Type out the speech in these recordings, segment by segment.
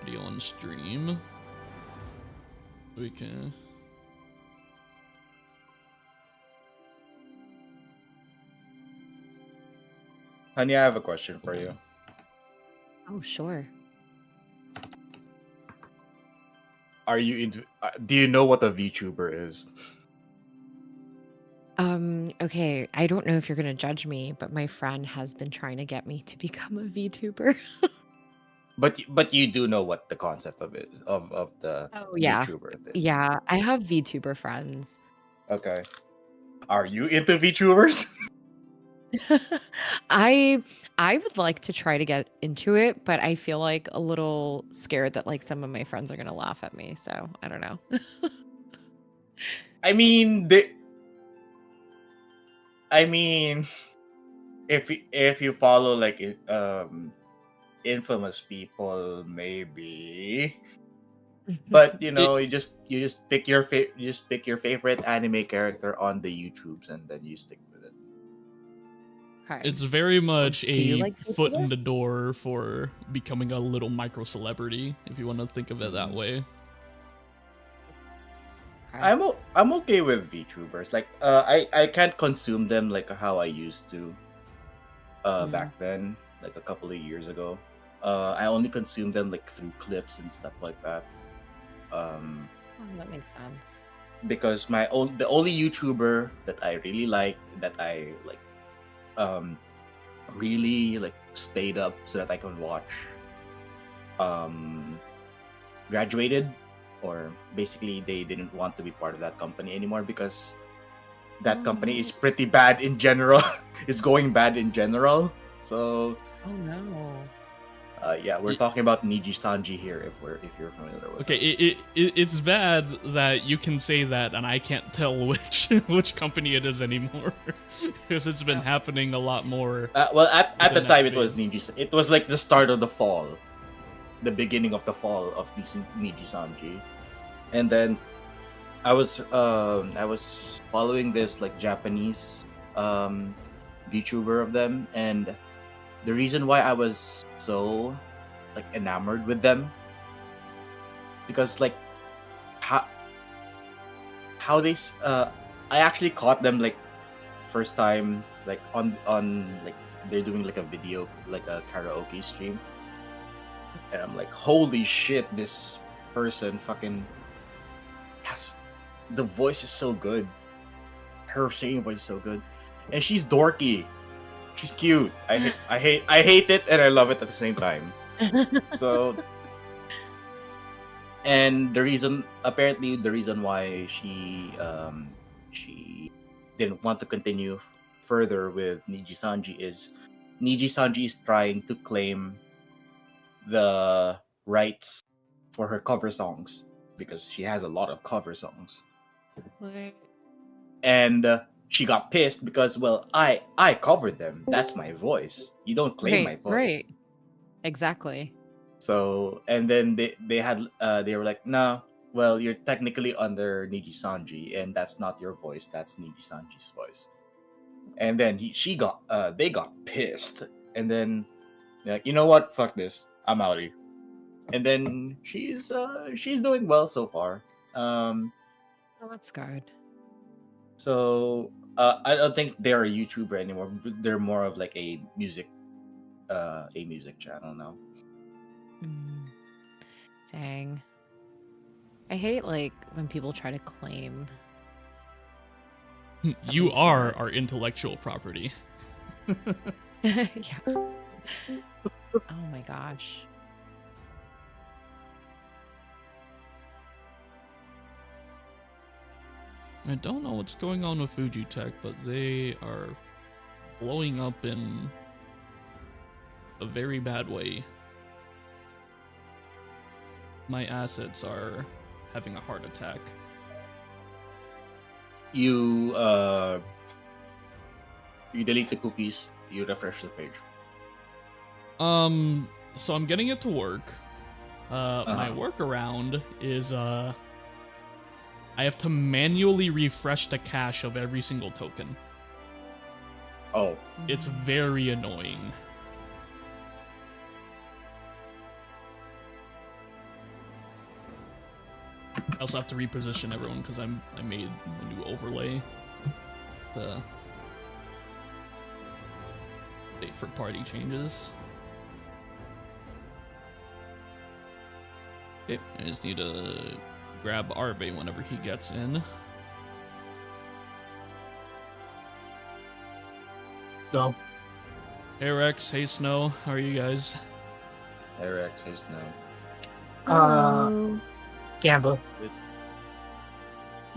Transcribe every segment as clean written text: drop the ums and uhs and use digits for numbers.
video on stream. We can. Honey, I have a question for you. Oh, sure. Are you into? Do you know what a VTuber is? Okay, I don't know if you're gonna judge me, but my friend has been trying to get me to become a VTuber. But you do know what the concept of it of the Oh yeah. VTuber thing. Yeah, I have VTuber friends. Okay. Are you into VTubers? I I would like to try to get into it, but I feel like a little scared that like some of my friends are gonna laugh at me, so I don't know. I mean, if you follow like infamous people, maybe. But you know, you just pick your favorite anime character on the YouTubes and then you stick with it. Okay. It's very much Do you a like foot in VTuber? the door for becoming a little micro celebrity, if you want to think of it that Mhm. way. Okay. I'm okay with VTubers. Like I can't consume them like how I used to back then, like a couple of years ago. I only consume them like through clips and stuff like that. Um, Oh, that makes sense. because the only YouTuber that I really like, that I like really like stayed up so that I could watch um graduated, or basically they didn't want to be part of that company anymore because that Oh company is no. pretty bad in general. Is going bad in general. So Oh no. yeah, we're Y- talking about Niji Sanji here if you're familiar with Okay, him. it's bad that you can say that, and I can't tell which which company it is anymore, because it's been Oh. happening a lot more. Well, at the within that time it was space. Niji. It was like the start of the fall, the beginning of the fall of Niji Sanji, and then I was following this like Japanese VTuber of them, and the reason why I was so like enamored with them, because like how I actually caught them like first time like on like they're doing like a video, like a karaoke stream, and I'm like, holy shit, this person fucking has the voice is so good. Her singing voice is so good, and she's dorky. She's cute. I hate it and I love it at the same time. So, and apparently the reason why she didn't want to continue further with Niji Sanji is Niji Sanji is trying to claim the rights for her cover songs because she has a lot of cover songs. What? And she got pissed because, well, I covered them. That's my voice. You don't claim my Right, voice. right. Exactly. So, and then they were like, no, well, you're technically under Niji Sanji, and that's not your voice. That's Niji Sanji's voice. And then they got pissed, and then they're like, you know what? Fuck this. I'm out here. And then she's doing well so far. Oh, that's good. So I don't think they're a YouTuber anymore. They're more of like a music channel now. Mm, dang. I hate like when people try to claim You somebody's are work. our intellectual property. Yeah. Oh my gosh. I don't know what's going on with Fujitech, but they are blowing up in a very bad way. My assets are having a heart attack. You you delete the cookies. You refresh the page. So I'm getting it to work. My Uh-huh. workaround is I have to manually refresh the cache of every single token. Oh, It's very annoying. I also have to reposition everyone because I made a new overlay. The date for party changes. Okay, I just need to grab Arbe whenever he gets in. So, Hey Rex, hey Snow, how are you guys? Hey Rex, hey Snow. Hello. Gamble.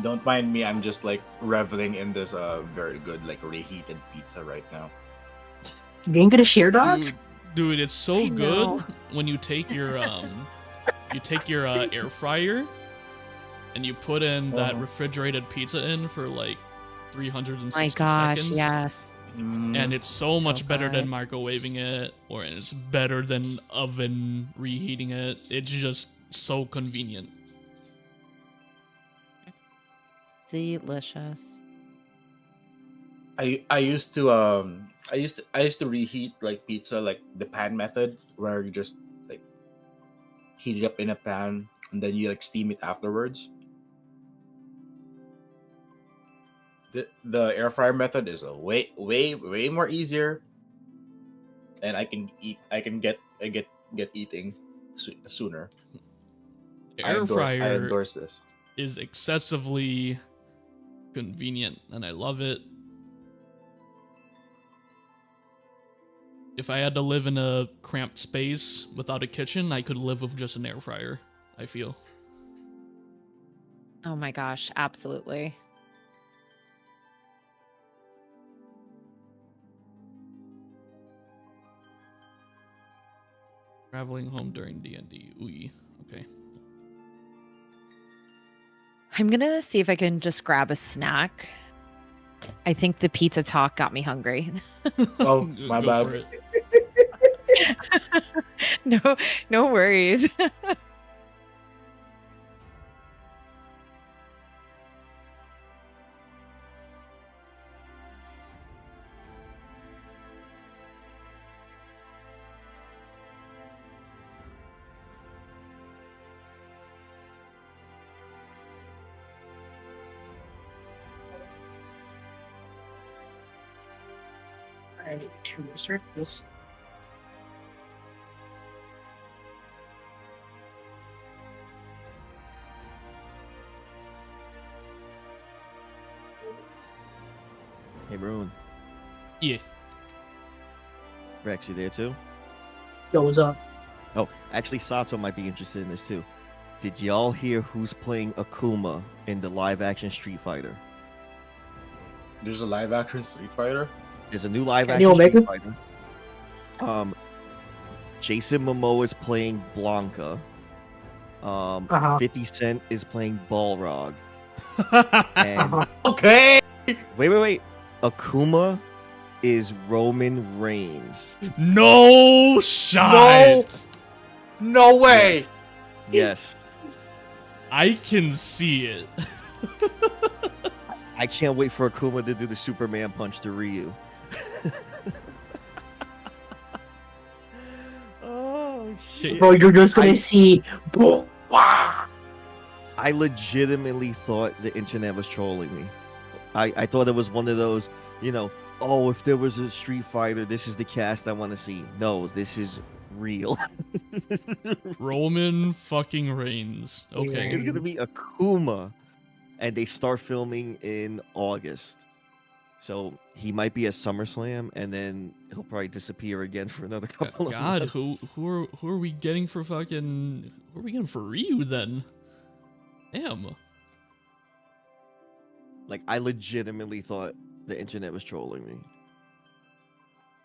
Don't mind me, I'm just like reveling in this very good like reheated pizza right now. You ain't gonna share dogs? Dude, it's so I good know. when you take your air fryer and you put in that refrigerated pizza in for like 360 My gosh, seconds. yes. And it's so much better than good. microwaving it, or it's better than oven reheating it. It's just so convenient. Delicious. I used to reheat like pizza like the pan method where you just like heat it up in a pan and then you like steam it afterwards. The air fryer method is a way more easier, and I can get eating sooner. Air I fryer endorse this. is excessively convenient, and I love it. If I had to live in a cramped space without a kitchen, I could live with just an air fryer, I feel. Oh my gosh, absolutely. Traveling home during D&D. Ooh, okay. I'm gonna see if I can just grab a snack. I think the pizza talk got me hungry. Oh, my Go bad. for it. No worries. I need to insert this. Hey, Maroon. Yeah. Rex, you there too? Yo, what's up? Oh, actually, Sato might be interested in this too. Did y'all hear who's playing Akuma in the live-action Street Fighter? There's a live action Street Fighter. There's a new Kenny live-action Omega? Street Fighter. Jason Momoa is playing Blanca. 50 Cent is playing Balrog. And Okay. wait. Akuma is Roman Reigns. No shot! No way. Yes. I can see it. I can't wait for Akuma to do the Superman punch to Ryu. Oh shit! Bro, you're just gonna see. Boom, wah. I legitimately thought the internet was trolling me. I thought it was one of those, oh, if there was a Street Fighter, this is the cast I want to see. No, this is real. Roman fucking Reigns. Okay. It's gonna be Akuma, and they start filming in August. So he might be at SummerSlam, and then he'll probably disappear again for another couple of God, months. who are we getting for fucking? Who are we getting for Ryu then? Damn. Like, I legitimately thought the internet was trolling me.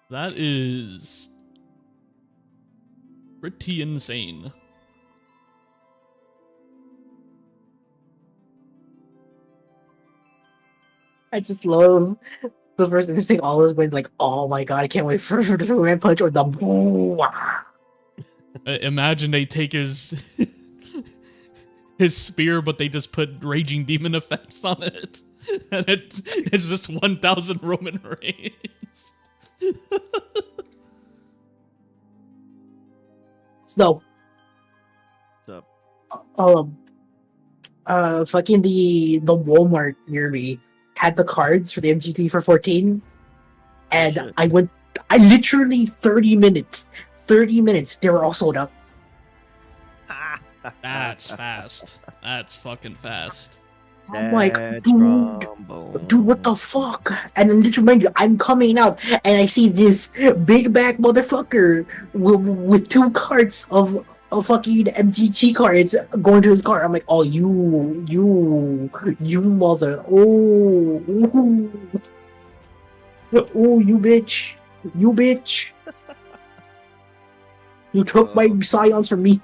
That is pretty insane. I just love the first instinct always when like, oh my god, I can't wait for the Superman punch or the boom. Wah. Imagine they take his his spear, but they just put raging demon effects on it, and it's just 1,000 Roman Reigns. So, What's up? fucking the Walmart near me had the cards for the MGT for 14, and Shit. I literally 30 minutes, they were all sold out. That's fast. That's fucking fast. I'm like, Sad dude, what the trombone. fuck? And then just remind you, I'm coming out and I see this big back motherfucker with 2 carts of fucking MTG cards going to his car. I'm like, oh, you mother, oh, you bitch, you took my scions from me.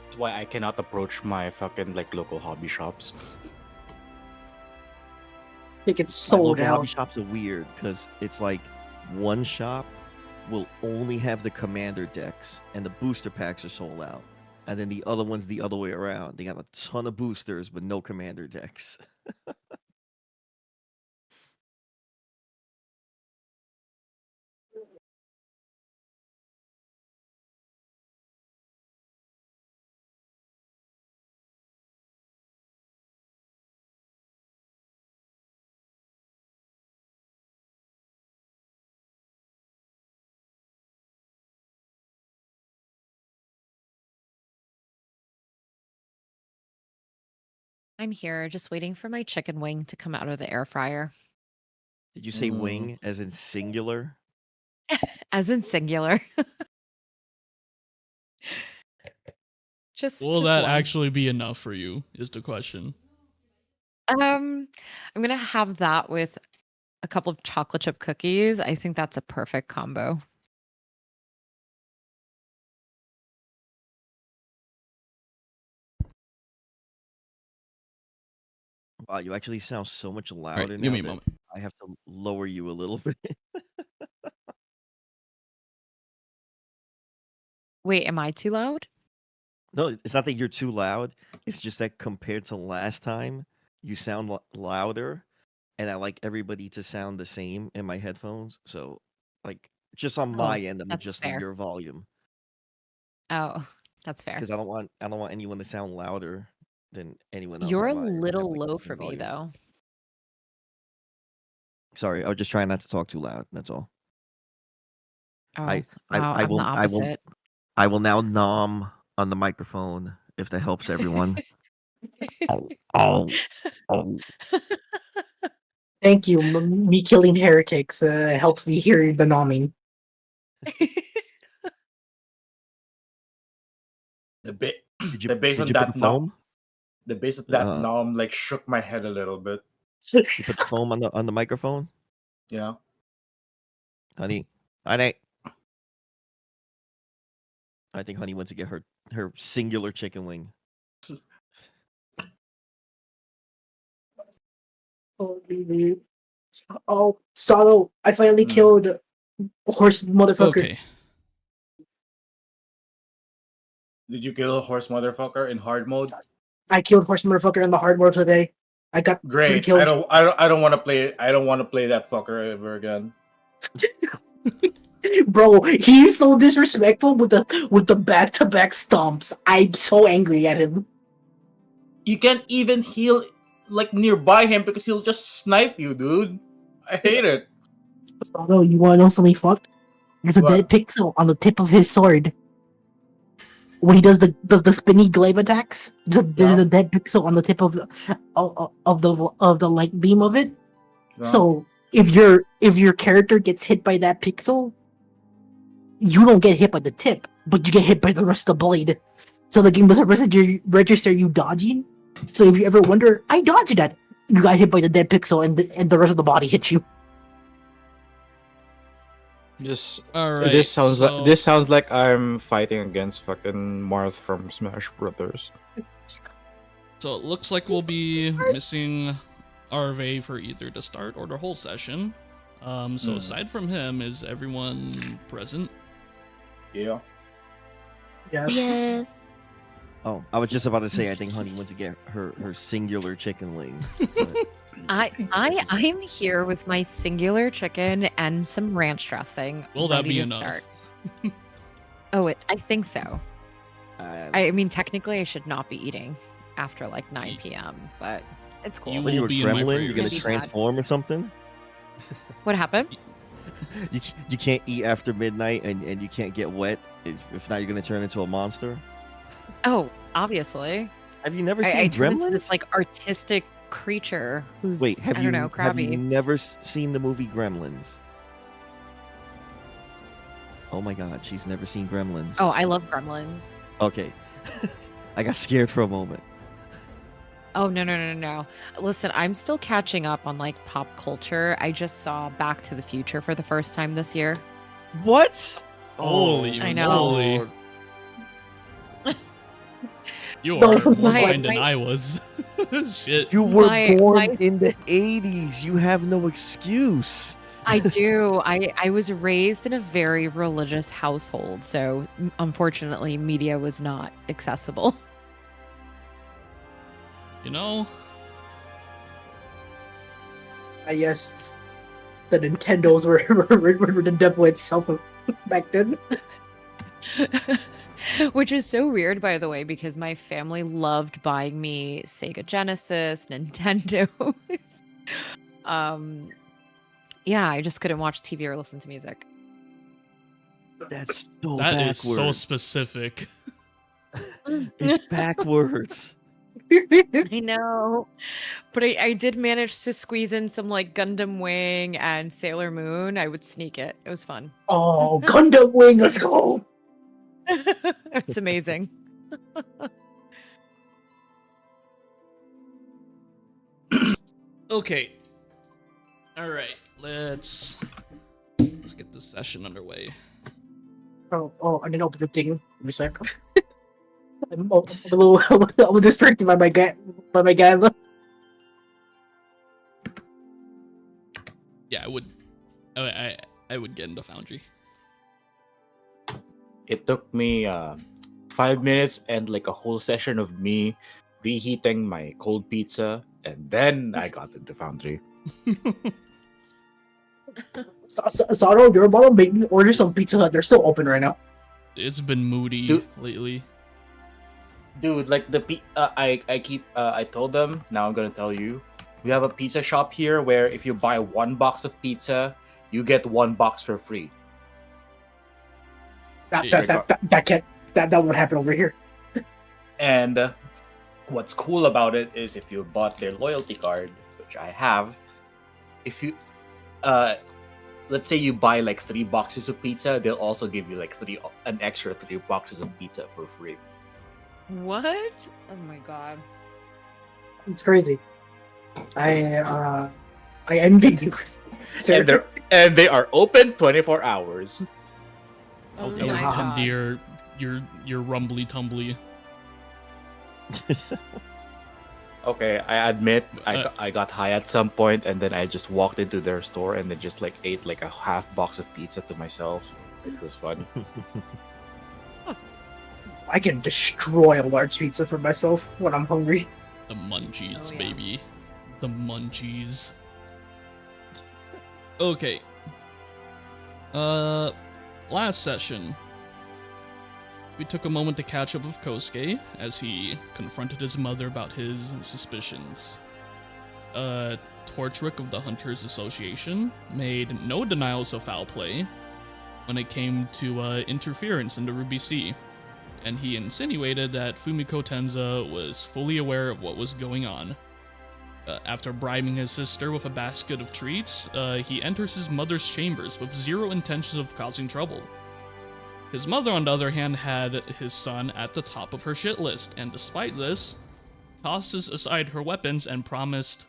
That's why I cannot approach my fucking like local hobby shops. I think it's My sold local hobby out. shops are weird because it's like one shop will only have the commander decks and the booster packs are sold out. And then the other one's the other way around. They got a ton of boosters but no commander decks. I'm here, just waiting for my chicken wing to come out of the air fryer. Did you say Mm. wing as in singular? As in singular. Will Just that one. actually be enough for you? Is the question. I'm gonna have that with a couple of chocolate chip cookies. I think that's a perfect combo. Wow, you actually sound so much All louder right, now give me a that moment. I have to lower you a little bit. Wait, am I too loud? No, it's not that you're too loud. It's just that compared to last time, you sound louder, and I like everybody to sound the same in my headphones. So, like, just on my Oh, end, I'm that's adjusting fair. your volume Oh, that's fair. because I don't want anyone to sound louder than anyone else You're on a my end. We have little like the low same for me volume. though. Sorry, I was just trying not to talk too loud. That's all. Oh, I wow, I'm the opposite. I will now nom on the microphone if that helps everyone. Oh, oh, oh. Thank you. Me killing heretics helps me hear the nomming. The bit, Did you the base did on you put the that nom, foam? the base of that Uh, nom like shook my head a little bit. you put the foam on the microphone, Yeah. honey. Honey, I think Honey went to get her singular chicken wing. Oh, Solo, I finally Mm. killed a horse motherfucker. Okay. Did you kill a horse motherfucker in hard mode? I killed horse motherfucker in the hard mode today. I got 3 Great. kills. I don't want to play. I don't want to play that fucker ever again. Bro, he's so disrespectful with the back-to-back stomps. I'm so angry at him. You can't even heal like nearby him because he'll just snipe you, dude. I hate it. Solo, you wanna know something fucked? There's a dead What? pixel on the tip of his sword. When he does the spinny glaive attacks, there's Yeah. a dead pixel on the tip of the light beam of it. Yeah. So if your character gets hit by that pixel, you don't get hit by the tip, but you get hit by the rest of the blade. So the game doesn't register you dodging. So if you ever wonder, I dodged that, you got hit by the dead pixel, and the rest of the body hits you. All right. This sounds so, like I'm fighting against fucking Marth from Smash Brothers. So it looks like we'll be missing RV for either the start or the whole session. So aside from him, is everyone present? Yeah. Yes. Oh, I was just about to say I think Honey went to get her singular chicken wing. but- I'm here with my singular chicken and some ranch dressing. Will that ready be to enough? start. Oh, I think so. Uh, I mean, technically, I should not be eating after like 9 Ye- p.m., but it's cool. You what are you, will a be in my gremlin? You're gonna prayers. Maybe bad. transform or something? What happened? You can't eat after midnight and you can't get wet. If not, you're gonna turn into a monster. Oh, obviously. Have you never I seen turn Gremlins? into this like artistic creature who's Wait, have I you don't know, have crabby. you never seen the movie Gremlins? Oh my God, she's never seen Gremlins. Oh, I love gremlins. Okay. I got scared for a moment. Oh, no. Listen, I'm still catching up on like pop culture. I just saw Back to the Future for the first time this year. What? Holy I know. moly. You No, are more my- behind than my- I was. Shit. You were My- born my- in the 80s. You have no excuse. I do. I was raised in a very religious household, so unfortunately media was not accessible. You know, I guess the Nintendos were the devil itself back then. Which is so weird, by the way, because my family loved buying me Sega Genesis, Nintendos. Yeah, I just couldn't watch TV or listen to music. That's so that backwards. is so specific. It's backwards. I know, but I did manage to squeeze in some like Gundam Wing and Sailor Moon. I would sneak it. It was fun. Oh, Gundam Wing, let's go! It's amazing. Okay. All right. Let's get this session underway. Oh, I didn't open the thing. Give me a sec. I'm a little distracted by my guy. Yeah, I would. I would get into Foundry. It took me 5 minutes and like a whole session of me reheating my cold pizza, and then I got into Foundry. Saro, you're about to make me order some Pizza Hut. They're still open right now. It's been moody Dude. lately. Dude, like I told them, now I'm gonna tell you. We have a pizza shop here where if you buy 1 box of pizza, you get 1 box for free. That won't happen over here. And what's cool about it is if you bought their loyalty card, which I have, if you let's say you buy like 3 boxes of pizza, they'll also give you like an extra 3 boxes of pizza for free. What? Oh my god. It's crazy. I envy you, sir. And they are open 24 hours. Oh I'll my get god. into your rumbly tumbly. Okay, I admit Uh, I got high at some point, and then I just walked into their store and then just like ate like a half box of pizza to myself. It was fun. I can destroy a large pizza for myself when I'm hungry. The munchies, Oh, yeah. baby. The munchies. Okay. Last session, we took a moment to catch up with Kosuke as he confronted his mother about his suspicions. Torchwick of the Hunters Association made no denials of foul play when it came to interference in the Ruby Sea, and he insinuated that Fumiko Tenza was fully aware of what was going on. After bribing his sister with a basket of treats, he enters his mother's chambers with zero intentions of causing trouble. His mother, on the other hand, had his son at the top of her shit list, and despite this, tosses aside her weapons and promised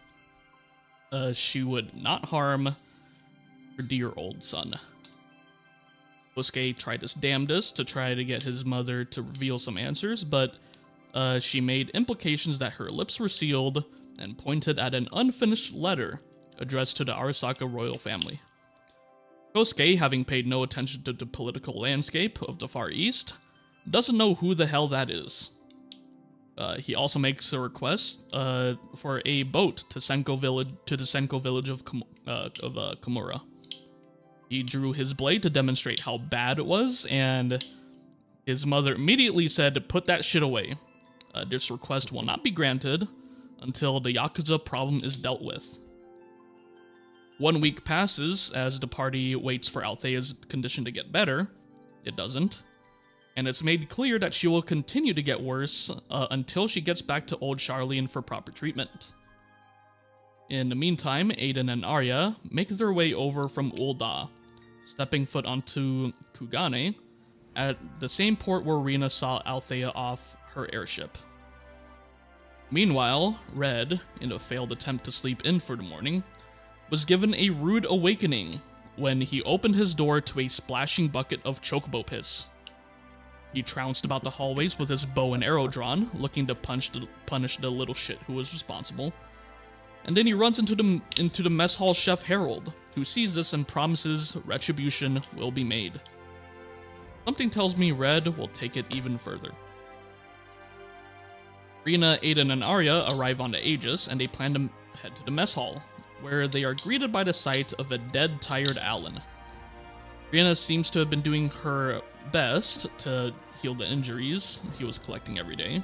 she would not harm her dear old son. Kosuke tried his damnedest to try to get his mother to reveal some answers, but she made implications that her lips were sealed and pointed at an unfinished letter addressed to the Arasaka royal family. Kosuke, having paid no attention to the political landscape of the Far East, doesn't know who the hell that is. He also makes a request for a boat to the Senko village of Komura. He drew his blade to demonstrate how bad it was, and his mother immediately said, "Put that shit away. This request will not be granted until the Yakuza problem is dealt with." 1 week passes as the party waits for Althea's condition to get better. It doesn't. And it's made clear that she will continue to get worse until she gets back to old Charlene for proper treatment. In the meantime, Aiden and Arya make their way over from Ul'dah, stepping foot onto Kugane, at the same port where Rina saw Althea off her airship. Meanwhile, Red, in a failed attempt to sleep in for the morning, was given a rude awakening when he opened his door to a splashing bucket of chocobo piss. He trounced about the hallways with his bow and arrow drawn, looking to punish the little shit who was responsible. And then he runs into the mess hall chef Harold, who sees this and promises retribution will be made. Something tells me Red will take it even further. Rina, Aiden, and Arya arrive on the Aegis, and they plan to head to the mess hall, where they are greeted by the sight of a dead, tired Alan. Rina seems to have been doing her best to heal the injuries he was collecting every day,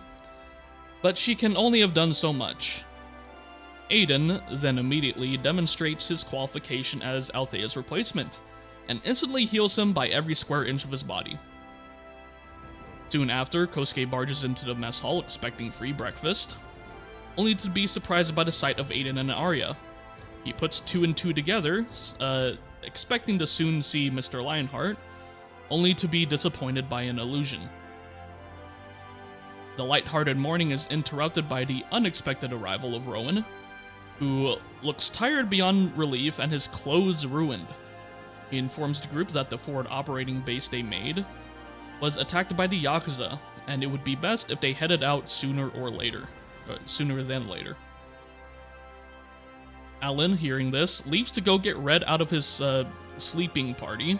but she can only have done so much. Aiden then immediately demonstrates his qualification as Althea's replacement, and instantly heals him by every square inch of his body. Soon after, Kosuke barges into the mess hall expecting free breakfast, only to be surprised by the sight of Aiden and Arya. He puts two and two together, expecting to soon see Mr. Lionheart, only to be disappointed by an illusion. The light-hearted morning is interrupted by the unexpected arrival of Rowan, who looks tired beyond relief and his clothes ruined. He informs the group that the forward operating base they made was attacked by the Yakuza, and it would be best if they headed out sooner than later. Alan, hearing this, leaves to go get Red out of his sleeping party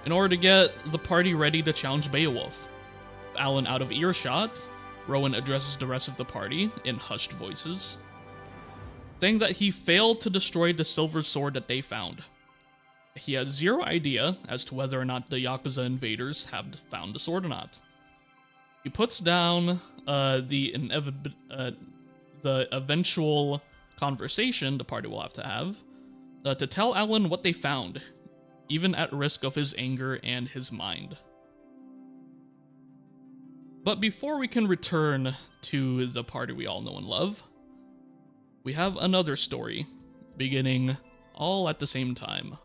in order to get the party ready to challenge Beowulf. Alan out of earshot, Rowan addresses the rest of the party in hushed voices, saying that he failed to destroy the silver sword that they found. He has zero idea as to whether or not the Yakuza invaders have found the sword or not. He puts down the eventual conversation the party will have to tell Alan what they found, even at risk of his anger and his mind. But before we can return to the party we all know and love, we have another story, beginning all at the same time.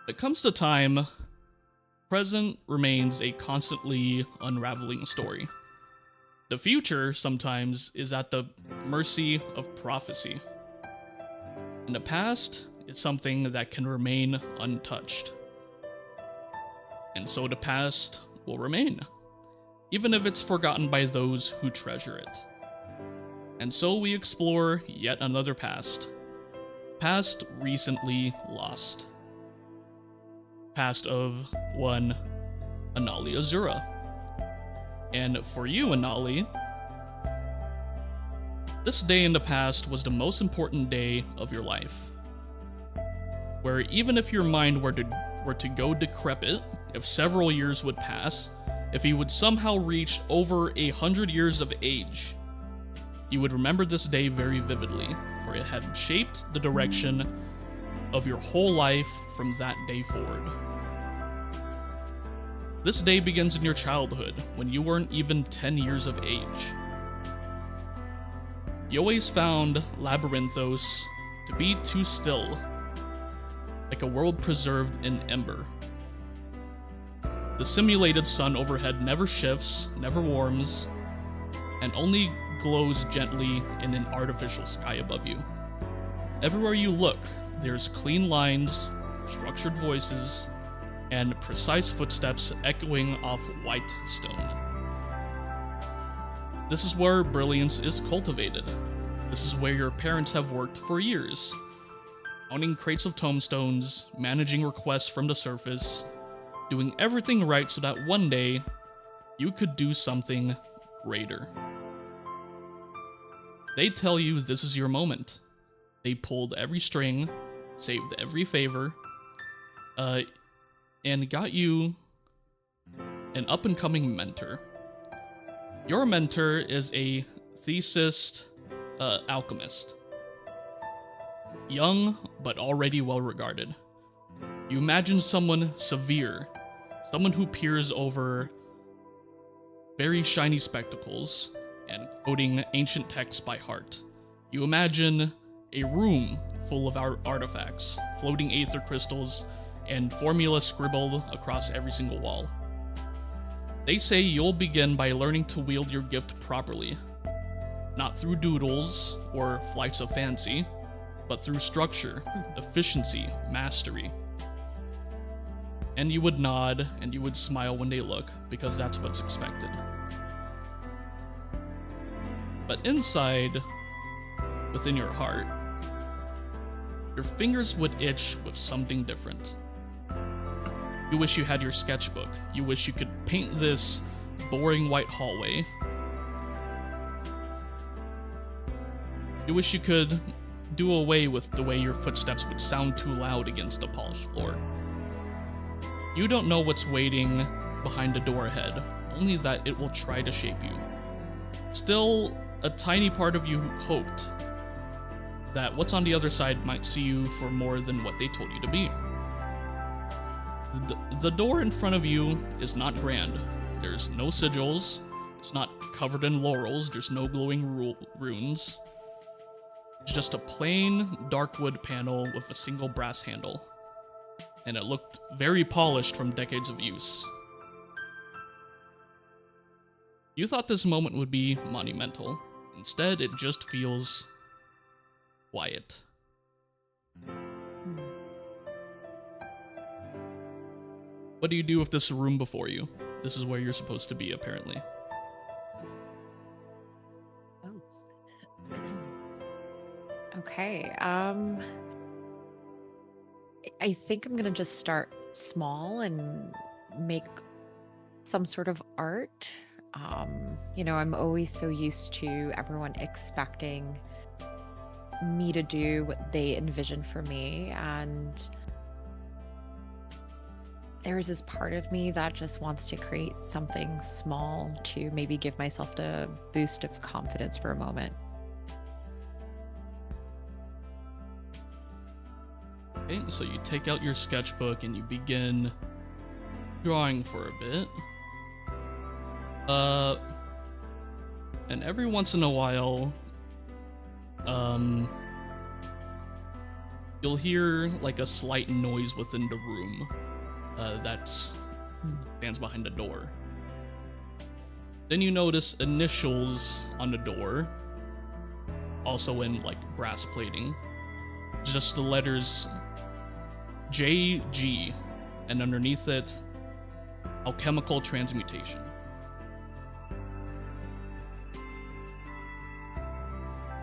When it comes to time, present remains a constantly unraveling story. The future, sometimes, is at the mercy of prophecy. And the past is something that can remain untouched. And so the past will remain, even if it's forgotten by those who treasure it. And so we explore yet another past recently lost. Past of one Anali Azura. And for you, Anali, this day in the past was the most important day of your life. Where even if your mind were to go decrepit, if several years would pass, if you would somehow reach over 100 years of age, you would remember this day very vividly, for it had shaped the direction of your whole life from that day forward. This day begins in your childhood, when you weren't even 10 years of age. You always found Labyrinthos to be too still, like a world preserved in ember. The simulated sun overhead never shifts, never warms, and only glows gently in an artificial sky above you. Everywhere you look, there's clean lines, structured voices, and precise footsteps echoing off white stone. This is where brilliance is cultivated, This is where your parents have worked for years, owning crates of tombstones, managing requests from the surface, doing everything right so that one day you could do something greater. They tell you this is your moment. They pulled every string, saved every favor, and got you an up-and-coming mentor. Your mentor is a thesis alchemist. Young, but already well-regarded. You imagine someone severe, someone who peers over very shiny spectacles and quoting ancient texts by heart. You imagine a room full of artifacts, floating aether crystals, and formulas scribbled across every single wall. They say you'll begin by learning to wield your gift properly, not through doodles or flights of fancy, but through structure, efficiency, mastery. And you would nod and you would smile when they look, because that's what's expected. But inside, within your heart, your fingers would itch with something different. You wish you had your sketchbook. You wish you could paint this boring white hallway. You wish you could do away with the way your footsteps would sound too loud against a polished floor. You don't know what's waiting behind the door ahead, only that it will try to shape you. Still, a tiny part of you hoped that what's on the other side might see you for more than what they told you to be. The door in front of you is not grand. There's no sigils. It's not covered in laurels. There's no glowing runes. It's just a plain dark wood panel with a single brass handle. And it looked very polished from decades of use. You thought this moment would be monumental. Instead, it just feels quiet. What do you do with this room before you? This is where you're supposed to be, apparently. Okay. I think I'm gonna just start small and make some sort of art. I'm always so used to everyone expecting me to do what they envision for me, and there's this part of me that just wants to create something small to maybe give myself the boost of confidence for a moment. Okay, so you take out your sketchbook and you begin drawing for a bit. And every once in a while, you'll hear like a slight noise within the room that stands behind the door. Then you notice initials on the door, also in like brass plating. Just the letters JG, and underneath it, alchemical transmutation.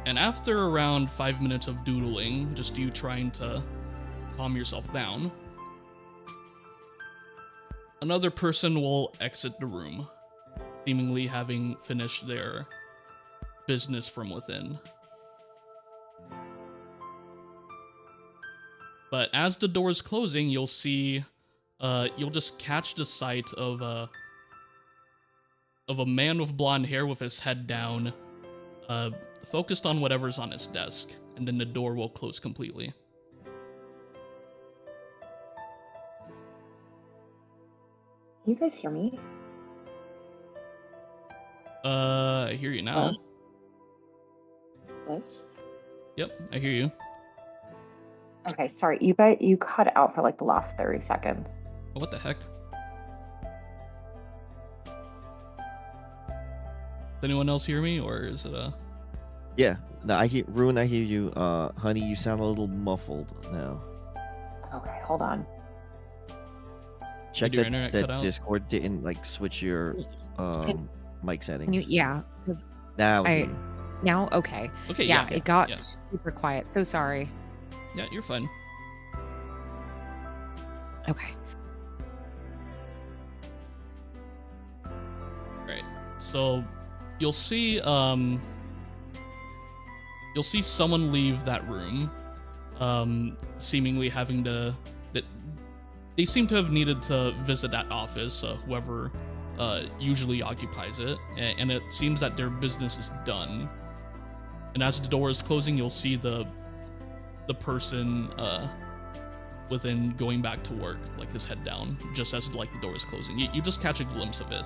And after around 5 minutes of doodling, just you trying to calm yourself down, another person will exit the room, seemingly having finished their business from within. But as the door's closing, you'll see, you'll just catch the sight of a man with blonde hair with his head down, focused on whatever's on his desk, and then the door will close completely. Can you guys hear me? I hear you now. Hello? Yep, I hear you. Okay, sorry, you cut out for like the last 30 seconds. What the heck? Does anyone else hear me, or is it a... Yeah, no, I hear Ruin. I hear you. Honey, you sound a little muffled now. Okay, hold on. Check your that, internet cut that out? Discord didn't like switch your mic settings. Yeah, because Now we I- hear you. Now? Okay. Okay, Yeah, yeah, it got yeah. super quiet. So sorry. Yeah, you're fine. Okay. Right. So you'll see someone leave that room, seemingly having to that they seem to have needed to visit that office, whoever usually occupies it, and it seems that their business is done. And as the door is closing, you'll see the person within going back to work, like his head down, just as like the door is closing. You just catch a glimpse of it.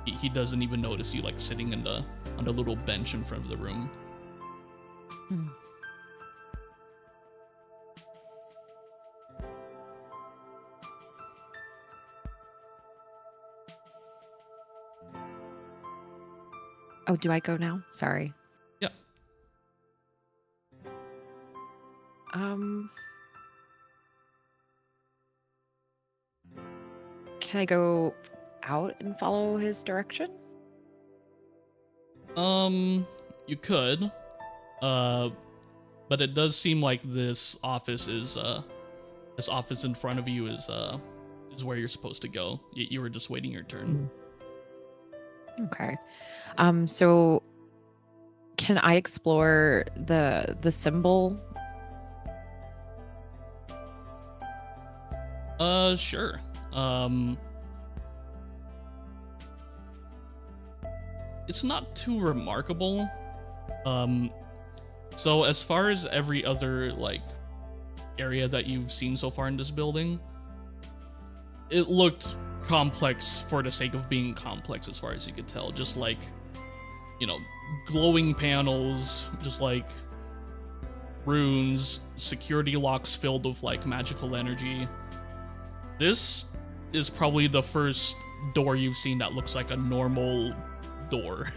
He doesn't even notice you like sitting on the little bench in front of the room. Hmm. Oh, do I go now? Sorry. Yeah. Can I go out and follow his direction? You could, but it does seem like this office in front of you is where you're supposed to go. You were just waiting your turn. Okay. So can I explore the symbol? Sure. It's not too remarkable. So as far as every other like area that you've seen so far in this building, it looked complex for the sake of being complex as far as you could tell. Just like, glowing panels, just like runes, security locks filled with like magical energy. This is probably the first door you've seen that looks like a normal door.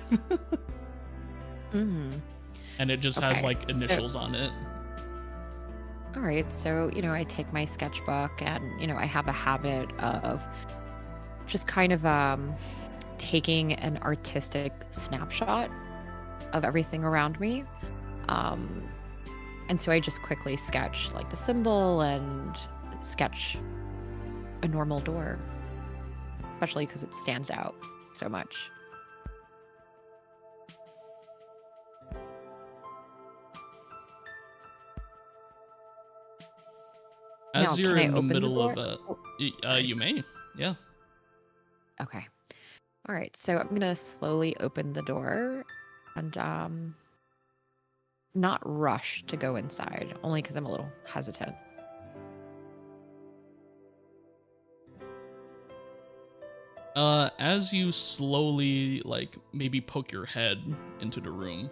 Mm-hmm. And it just has Okay, like initials on it. All right. So, I take my sketchbook and, I have a habit of just kind of taking an artistic snapshot of everything around me. And so I just quickly sketch like the symbol and sketch a normal door, especially because it stands out so much. As Now, you're can I in the open the middle door? of Oh, sorry. you may, yeah. Okay. All right. So I'm gonna slowly open the door and not rush to go inside, only because I'm a little hesitant. As you slowly like maybe poke your head into the room,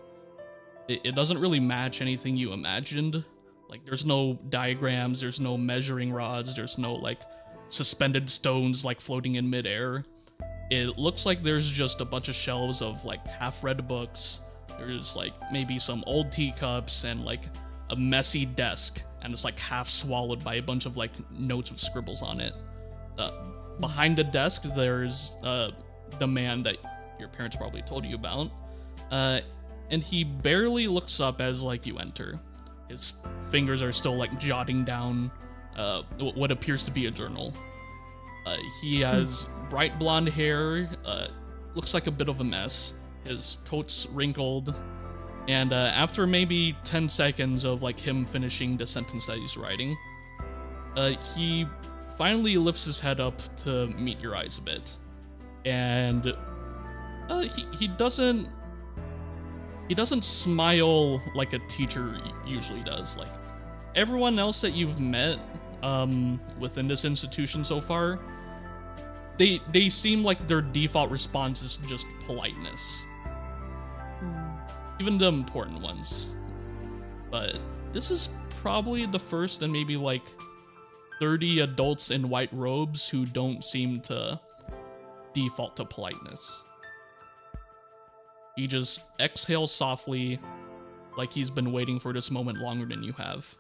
it doesn't really match anything you imagined. Like there's no diagrams, there's no measuring rods, there's no like suspended stones like floating in midair. It looks like there's just a bunch of shelves of like half-read books. There's like maybe some old teacups and like a messy desk, and it's like half swallowed by a bunch of like notes with scribbles on it. Behind the desk, there's the man that your parents probably told you about, and he barely looks up as like you enter. His fingers are still like jotting down what appears to be a journal. He has bright blonde hair, looks like a bit of a mess. His coat's wrinkled, and after maybe 10 seconds of like him finishing the sentence that he's writing, he finally lifts his head up to meet your eyes a bit, and he doesn't smile like a teacher usually does. Like everyone else that you've met within this institution so far, they seem like their default response is just politeness. Even the important ones. But this is probably the first and maybe like 30 adults in white robes who don't seem to default to politeness. He just exhales softly, like he's been waiting for this moment longer than you have.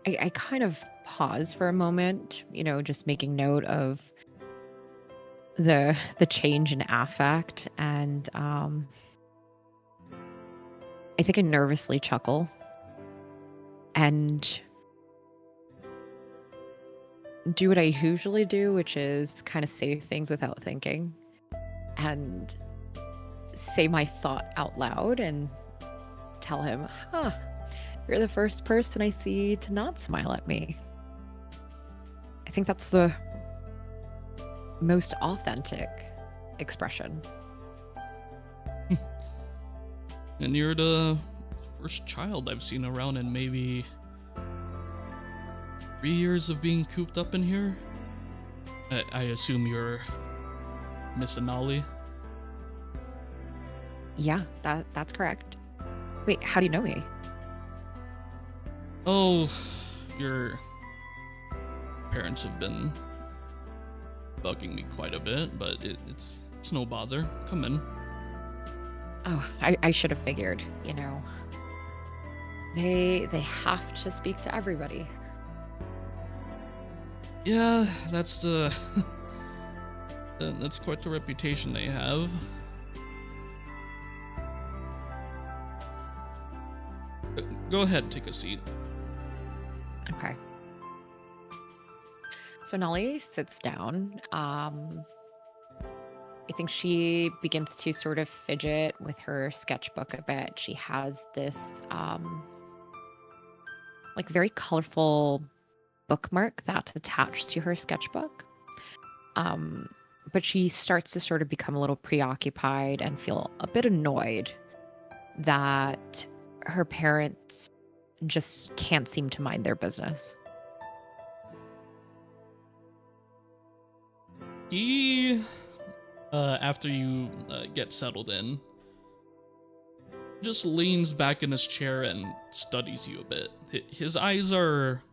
I kind of pause for a moment, just making note of the change in affect, and I think I nervously chuckle and do what I usually do, which is kind of say things without thinking and say my thought out loud and tell him, you're the first person I see to not smile at me. I think that's the most authentic expression. And you're the first child I've seen around in maybe 3 years of being cooped up in here. I assume you're Miss Anali. Yeah, that's correct. Wait, how do you know me? Oh, your parents have been bugging me quite a bit, but it's no bother. Come in. Oh, I should have figured, They have to speak to everybody. Yeah, that's that's quite the reputation they have. Go ahead, take a seat. Okay. So Nolly sits down. I think she begins to sort of fidget with her sketchbook a bit. She has this like very colorful bookmark that's attached to her sketchbook. But she starts to sort of become a little preoccupied and feel a bit annoyed that her parents just can't seem to mind their business. He, after you get settled in, just leans back in his chair and studies you a bit. His eyes are,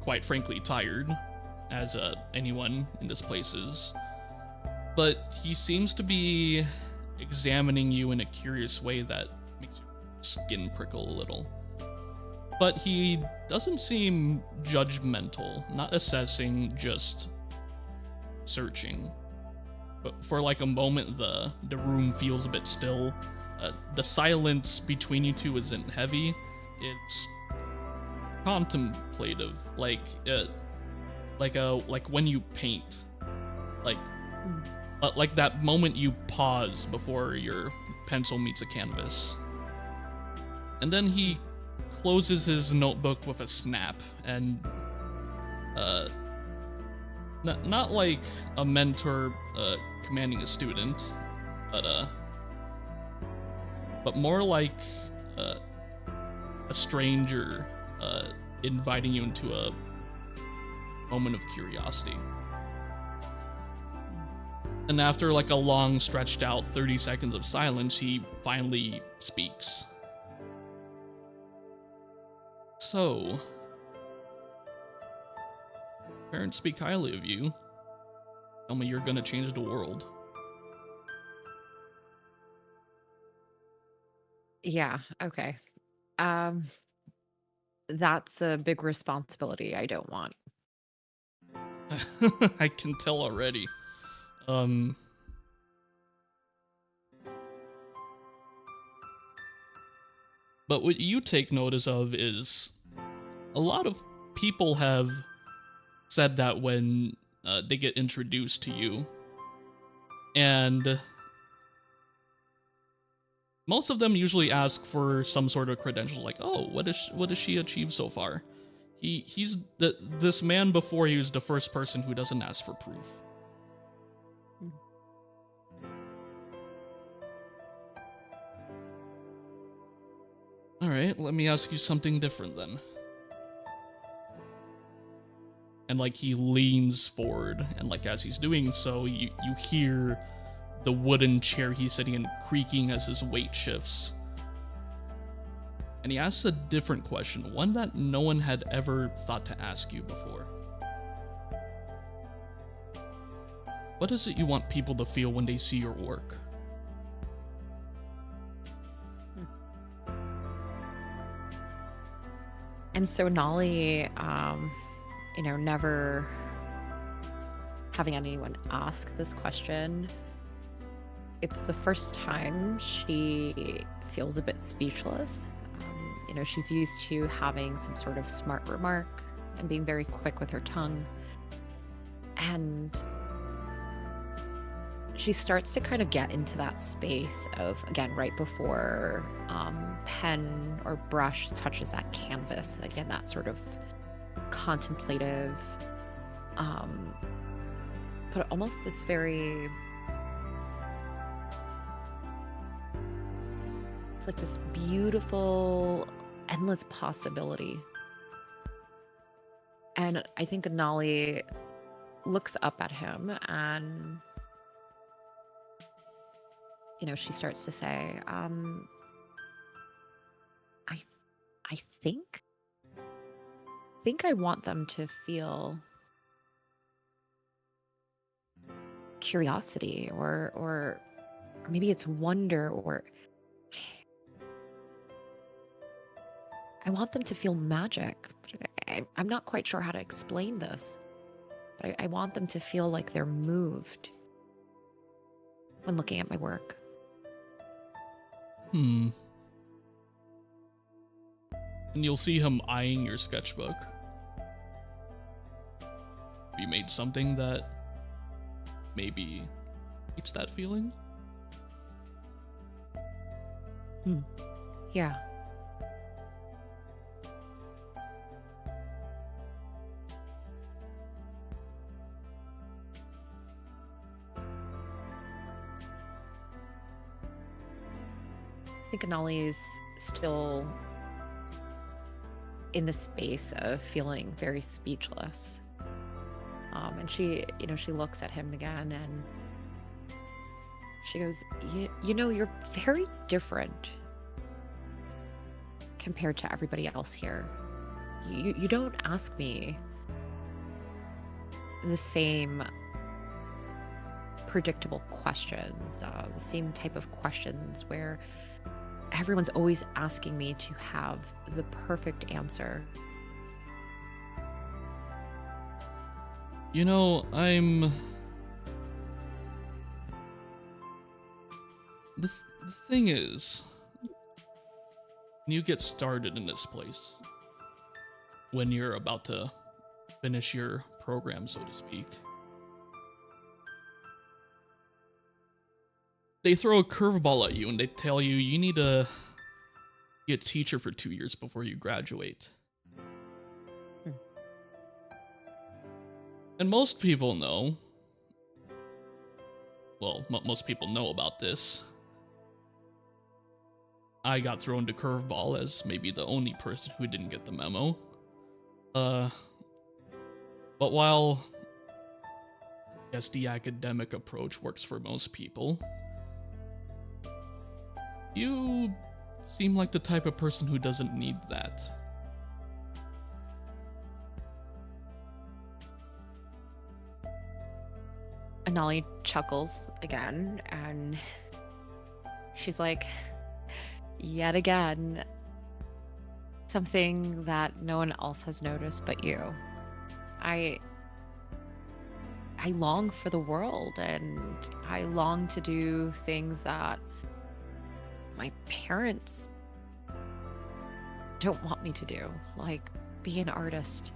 quite frankly, tired, as anyone in this place is. But he seems to be examining you in a curious way that makes your skin prickle a little. But he doesn't seem judgmental, not assessing, just searching. But for like a moment, the room feels a bit still. The silence between you two isn't heavy. It's contemplative, like when you paint, like that moment you pause before your pencil meets a canvas. And then he closes his notebook with a snap, and not like a mentor commanding a student, but more like a stranger inviting you into a moment of curiosity. And after like a long stretched out 30 seconds of silence, he finally speaks. So, parents speak highly of you. Tell me you're gonna change the world. Yeah, okay. That's a big responsibility I don't want. I can tell already. But what you take notice of is a lot of people have said that when they get introduced to you, and most of them usually ask for some sort of credentials, like, "Oh, what does she achieve so far?" He's this man before he was the first person who doesn't ask for proof. All right, let me ask you something different then. And like he leans forward, and like as he's doing so, you hear the wooden chair he's sitting in creaking as his weight shifts. And he asks a different question, one that no one had ever thought to ask you before. What is it you want people to feel when they see your work? And so Nolly, never having anyone ask this question, it's the first time she feels a bit speechless. She's used to having some sort of smart remark and being very quick with her tongue. And she starts to kind of get into that space of, again, right before pen or brush touches that canvas, again, that sort of contemplative, but almost this very, it's like this beautiful, endless possibility. And I think Anali looks up at him and, she starts to say, I think I want them to feel curiosity or maybe it's wonder, or I want them to feel magic. I'm not quite sure how to explain this, but I want them to feel like they're moved when looking at my work. And you'll see him eyeing your sketchbook. Have you made something that maybe it's that feeling? Yeah. I think Anali's still in the space of feeling very speechless. And she looks at him again and she goes, you're very different compared to everybody else here. You don't ask me the same predictable questions, the same type of questions where everyone's always asking me to have the perfect answer. The thing is, when you get started in this place, when you're about to finish your program, so to speak, they throw a curveball at you and they tell you you need to be a teacher for 2 years before you graduate. And most people know, well, most people know about this. I got thrown to curveball as maybe the only person who didn't get the memo. But while I guess the academic approach works for most people, you seem like the type of person who doesn't need that. Anali chuckles again, and she's like, yet again, something that no one else has noticed but you. I long for the world, and I long to do things that my parents don't want me to do, like be an artist.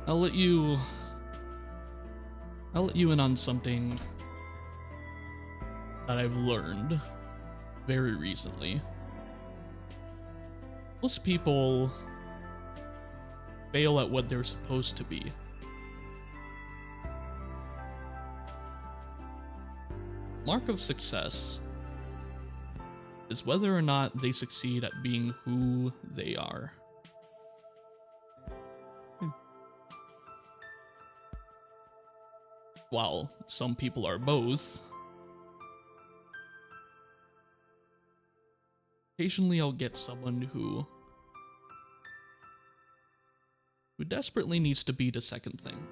I'll let you in on something that I've learned very recently. Most people fail at what they're supposed to be. Mark of success is whether or not they succeed at being who they are. While some people are both, occasionally I'll get someone who desperately needs to be the second thing.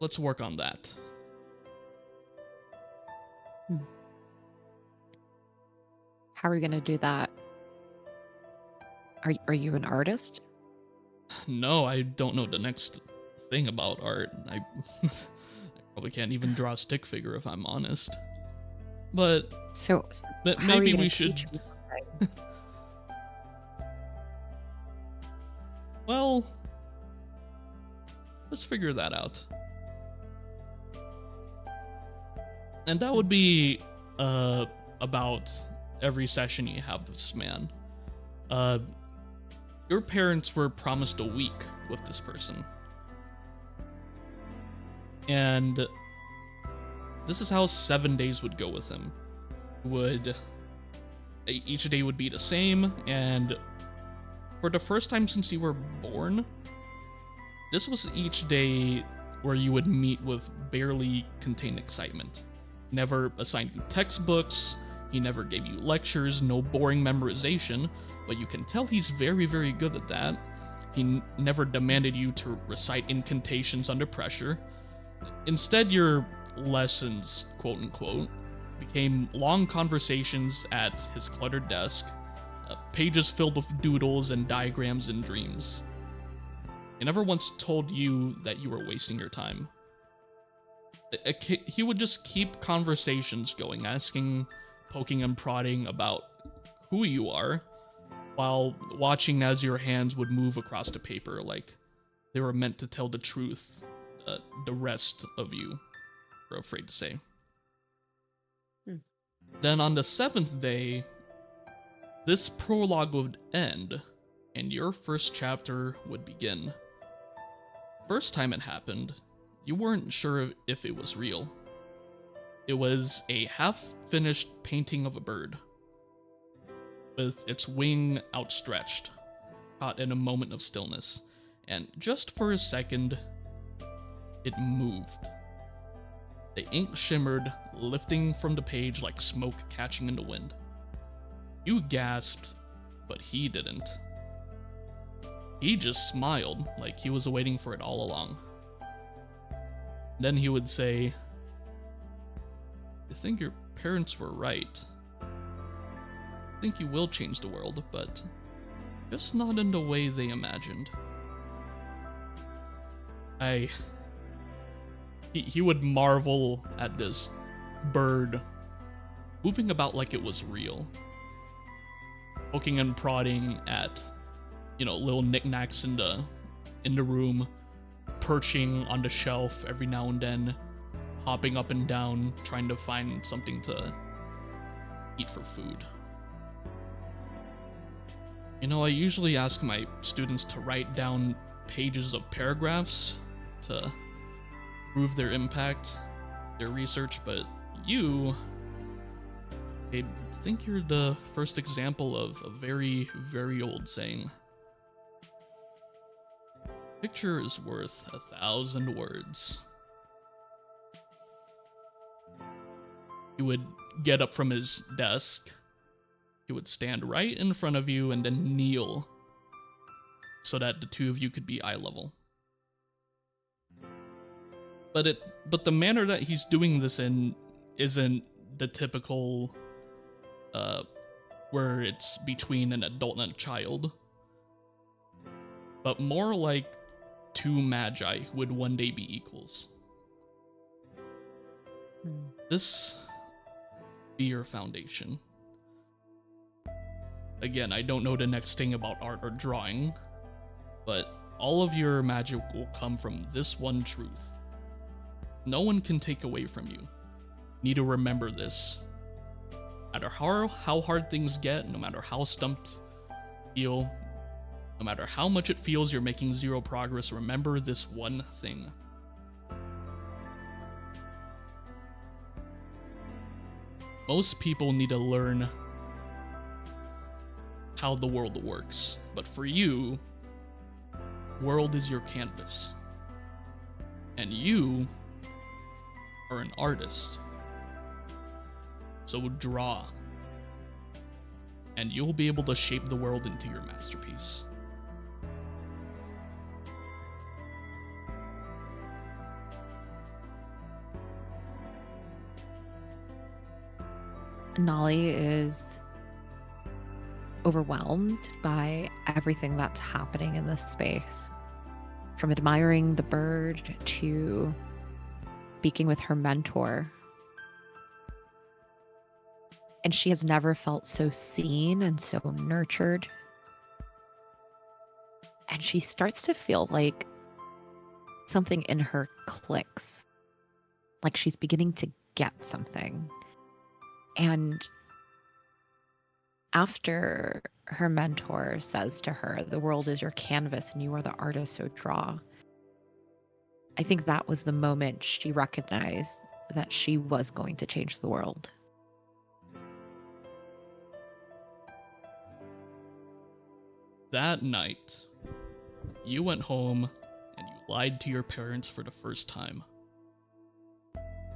let's work on that. How are we gonna do that? Are you an artist? No, I don't know the next thing about art. I probably can't even draw a stick figure if I'm honest. But So how are maybe you we gonna should. teach me something? Well, let's figure that out. And that would be about every session you have with this man. Your parents were promised a week with this person. And this is how 7 days would go with him. Each day would be the same, and for the first time since you were born, this was each day where you would meet with barely contained excitement. Never assigned you textbooks, he never gave you lectures, no boring memorization, but you can tell he's very, very good at that. He never demanded you to recite incantations under pressure. Instead, your lessons, quote unquote, became long conversations at his cluttered desk, pages filled with doodles and diagrams and dreams. He never once told you that you were wasting your time. He would just keep conversations going, asking, poking and prodding about who you are, while watching as your hands would move across the paper like they were meant to tell the truth the rest of you were afraid to say. Then on the 7th day, this prologue would end, and your first chapter would begin. First time it happened, you weren't sure if it was real. It was a half-finished painting of a bird, with its wing outstretched, caught in a moment of stillness, and just for a second, it moved. The ink shimmered, lifting from the page like smoke catching in the wind. You gasped, but he didn't. He just smiled, like he was waiting for it all along. Then he would say, "I think your parents were right. I think you will change the world, but just not in the way they imagined." He would marvel at this bird moving about like it was real, poking and prodding at, little knickknacks in the room, perching on the shelf every now and then, hopping up and down, trying to find something to eat for food. I usually ask my students to write down pages of paragraphs to prove their impact, their research, but I think you're the first example of a very, very old saying. Picture is worth 1,000 words. He would get up from his desk. He would stand right in front of you and then kneel so that the two of you could be eye level. But the manner that he's doing this in isn't the typical where it's between an adult and a child, but more like two magi who would one day be equals. This be your foundation. Again, I don't know the next thing about art or drawing, but all of your magic will come from this one truth. No one can take away from you. You need to remember this. No matter how hard things get, no matter how stumped you feel, no matter how much it feels you're making zero progress, remember this one thing. Most people need to learn how the world works, but for you, the world is your canvas. And you are an artist. So draw, and you'll be able to shape the world into your masterpiece. Nolly is overwhelmed by everything that's happening in this space. From admiring the bird to speaking with her mentor. And she has never felt so seen and so nurtured. And she starts to feel like something in her clicks. Like she's beginning to get something. And after her mentor says to her, "The world is your canvas and you are the artist, so draw." I think that was the moment she recognized that she was going to change the world. That night, you went home and you lied to your parents for the first time.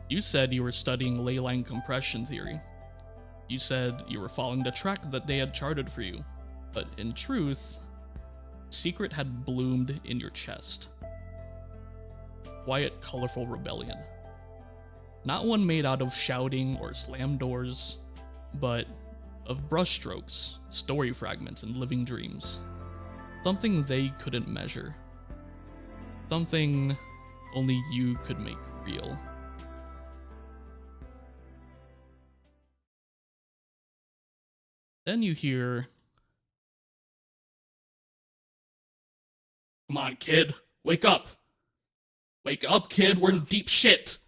You said you were studying ley line compression theory. You said you were following the track that they had charted for you, but in truth, a secret had bloomed in your chest. Quiet, colorful rebellion. Not one made out of shouting or slammed doors, but of brushstrokes, story fragments, and living dreams. Something they couldn't measure. Something only you could make real. Then you hear, "Come on, kid, wake up! Wake up, kid, we're in deep shit!"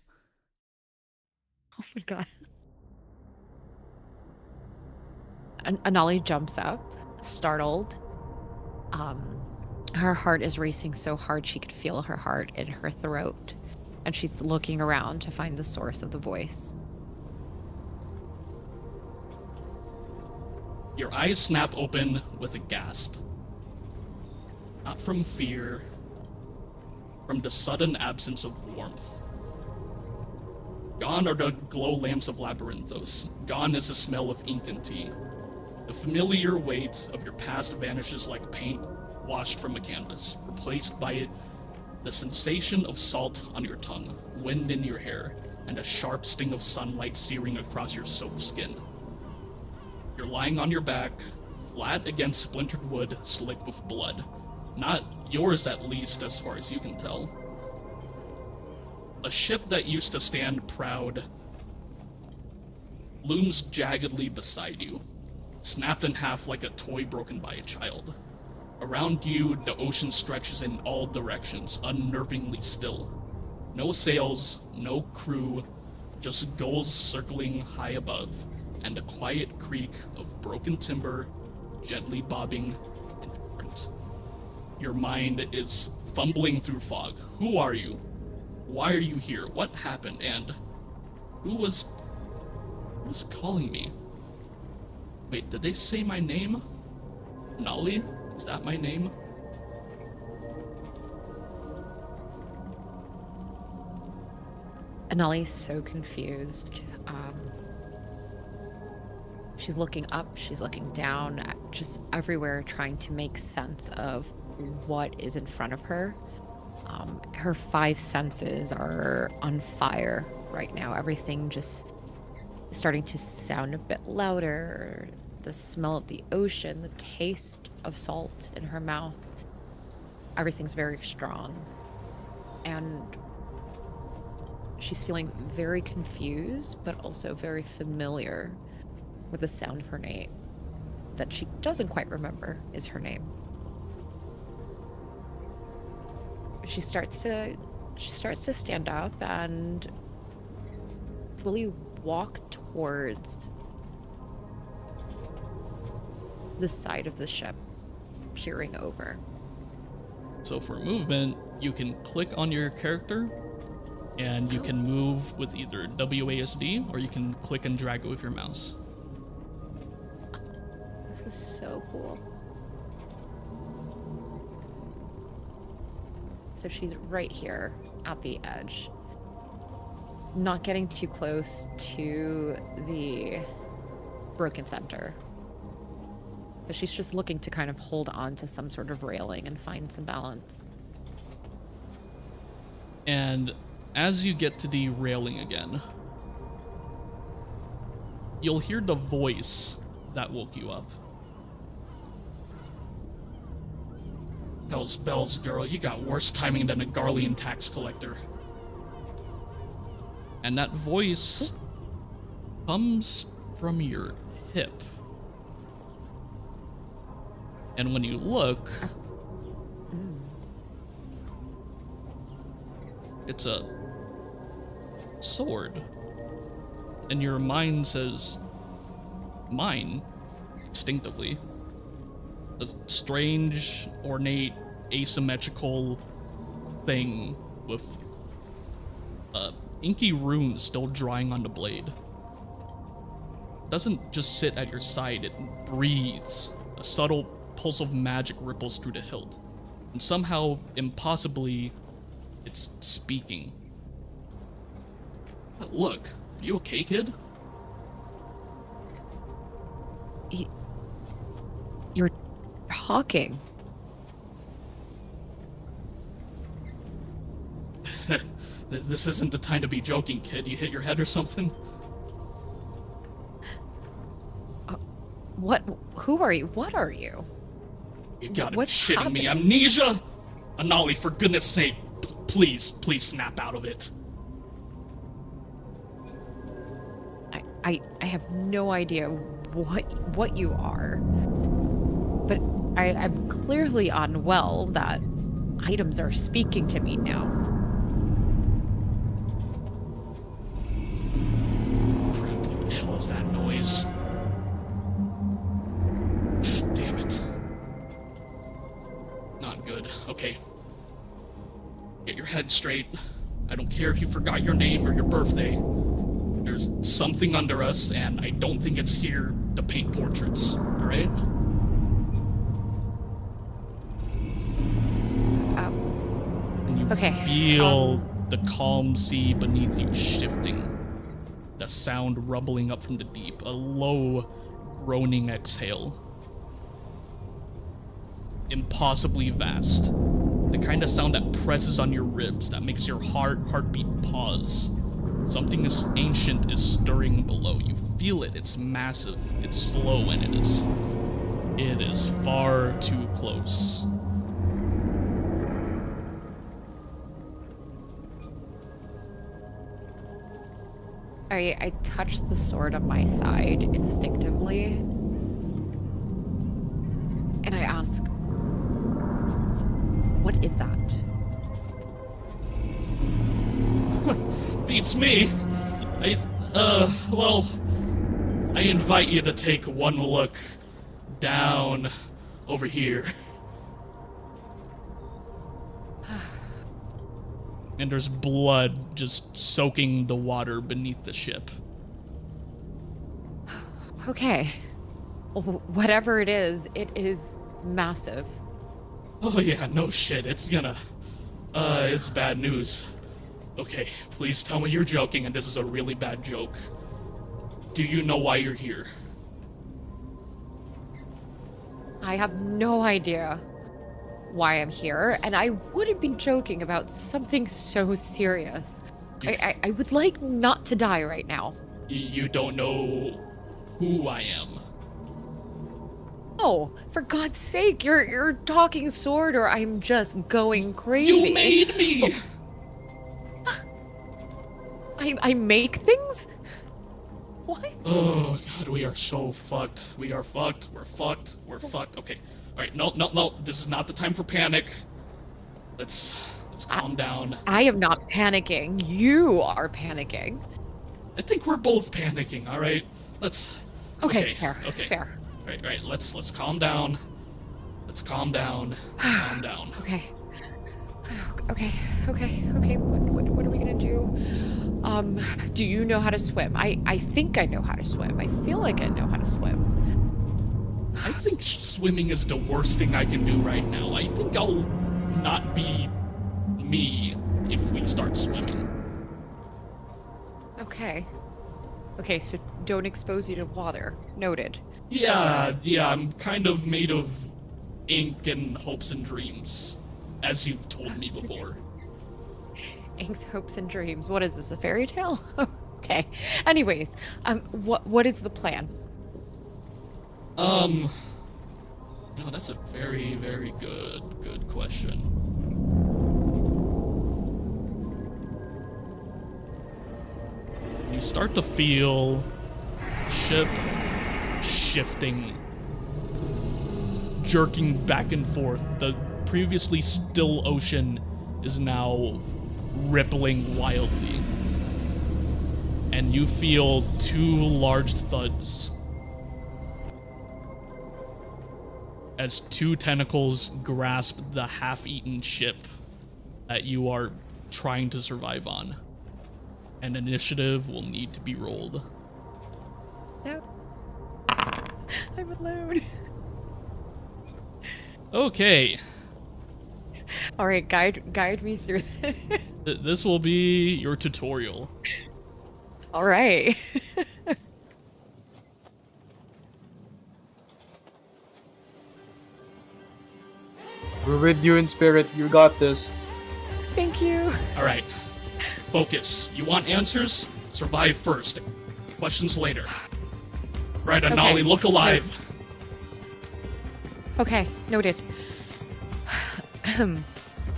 Oh my god. Anali jumps up, startled. Her heart is racing so hard she could feel her heart in her throat, and she's looking around to find the source of the voice. Your eyes snap open with a gasp. Not from fear, from the sudden absence of warmth. Gone are the glow lamps of Labyrinthos. Gone is the smell of ink and tea. The familiar weight of your past vanishes like paint washed from a canvas, replaced by the sensation of salt on your tongue, wind in your hair, and a sharp sting of sunlight searing across your soaked skin. You're lying on your back, flat against splintered wood, slick with blood. Not yours, at least, as far as you can tell. A ship that used to stand proud looms jaggedly beside you, snapped in half like a toy broken by a child. Around you, the ocean stretches in all directions, unnervingly still. No sails, no crew, just gulls circling high above, and a quiet creak of broken timber gently bobbing in the current. Your mind is fumbling through fog. Who are you? Why are you here? What happened? And who was calling me? Wait, did they say my name? Nolly? Is that my name? Anali's so confused. She's looking up, she's looking down, just everywhere, trying to make sense of what is in front of her. Her five senses are on fire right now. Everything just is starting to sound a bit louder. The smell of the ocean, the taste of salt in her mouth. Everything's very strong. And she's feeling very confused, but also very familiar with the sound of her name that she doesn't quite remember is her name. She starts to stand up and slowly walk towards the side of the ship, peering over. So for movement, you can click on your character, and you can move with either WASD, or you can click and drag it with your mouse. This is so cool. So she's right here at the edge, not getting too close to the broken center. But she's just looking to kind of hold on to some sort of railing and find some balance. And as you get to the railing again, you'll hear the voice that woke you up. Hell's bells, girl. You got worse timing than a Garlean tax collector. And that voice comes from your hip. And when you look, it's a sword. And your mind says, mine, instinctively. A strange, ornate, asymmetrical thing with inky runes still drying on the blade. It doesn't just sit at your side, it breathes. A subtle pulse of magic ripples through the hilt. And somehow, impossibly, it's speaking. Look, you okay, kid? You're talking. This isn't the time to be joking, kid. You hit your head or something? What? Who are you? What are you? You gotta What's be shitting me. happening? Amnesia? Anali, for goodness sake, please snap out of it. I have no idea what you are, but I'm clearly unwell. That items are speaking to me now. Crap, what the hell is that noise? Damn it. Not good. Okay. Get your head straight. I don't care if you forgot your name or your birthday. There's something under us, and I don't think it's here to paint portraits, alright? And you Okay, feel the calm sea beneath you shifting. The sound rumbling up from the deep, a low, groaning exhale. Impossibly vast. The kind of sound that presses on your ribs, that makes your heartbeat pause. Something ancient is stirring below. You feel it. It's massive. It's slow, and it is far too close. I touch the sword on my side instinctively, and I ask, "What is that?" Beats me. Well, I invite you to take one look down over here. And there's blood just soaking the water beneath the ship. Okay. Whatever it is massive. Oh yeah, no shit, it's bad news. Okay, please tell me you're joking and this is a really bad joke. Do you know why you're here? I have no idea why I'm here, and I wouldn't be joking about something so serious. I would like not to die right now. You don't know who I am. Oh, for God's sake, you're talking sword, or I'm just going crazy. You made me! I make things? What? Oh god, we are so fucked. We are fucked. We're fucked. We're fucked. Okay. Alright, no. This is not the time for panic. Let's calm down. I am not panicking. You are panicking. I think we're both panicking, alright? Let's Okay, fair. Okay. Fair. Right, let's calm down. Let's calm down. Let's calm down. Okay. What are we gonna do? Do you know how to swim? I think I know how to swim. I feel like I know how to swim. I think swimming is the worst thing I can do right now. I think I'll not be me if we start swimming. Okay, so don't expose you to water. Noted. Yeah, I'm kind of made of ink and hopes and dreams, as you've told me before. Inks, hopes, and dreams. What is this, a fairy tale? Okay. Anyways, what is the plan? No, that's a very, very good question. You start to feel ship shifting, jerking back and forth. The previously still ocean is now rippling wildly. And you feel two large thuds as two tentacles grasp the half-eaten ship that you are trying to survive on. An initiative will need to be rolled. No. I'm alone. Okay. All right, guide me through this. This will be your tutorial. All right. We're with you in spirit. You got this. Thank you. All right. Focus. You want answers? Survive first. Questions later. Right, Anali, Okay. look alive. Okay, noted.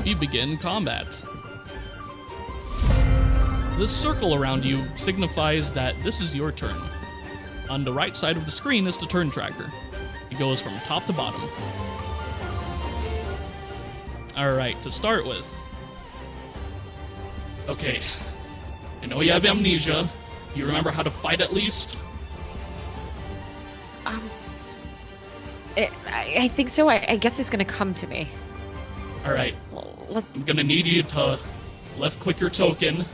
We begin combat. This circle around you signifies that this is your turn. On the right side of the screen is the turn tracker. It goes from top to bottom. Alright, to start with. Okay. I know you have amnesia. You remember how to fight at least? I think so. I guess it's gonna come to me. Alright. Well, I'm gonna need you to left-click your token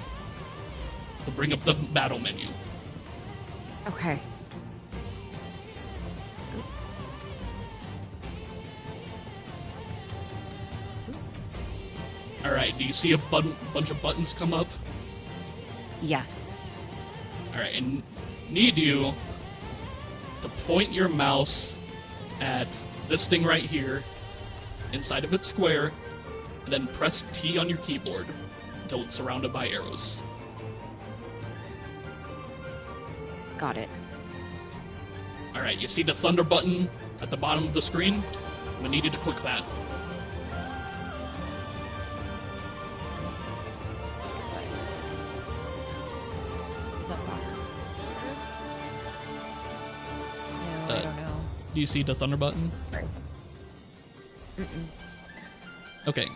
to bring up the battle menu. okay. Alright, do you see a bunch of buttons come up? Yes. Alright, and need you to point your mouse at this thing right here, inside of its square, and then press T on your keyboard until it's surrounded by arrows. Got it. Alright, you see the thunder button at the bottom of the screen? I'm gonna need you to click that. Is that back? No, I don't know. Do you see the thunder button? Sorry. Okay.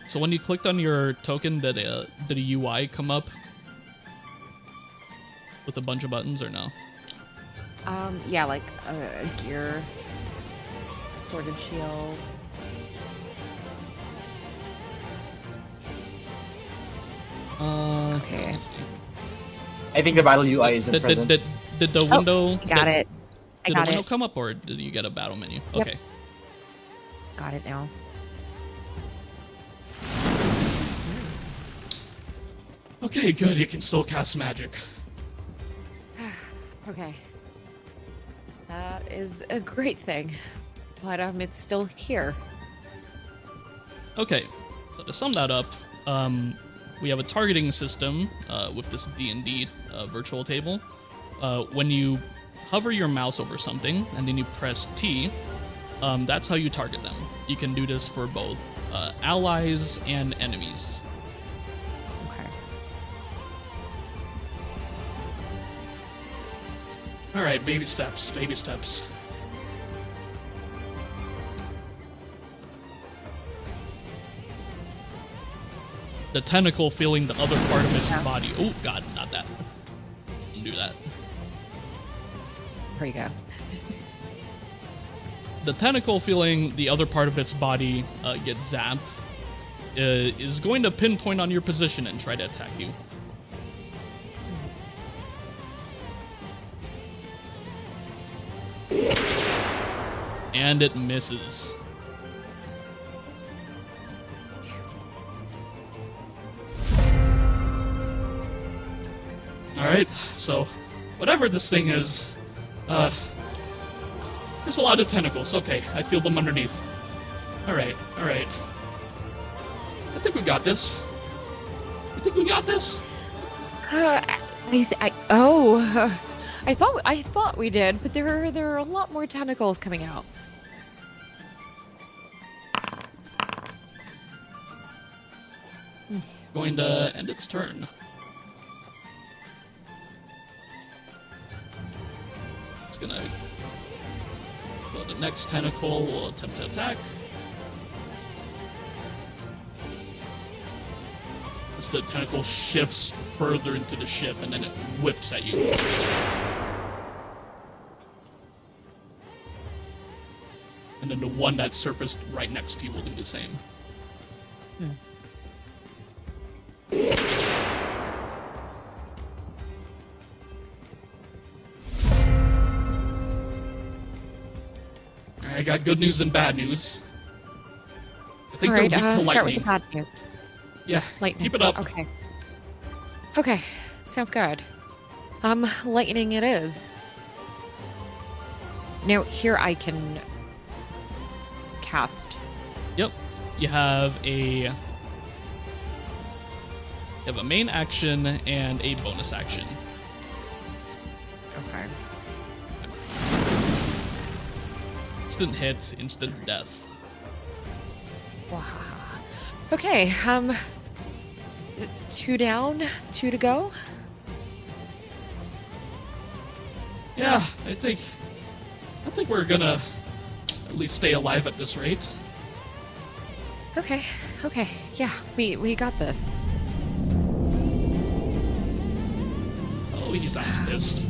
So when you clicked on your token, did a UI come up with a bunch of buttons or no? Yeah, like a gear, sword and shield. Okay. Let me see. I think the battle UI isn't Did present. the window? Got it. I Did got the window it. come up, or did you get a battle menu? Yep. Okay. Got it now. Okay, good. You can still cast magic. Okay. That is a great thing. But it's still here. Okay. So to sum that up, we have a targeting system with this D&D virtual table. When you hover your mouse over something and then you press T, that's how you target them. You can do this for both allies and enemies. Okay. All right, baby steps, baby steps. The tentacle feeling the other part of its body. Oh God, not that. Don't do that. Here you go. The tentacle feeling the other part of its body get zapped is going to pinpoint on your position and try to attack you. And it misses. Alright, so whatever this thing is, there's a lot of tentacles. Okay, I feel them underneath. Alright, alright. I think we got this. I think we got this. I thought we did, but there are a lot more tentacles coming out. Going to end its turn. It's gonna go to the next tentacle. Will attempt to attack. As the tentacle shifts further into the ship, and then it whips at you. And then the one that surfaced right next to you will do the same. I got good news and bad news. I think All right, they're weak to start with lightning. the bad news. Yeah, Lightning. keep it up. Okay. Okay, sounds good. Lightning it is. Now here I can cast. Yep. You have a main action and a bonus action. Okay. Instant hit, instant death. Wow. Okay, 2 down, 2 to go. Yeah, I think we're gonna at least stay alive at this rate. Okay, yeah, we got this. Oh, he sounds pissed.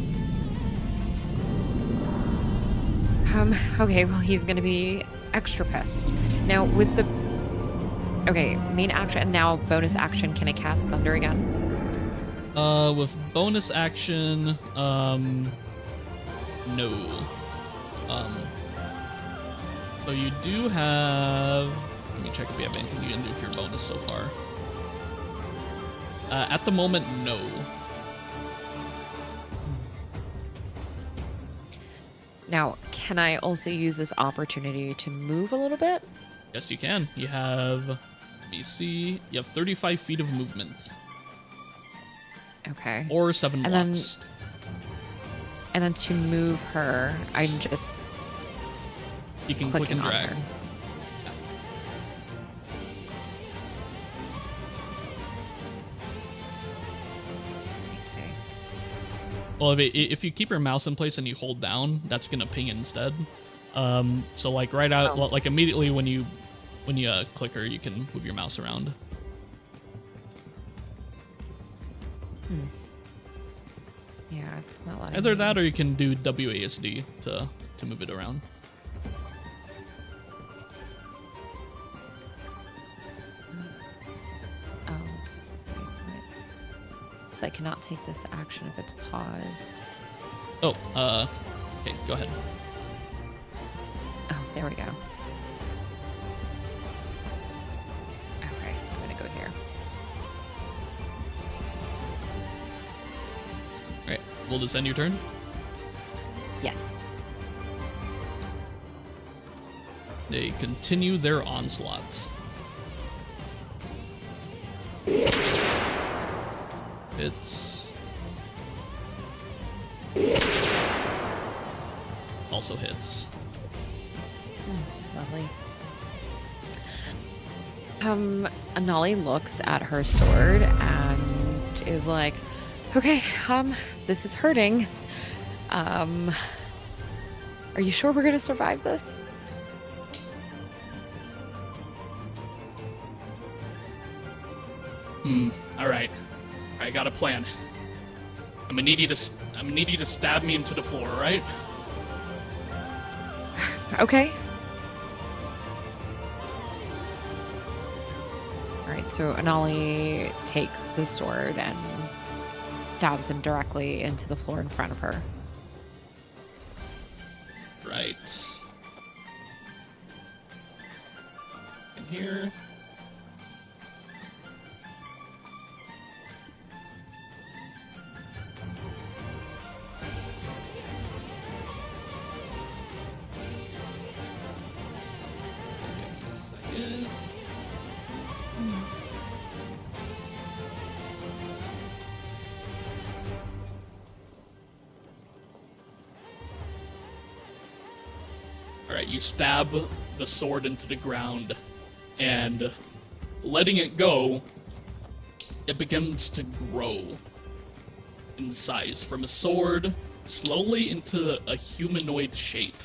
Okay, well he's gonna be extra pissed. Now with the main action and now bonus action, can I cast Thunder again? With bonus action, no. So you do have. Let me check if we have anything you can do for your bonus so far. At the moment, no. Now, can I also use this opportunity to move a little bit? Yes, you can. You have. Let me see. You have 35 feet of movement, Okay. or 7 And then- blocks. And then to move her, I'm just You can click clicking and on drag. her. Let me see. Well, if you keep your mouse in place and you hold down, that's gonna ping instead. So like right out, Oh. like immediately when you click her, you can move your mouse around. Yeah, it's not letting Either me. that, or you can do WASD to move it around. Oh, wait, what? So I cannot take this action if it's paused. Oh, okay, go ahead. Oh, there we go. Okay, so I'm gonna go here. All right, will this end your turn? Yes. They continue their onslaught. Hits. Also hits. Lovely. Anali looks at her sword and is like, okay, this is hurting. Are you sure we're gonna survive this? All right, I got a plan. I'm gonna need you to stab me into the floor, all right? Okay. Alright, so Anali takes the sword and stabs him directly into the floor in front of her. Right. In here. Give me a second. you stab the sword into the ground, and letting it go, it begins to grow in size from a sword slowly into a humanoid shape.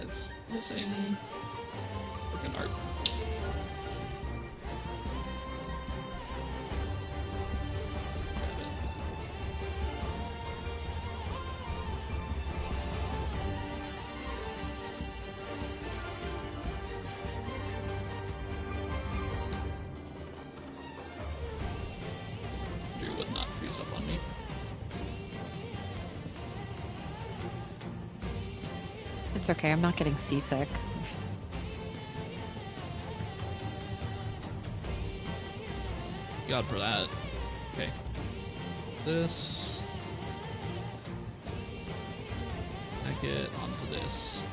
It's missing freaking art. Drew would not freeze up on me. It's okay, I'm not getting seasick. God for that. Okay. This. I get onto this.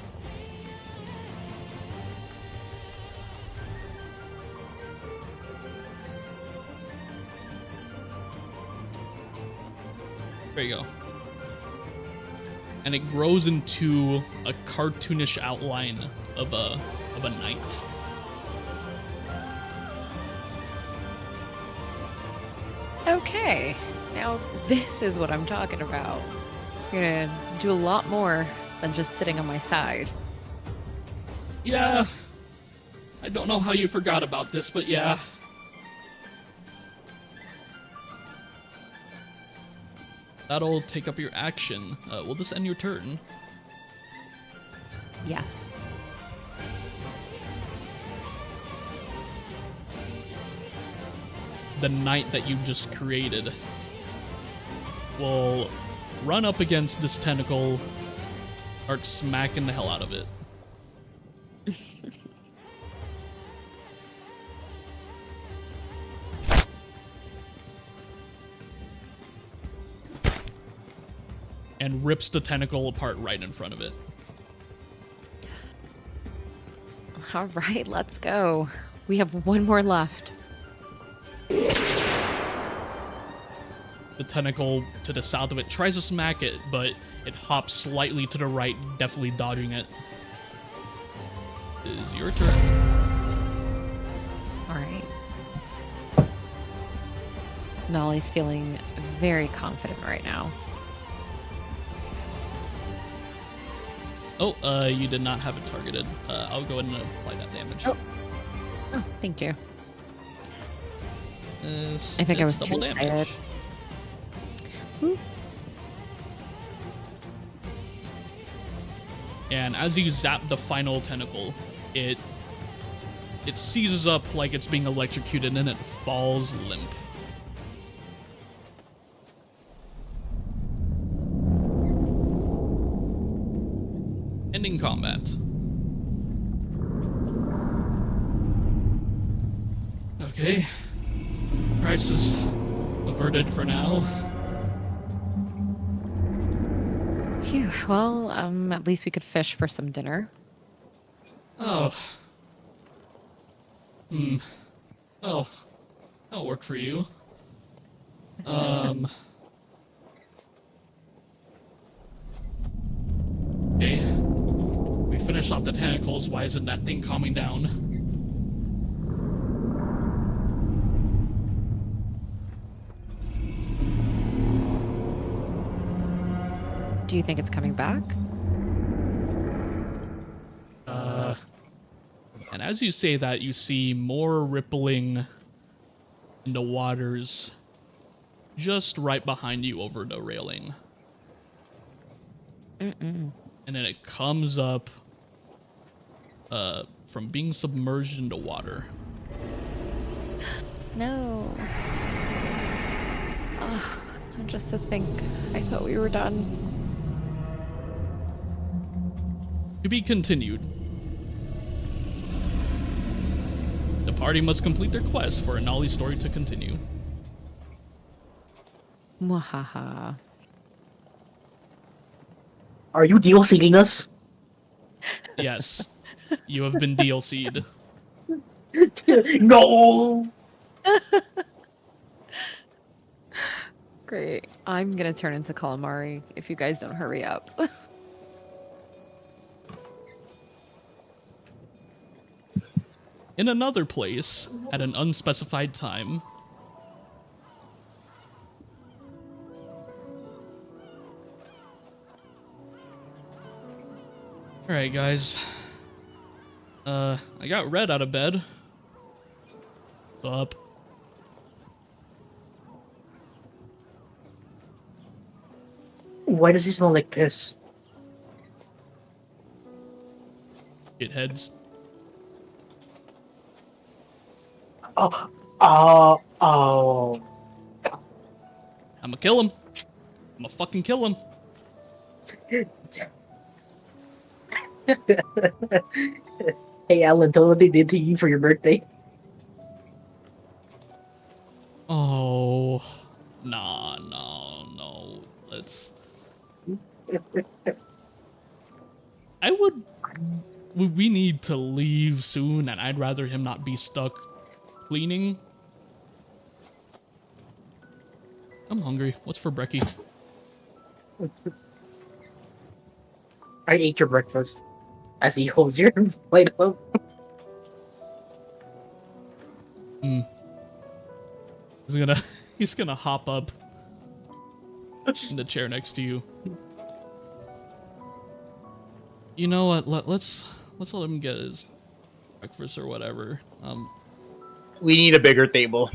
There you go. And it grows into a cartoonish outline of a knight. Okay, now this is what I'm talking about. You're gonna do a lot more than just sitting on my side. Yeah. I don't know how you forgot about this, but yeah. That'll take up your action. Will this end your turn? Yes. The knight that you just created will run up against this tentacle, start smacking the hell out of it. And rips the tentacle apart right in front of it. All right, let's go. We have one more left. The tentacle to the south of it tries to smack it, but it hops slightly to the right, definitely dodging it. It is your turn. All right. Nolly's feeling very confident right now. Oh, you did not have it targeted. I'll go ahead and apply that damage. Oh, thank you. I think I It's was too double excited. And as you zap the final tentacle, it seizes up like it's being electrocuted and it falls limp. Ending combat. Okay. Crisis averted for now. Phew. Well, at least we could fish for some dinner. Oh. Oh. That'll work for you. Okay. We finished off the tentacles. Why isn't that thing calming down? Do you think it's coming back? And as you say that, you see more rippling in the waters just right behind you over the railing. Mm-mm. And then it comes up from being submerged into water. No. Oh, just to think, I thought we were done. To be continued. The party must complete their quest for a Nolly story to continue. Mwahaha. Are you DLCing us? Yes, you have been DLC'd. No! Great. I'm gonna turn into calamari if you guys don't hurry up. In another place, at an unspecified time. Alright, guys. I got Red out of bed. What's up? Why does he smell like piss? Shitheads. Oh, oh. I'ma kill him. I'ma fucking kill him. Hey, Alan, tell them what they did to you for your birthday. Oh. Nah, no. Let's... We need to leave soon, and I'd rather him not be stuck cleaning. I'm hungry. What's for brekkie? I ate your breakfast. As he holds your plate up. He's gonna hop up in the chair next to you. You know what? Let's let him get his breakfast or whatever. We need a bigger table.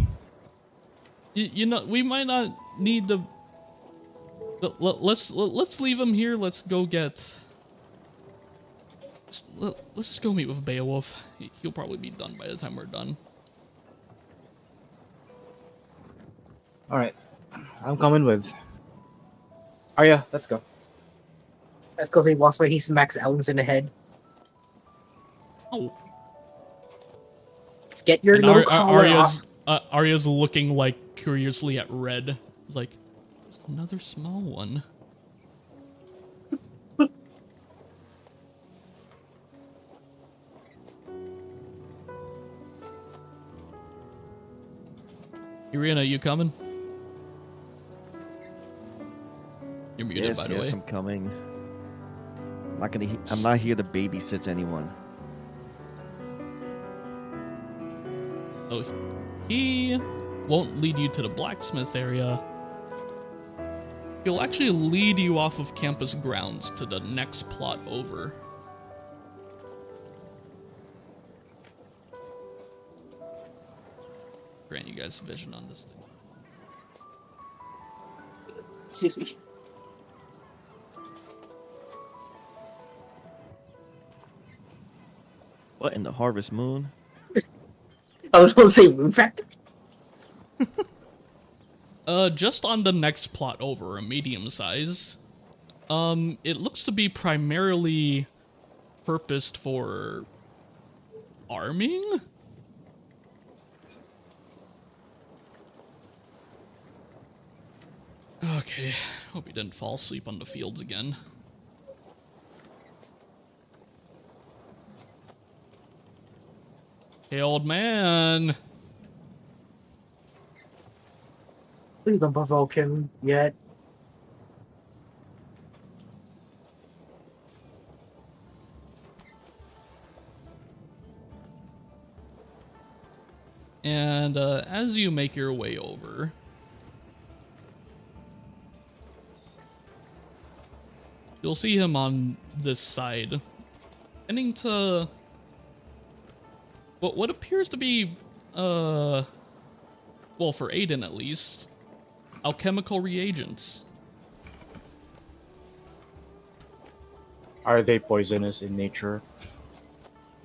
You know, we might not need the. Let's leave him here. Let's go get. Let's just go meet with Beowulf. He'll probably be done by the time we're done. All right, I'm coming with. Arya, let's go. That's because he walks by, he smacks Elms in the head. Oh. Let's get your And little collar off. Arya's looking like curiously at Red. He's like, there's another small one. Irina, you coming? You're muted, Yes, by the yes, way. I'm coming. I'm not here to babysit anyone. So he won't lead you to the blacksmith area. He'll actually lead you off of campus grounds to the next plot over. Grant you guys vision on this thing. Excuse me. What in the Harvest Moon? I was going to say Moon Factor. Just on the next plot over, a medium size. It looks to be primarily purposed for farming? Okay, hope he didn't fall asleep on the fields again. Hey, old man. Please don't provoke him yet. And as you make your way over, you'll see him on this side, tending to what appears to be, well, for Aiden at least, alchemical reagents. Are they poisonous in nature?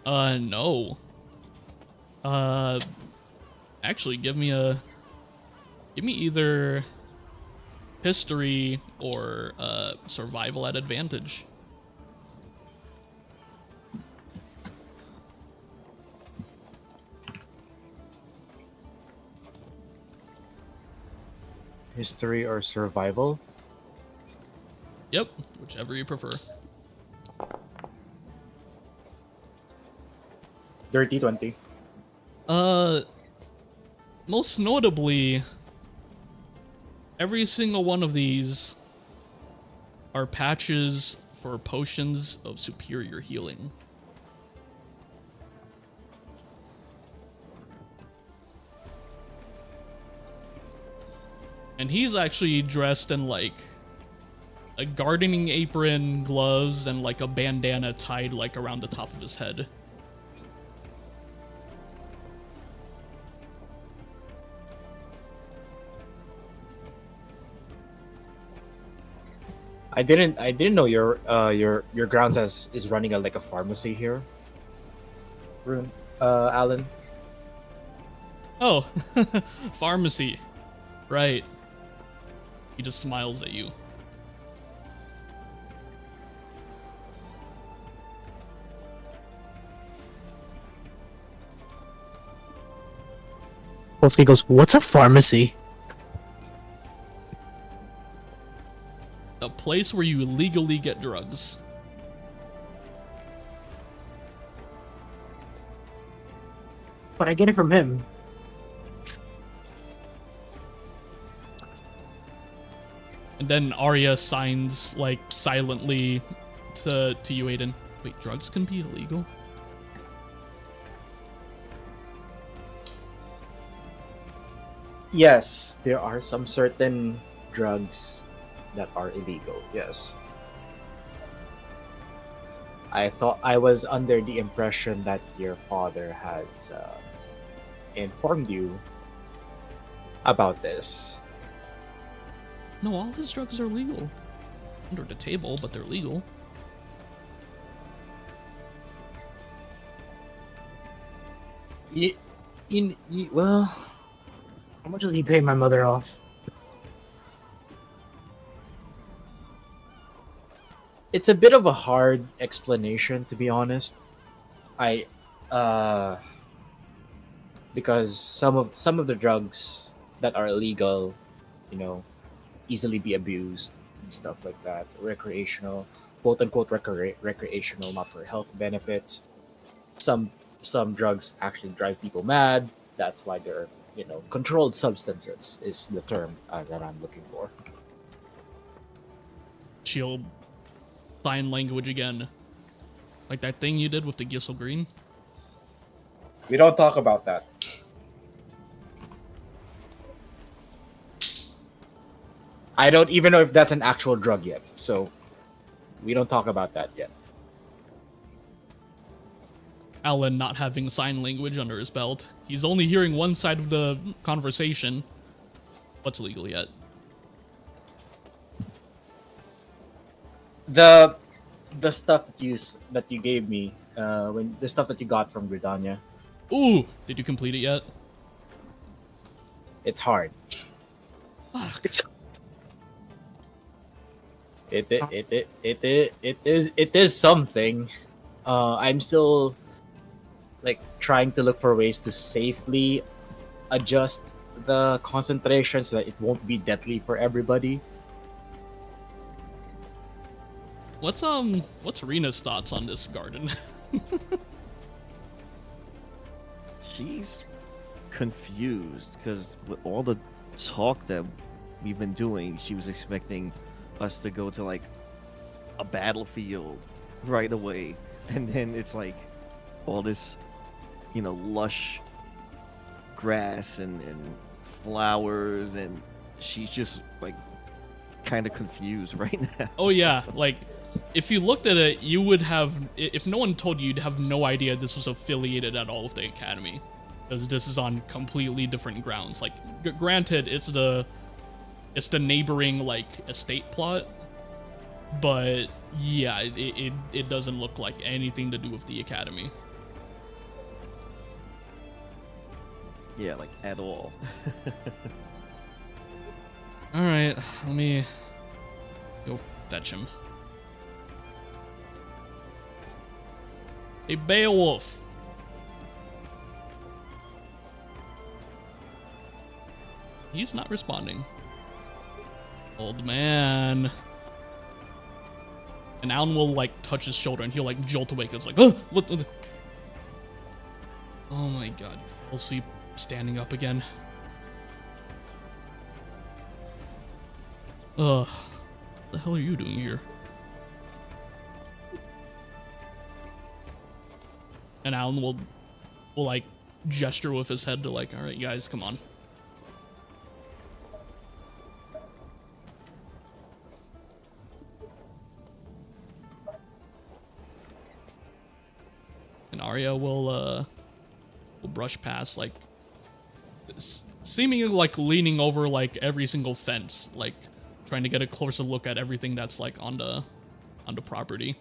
No. Actually, give me either history or survival at advantage. History or survival? Yep, whichever you prefer. Dirty 20. Most notably, Every single one of these are patches for potions of superior healing. And he's actually dressed in like a gardening apron, gloves, and like a bandana tied like around the top of his head. I didn't know your grounds is running a like a pharmacy here. Rune, Alan. Oh, pharmacy. Right. He just smiles at you. Polsky goes, "What's a pharmacy?" A place where you legally get drugs. But I get it from him. And then Arya signs like silently to you, Aiden. Wait, drugs can be illegal? Yes, there are some certain drugs that are illegal. Yes. I thought I was under the impression that your father has informed you about this. No, all his drugs are legal. Under the table, but they're legal. Well, How much does he pay my mother off? it's a bit of a hard explanation, to be honest. Because some of the drugs that are illegal, you know, easily be abused and stuff like that. Recreational, quote unquote recreational, not for health benefits. Some drugs actually drive people mad. That's why they're, controlled substances is the term that I'm looking for. She'll sign language again. Like that thing you did with the Gissel Green. We don't talk about that. I don't even know if that's an actual drug yet, so we don't talk about that yet. Alan not having sign language under his belt. He's only hearing one side of the conversation. What's illegal yet? The stuff that you gave me, when the stuff that you got from Gridania, Ooh, did you complete it yet? it's hard. Fuck. It is something. I'm still trying to look for ways to safely adjust the concentration so that it won't be deadly for everybody. What's Rena's thoughts on this garden? She's confused because with all the talk that we've been doing, she was expecting us to go to like a battlefield right away, and then it's like all this, lush grass and flowers, and she's just like kind of confused right now. Oh yeah, like if you looked at it, you would have. If no one told you, you'd have no idea this was affiliated at all with the academy, because this is on completely different grounds. Like, granted, it's the neighboring like estate plot, but yeah, it doesn't look like anything to do with the academy. Yeah, like at all. All right, let me go fetch him. Hey, Beowulf. He's not responding. Old man. And Alan will like touch his shoulder and he'll like jolt awake. It's like, oh, what? Oh my god, you fell asleep standing up again. What the hell are you doing here? And Alan will like gesture with his head to like, all right, guys, come on. And Arya will brush past, like, seemingly like leaning over like every single fence, like trying to get a closer look at everything that's like on the property.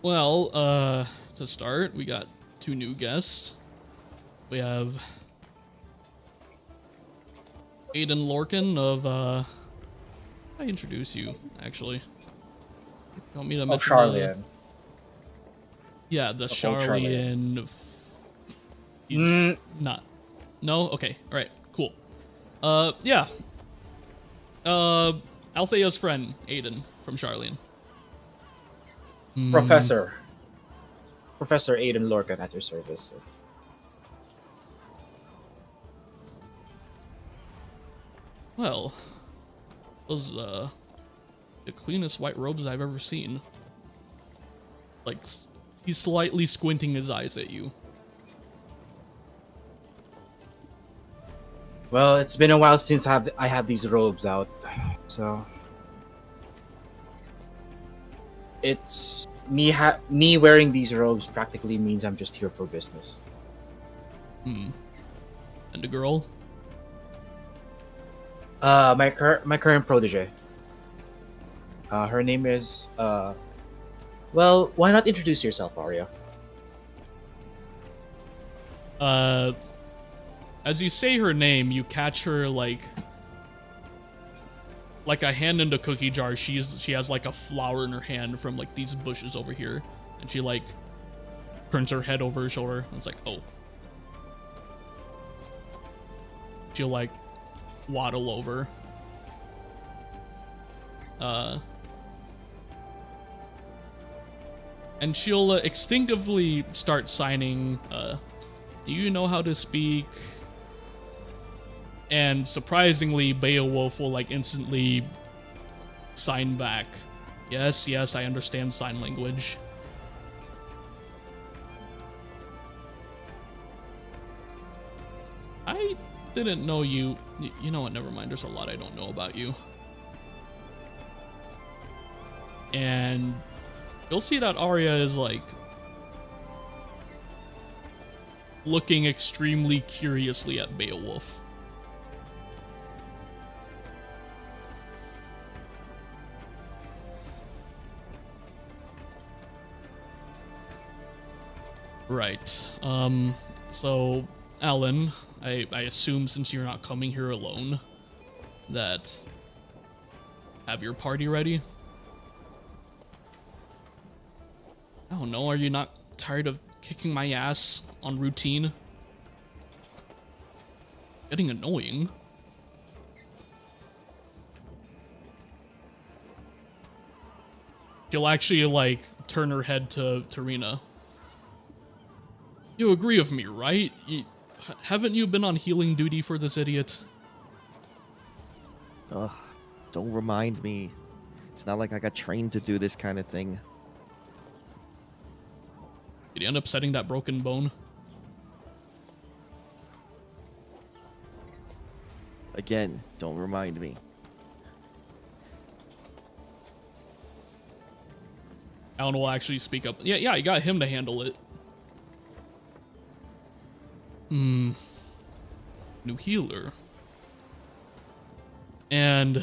Well, to start, we got 2 new guests. We have Aiden Lorcan of, I introduce you, actually. You want me to mention Charlian. Yeah, the Of Charlian. He's not. No? Okay, alright, cool. Yeah. Althea's friend, Aiden, from Charlian. Professor Aiden Lorcan at your service. Well, those, the cleanest white robes I've ever seen. Like, he's slightly squinting his eyes at you. Well, it's been a while since I have these robes out, so it's me wearing these robes practically means I'm just here for business. And the girl? My current protege. Her name is well, why not introduce yourself, Arya? As you say her name, you catch her like a hand in the cookie jar. She has like a flower in her hand from like these bushes over here, and she like turns her head over her shoulder. And it's like, oh. She'll like waddle over. And she'll instinctively start signing, do you know how to speak? And surprisingly, Beowulf will like instantly sign back. Yes, yes, I understand sign language. I didn't know you. You know what? Never mind. There's a lot I don't know about you. And you'll see that Arya is like looking extremely curiously at Beowulf. Right. So, Alan, I assume since you're not coming here alone, that have your party ready? I don't know, are you not tired of kicking my ass on routine? Getting annoying. She'll actually, like, turn her head to Rena. You agree with me, right? Haven't you been on healing duty for this idiot? Ugh, don't remind me. It's not like I got trained to do this kind of thing. Did he end up setting that broken bone? Again, don't remind me. Alan will actually speak up. Yeah, I got him to handle it. New healer. And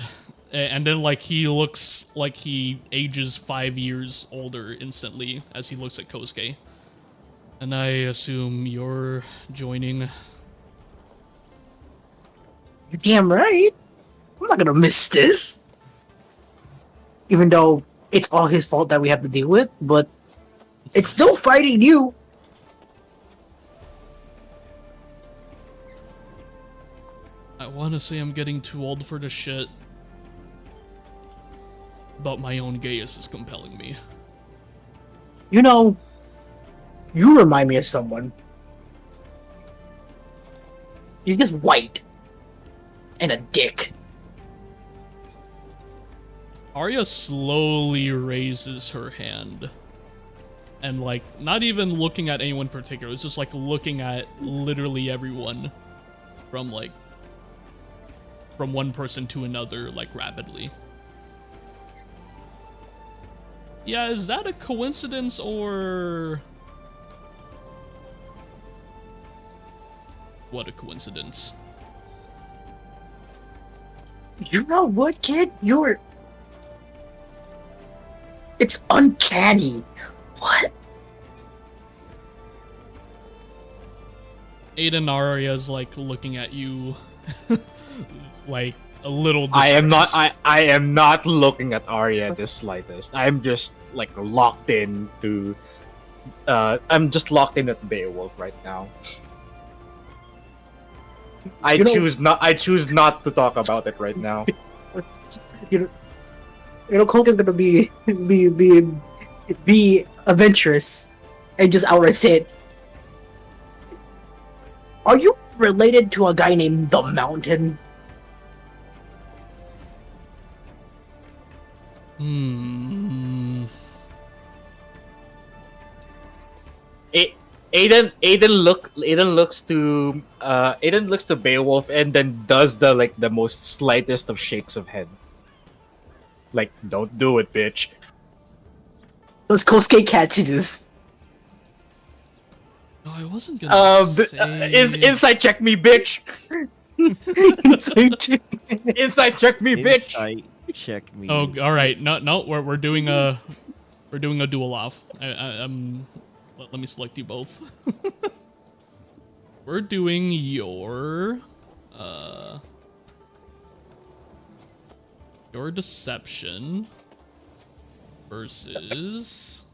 then like he looks like he ages 5 years older instantly as he looks at Kosuke. And I assume you're joining. You're damn right. I'm not gonna miss this. Even though it's all his fault that we have to deal with, but it's still fighting you. I want to say I'm getting too old for this shit, but my own gaius is compelling me. You know, You remind me of someone. He's just white. And a dick. Arya slowly raises her hand. And, like, not even looking at anyone in particular. It's just, like, looking at literally everyone. From, like, from one person to another, like, rapidly. Yeah, is that a coincidence or... What a coincidence. You know what, kid? It's uncanny. What? Aiden Arya's, like, looking at you... like, a little I am not. distressed. I am not looking at Arya the slightest. I'm just like locked in to. I'm just locked in at Beowulf right now. I You know- choose not. I choose not to talk about it right now. You know, Coke is gonna be adventurous and just outright say it. Are you related to a guy named the Mountain? Hmm. Aiden looks to Beowulf and then does the most slightest of shakes of head. Like, don't do it, bitch. Those Kosuke catches. No, I wasn't gonna say... Inside check me, bitch. Inside check me, bitch. Insight check me. Oh, all right. No, we're doing a duel off. Let me select you both. We're doing your deception versus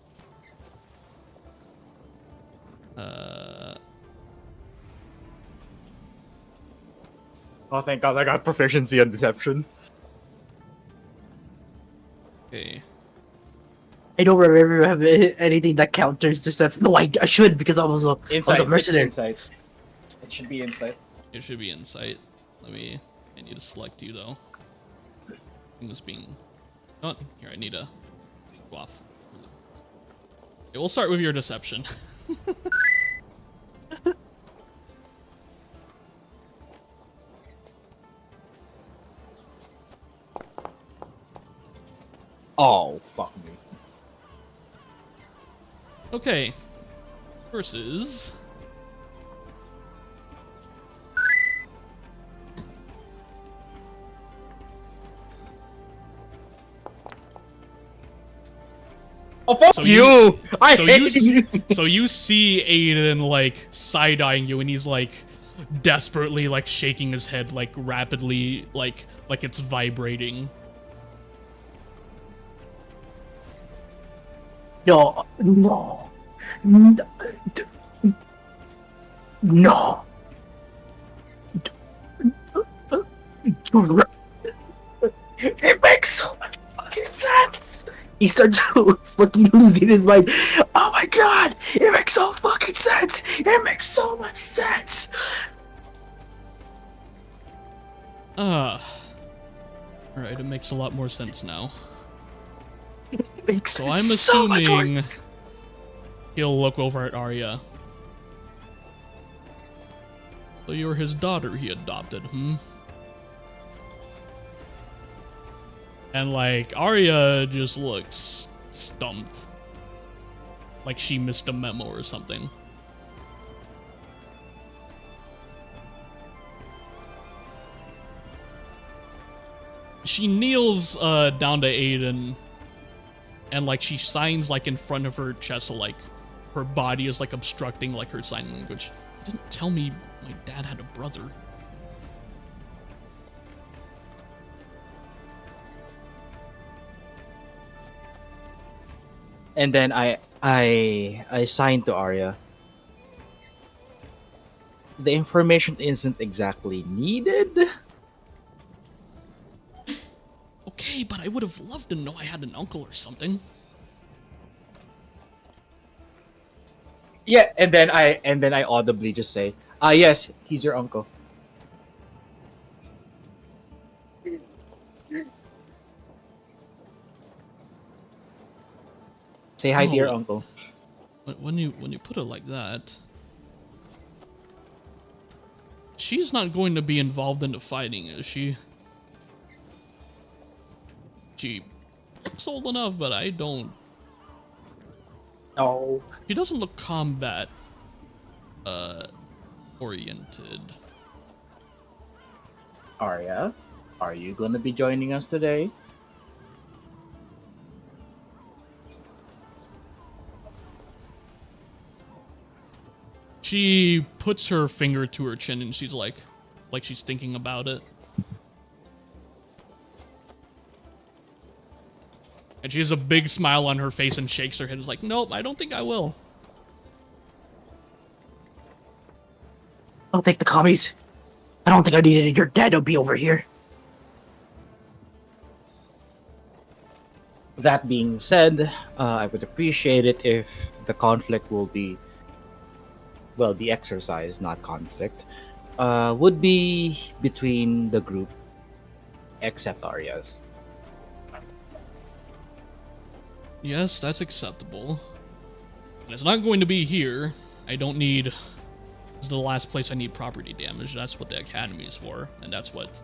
Oh, thank God, I got proficiency on deception. okay. I don't remember have anything that counters deception. No, I should because I was a mercenary. Insight. It should be insight. It should be insight. I need to select you though. This being... Oh, here, I need to go off. Okay, we'll start with your deception. Oh, fuck me. Okay. Versus... Oh, fuck So you! I so hate you! so you see Aiden like side-eyeing you, and he's like desperately like shaking his head like rapidly, like it's vibrating. No. It makes so much fucking sense. He starts fucking losing his mind. Oh my god! It makes so fucking sense! It makes so much sense! Alright, it makes a lot more sense now. It makes So I'm so much more assuming sense. he'll look over at Arya. So you're his daughter he adopted, hmm? And like Arya just looks stumped. Like she missed a memo or something. She kneels down to Aiden and like she signs like in front of her chest, so like her body is like obstructing like her sign language. You didn't tell me my dad had a brother. And then I signed to Arya. The information isn't exactly needed. Okay, but I would have loved to know I had an uncle or something. Yeah, and then I audibly just say, "Ah, yes, he's your uncle." Say hi to your Oh. uncle. When you put it like that, she's not going to be involved in the fighting, is she? She looks old enough, but I don't. No. She doesn't look combat oriented. Arya, are you gonna be joining us today? She puts her finger to her chin and she's like she's thinking about it. And she has a big smile on her face and shakes her head. Is like, nope, I don't think I will. I'll take the commies. I don't think I needed your dad to be over here. That being said, I would appreciate it if the conflict will be, well, the exercise, not conflict, would be between the group, except Arya's. Yes, that's acceptable. And it's not going to be here. I don't need. This is the last place I need property damage. That's what the academy is for, and that's what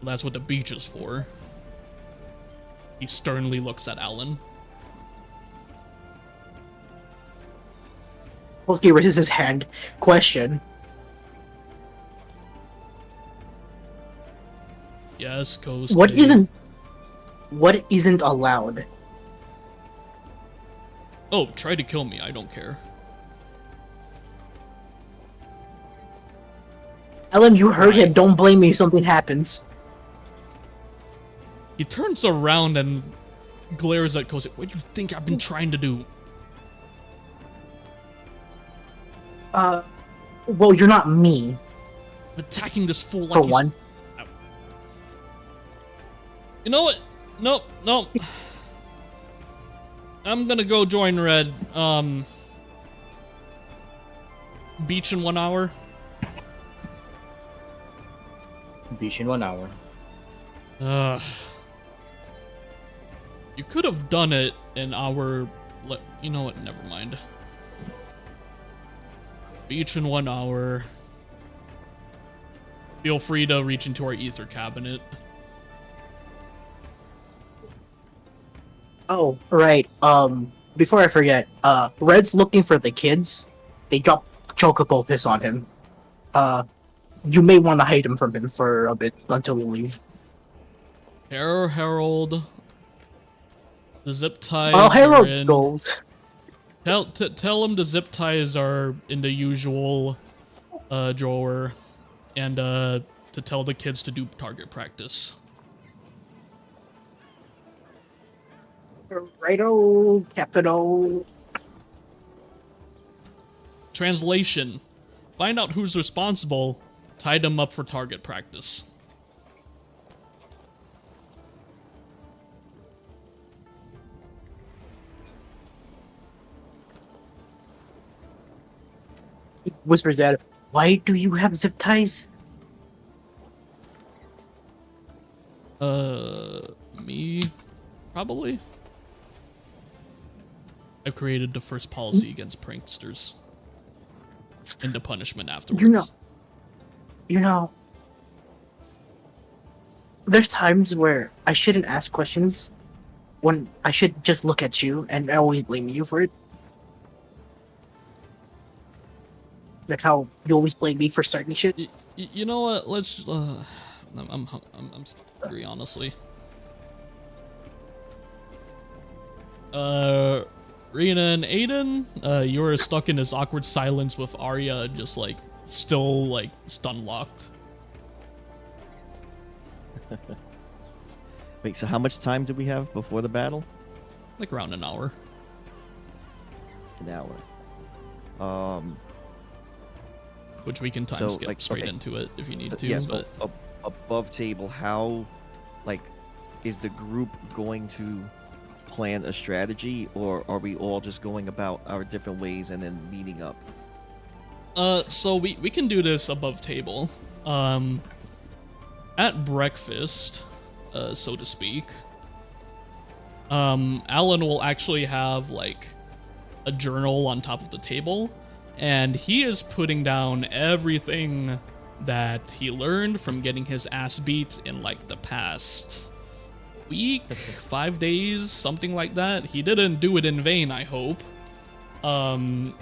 the beach is for. He sternly looks at Alan. Polsky raises his hand. Question. Yes, Kosuke. What isn't allowed? Oh, try to kill me. I don't care. Ellen, you heard him. Don't blame me if something happens. He turns around and glares at Kosuke. What do you think I've been trying to do? Well, you're not me. Attacking this fool like For he's... one. You know what? Nope. I'm gonna go join Red. Beach in 1 hour. Beach in 1 hour. You could have done it in our... You know what? Never mind. Beach in 1 hour. Feel free to reach into our ether cabinet. Oh, right. Before I forget, Red's looking for the kids. They drop chocobo piss on him. You may want to hide him from him for a bit until we leave. Harold. The zip ties Oh, are Harold in. goes. Tell him the zip ties are in the usual drawer, and to tell the kids to do target practice. Righto, Capito. Translation: find out who's responsible. Tie them up for target practice. Whispers at him. Why do you have zip ties? Me? Probably. I've created the first policy against pranksters. And the punishment afterwards. You know, there's times where I shouldn't ask questions, when I should just look at you, and I always blame you for it. Like how you always blame me for starting shit. You know what? Let's. I'm hungry, honestly. Rena and Aiden, you're stuck in this awkward silence with Arya, just like still like stun locked. Wait, so how much time do we have before the battle? Like around an hour. An hour. Which we can time So, skip like, straight okay. into it if you need to. Yes, but above table, how, like, is the group going to plan a strategy, or are we all just going about our different ways and then meeting up? So we can do this above table. At breakfast, so to speak, Alan will actually have like a journal on top of the table, and he is putting down everything that he learned from getting his ass beat in like the past week, 5 days, something like that. He didn't do it in vain, I hope. And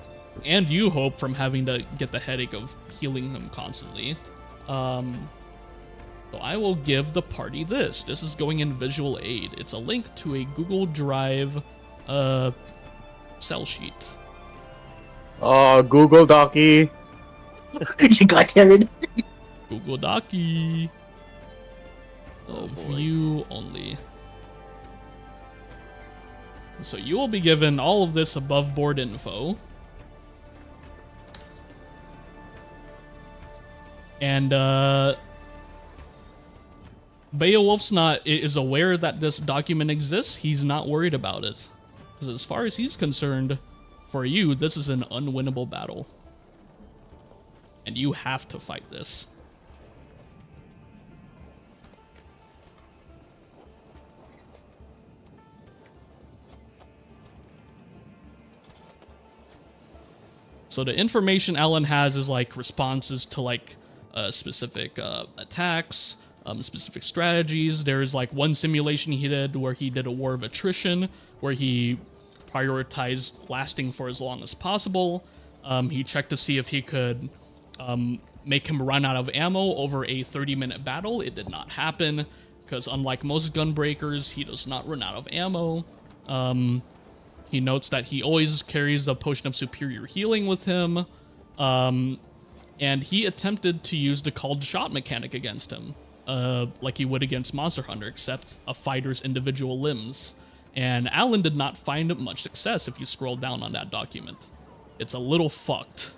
you hope, from having to get the headache of healing him constantly. So I will give the party this. This is going in visual aid. It's a link to a Google Drive cell sheet. Oh, Google Docky. You got Darren. Google Docky. So view only. So you will be given all of this above board info. And Beowulf's is aware that this document exists. He's not worried about it. Because as far as he's concerned, for you, this is an unwinnable battle. And you have to fight this. So the information Alan has is like responses to like specific attacks, specific strategies. There's like one simulation he did where he did a war of attrition, where he prioritized lasting for as long as possible. He checked to see if he could make him run out of ammo over a 30-minute battle. It did not happen, because unlike most gunbreakers, he does not run out of ammo. He notes that he always carries a potion of superior healing with him, and he attempted to use the called shot mechanic against him, like he would against Monster Hunter, except a fighter's individual limbs. And Alan did not find much success if you scroll down on that document. It's a little fucked.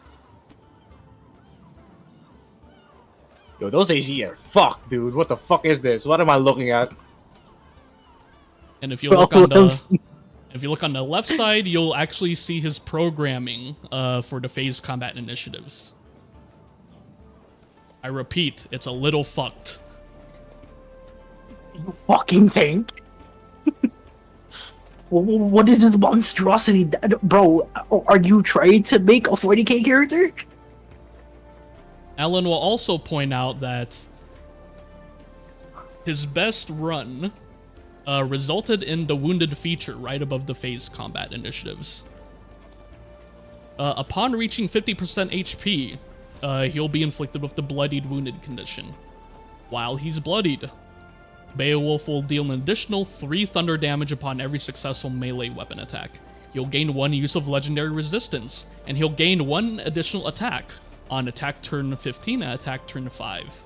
Yo, those AZ are fucked, dude. What the fuck is this? What am I looking at? And if you look on the left side, you'll actually see his programming for the phase combat initiatives. I repeat, it's a little fucked. You fucking tank. What is this monstrosity? Bro, are you trying to make a 40k character? Alan will also point out that his best run resulted in the wounded feature right above the phase combat initiatives. Upon reaching 50% HP, he'll be inflicted with the bloodied wounded condition. While he's bloodied, Beowulf will deal an additional 3 thunder damage upon every successful melee weapon attack. He'll gain 1 use of legendary resistance, and he'll gain 1 additional attack on attack turn 15 and attack turn 5.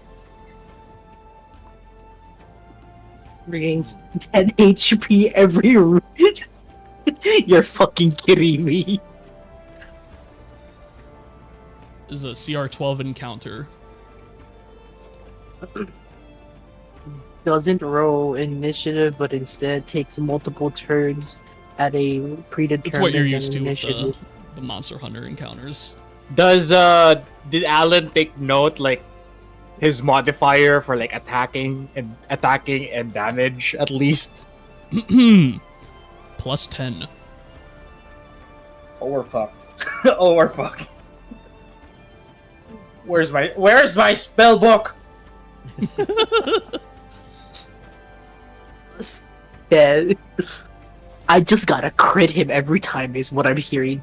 Regains 10 HP every round. You're fucking kidding me. This is a CR12 encounter. Doesn't roll initiative, but instead takes multiple turns at a predetermined That's what you're used to with initiative. the Monster Hunter encounters. Did Alan take note, like, his modifier for like attacking and damage at least? Plus 10. Oh, we're fucked. Oh, we're fucked. Where's my spell book? Yeah. I just gotta crit him every time is what I'm hearing.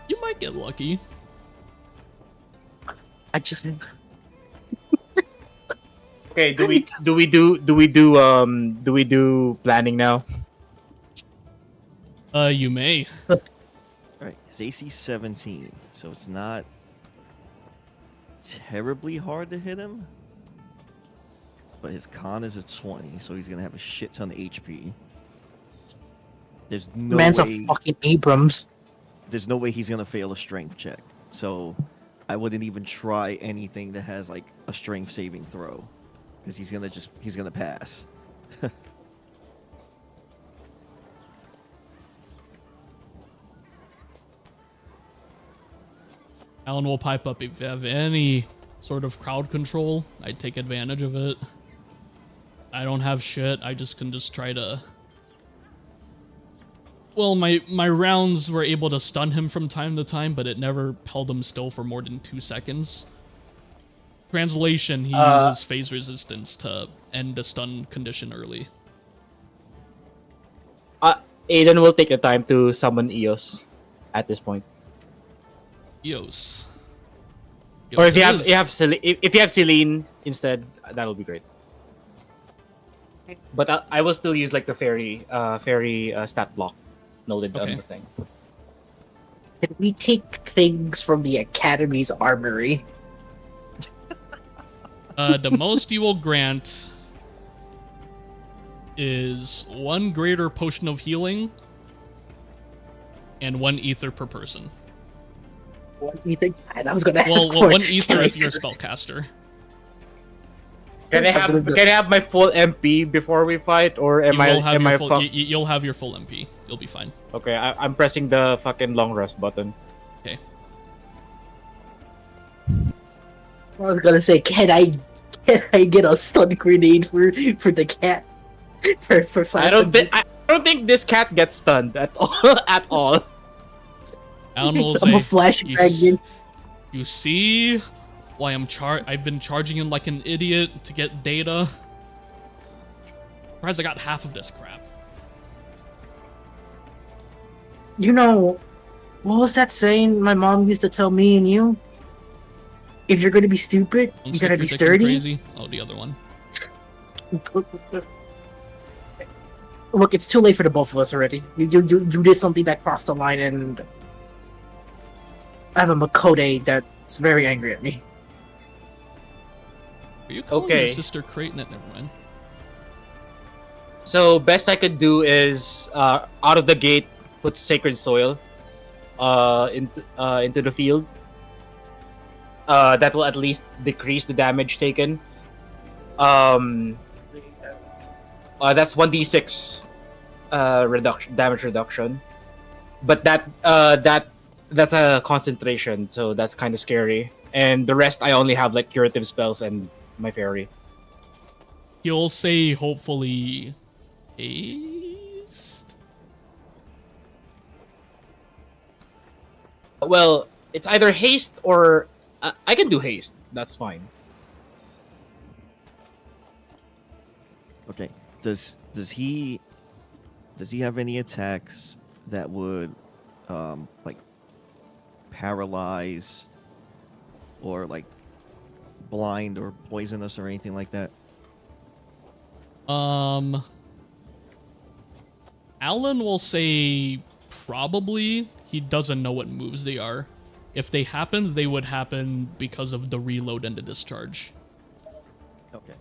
You might get lucky. I just Okay, do we do planning now? You may. Alright, his AC 17, so it's not terribly hard to hit him. But his con is a 20, so he's gonna have a shit ton of HP. There's no man's way, a fucking Abrams. there's no way he's gonna fail a strength check. So I wouldn't even try anything that has like a strength saving throw. Because he's gonna pass. Alan will pipe up if you have any sort of crowd control. I'd take advantage of it. I don't have shit. I just can just try to. Well, my rounds were able to stun him from time to time, but it never held him still for more than 2 seconds. Translation: he uses phase resistance to end the stun condition early. Aiden will take the time to summon Eos at this point. Eos. Or if Eos you it have is. if you have Celine instead, that'll be great. But I will still use like the fairy stat block noted on Okay. the thing. Can we take things from the Academy's armory? The most you will grant is 1 greater potion of healing and 1 ether per person. What do you think? I was gonna ask Well, for 1 it. ether Can I if you're a just- spellcaster. Can I have my full MP before we fight, or You'll have your full MP. You'll be fine. Okay, I'm pressing the fucking long rest button. Okay. I was gonna say, can I get a stun grenade for the cat? For 500? I don't think this cat gets stunned at all. At all. Alan will I'm a say, flash dragon. You see why I've been charging him like an idiot to get data? Surprised I got half of this crap. You know, what was that saying my mom used to tell me and you? If you're gonna be stupid, Don't you stick gotta your be dick in sturdy. Crazy. Oh, the other one. Look, it's too late for the both of us already. You did something that crossed the line, and I have a Makode that's very angry at me. Are you calling Okay. your sister Creighton? Never mind. So best I could do is out of the gate put sacred soil into the field. That will at least decrease the damage taken. That's 1d6 damage reduction, but that's a concentration, so that's kind of scary. And the rest I only have like curative spells and my fairy. He'll say hopefully haste. Well, it's either haste or I can do haste. That's fine. Okay. Does he have any attacks that would like paralyze or like blind or poison us or anything like that? Alan will say probably. He doesn't know what moves they are. If they happen, they would happen because of the reload and the discharge. Okay.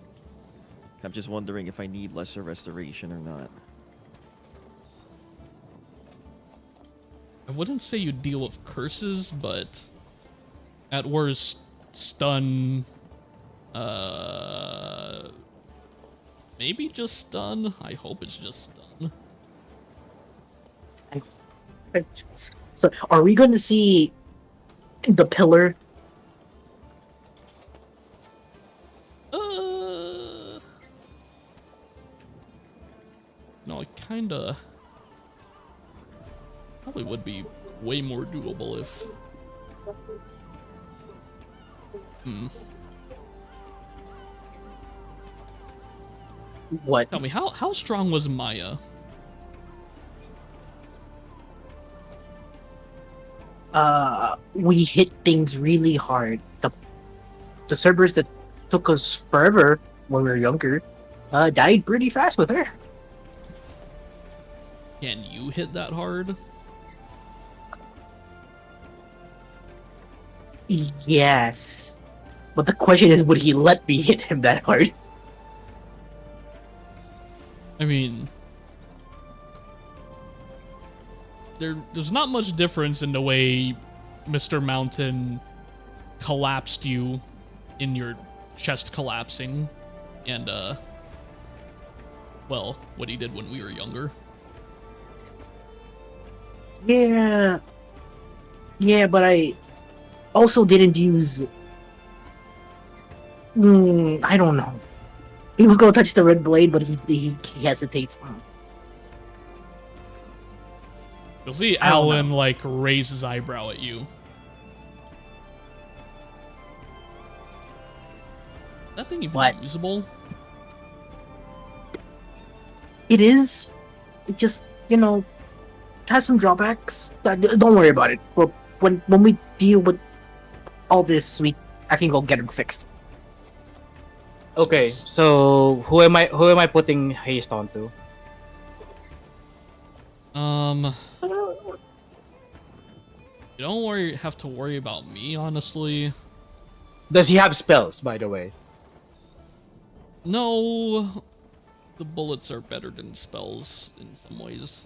I'm just wondering if I need lesser restoration or not. I wouldn't say you deal with curses, but at worst, stun. Maybe just stun. I hope it's just stun. So, are we going to see the pillar? No, it kinda probably would be way more doable if. What? Tell me, how strong was Maya? We hit things really hard. The servers that took us forever when we were younger, died pretty fast with her. Can you hit that hard? Yes. But the question is, would he let me hit him that hard? I mean, there's not much difference in the way Mr. Mountain collapsed you in your chest collapsing and well, what he did when we were younger. Yeah. Yeah, but also didn't use. I don't know. He was gonna touch the red blade, but he hesitates. You'll see I don't Alan know. like raise his eyebrow at you. That thing even What? usable? It is. It just has some drawbacks. Don't worry about it. Well, when we deal with all this, I can go get them fixed. Okay, so who am I putting haste onto? You don't have to worry about me, honestly. Does he have spells, by the way? No, the bullets are better than spells in some ways.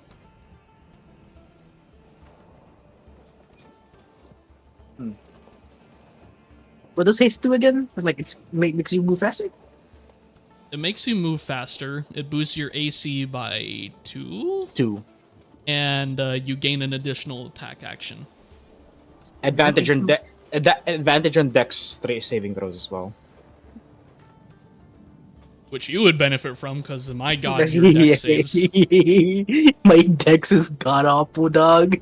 What does haste do again? Like makes you move faster. It makes you move faster. It boosts your AC by 2. 2. And you gain an additional attack action. Advantage on advantage on Dex saving throws as well. Which you would benefit from, because my god, your dex saves. My dex is god awful, dog.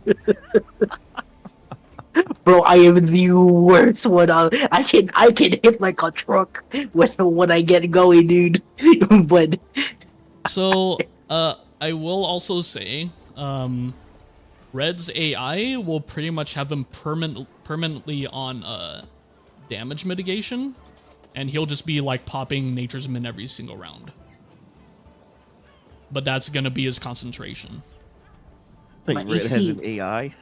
Bro, I am the worst one. I can hit like a truck when I get going, dude. But So, I will also say, Red's AI will pretty much have him permanently on damage mitigation, and he'll just be like popping Nature's Min every single round. But that's gonna be his concentration. Like My Red has AC. an AI.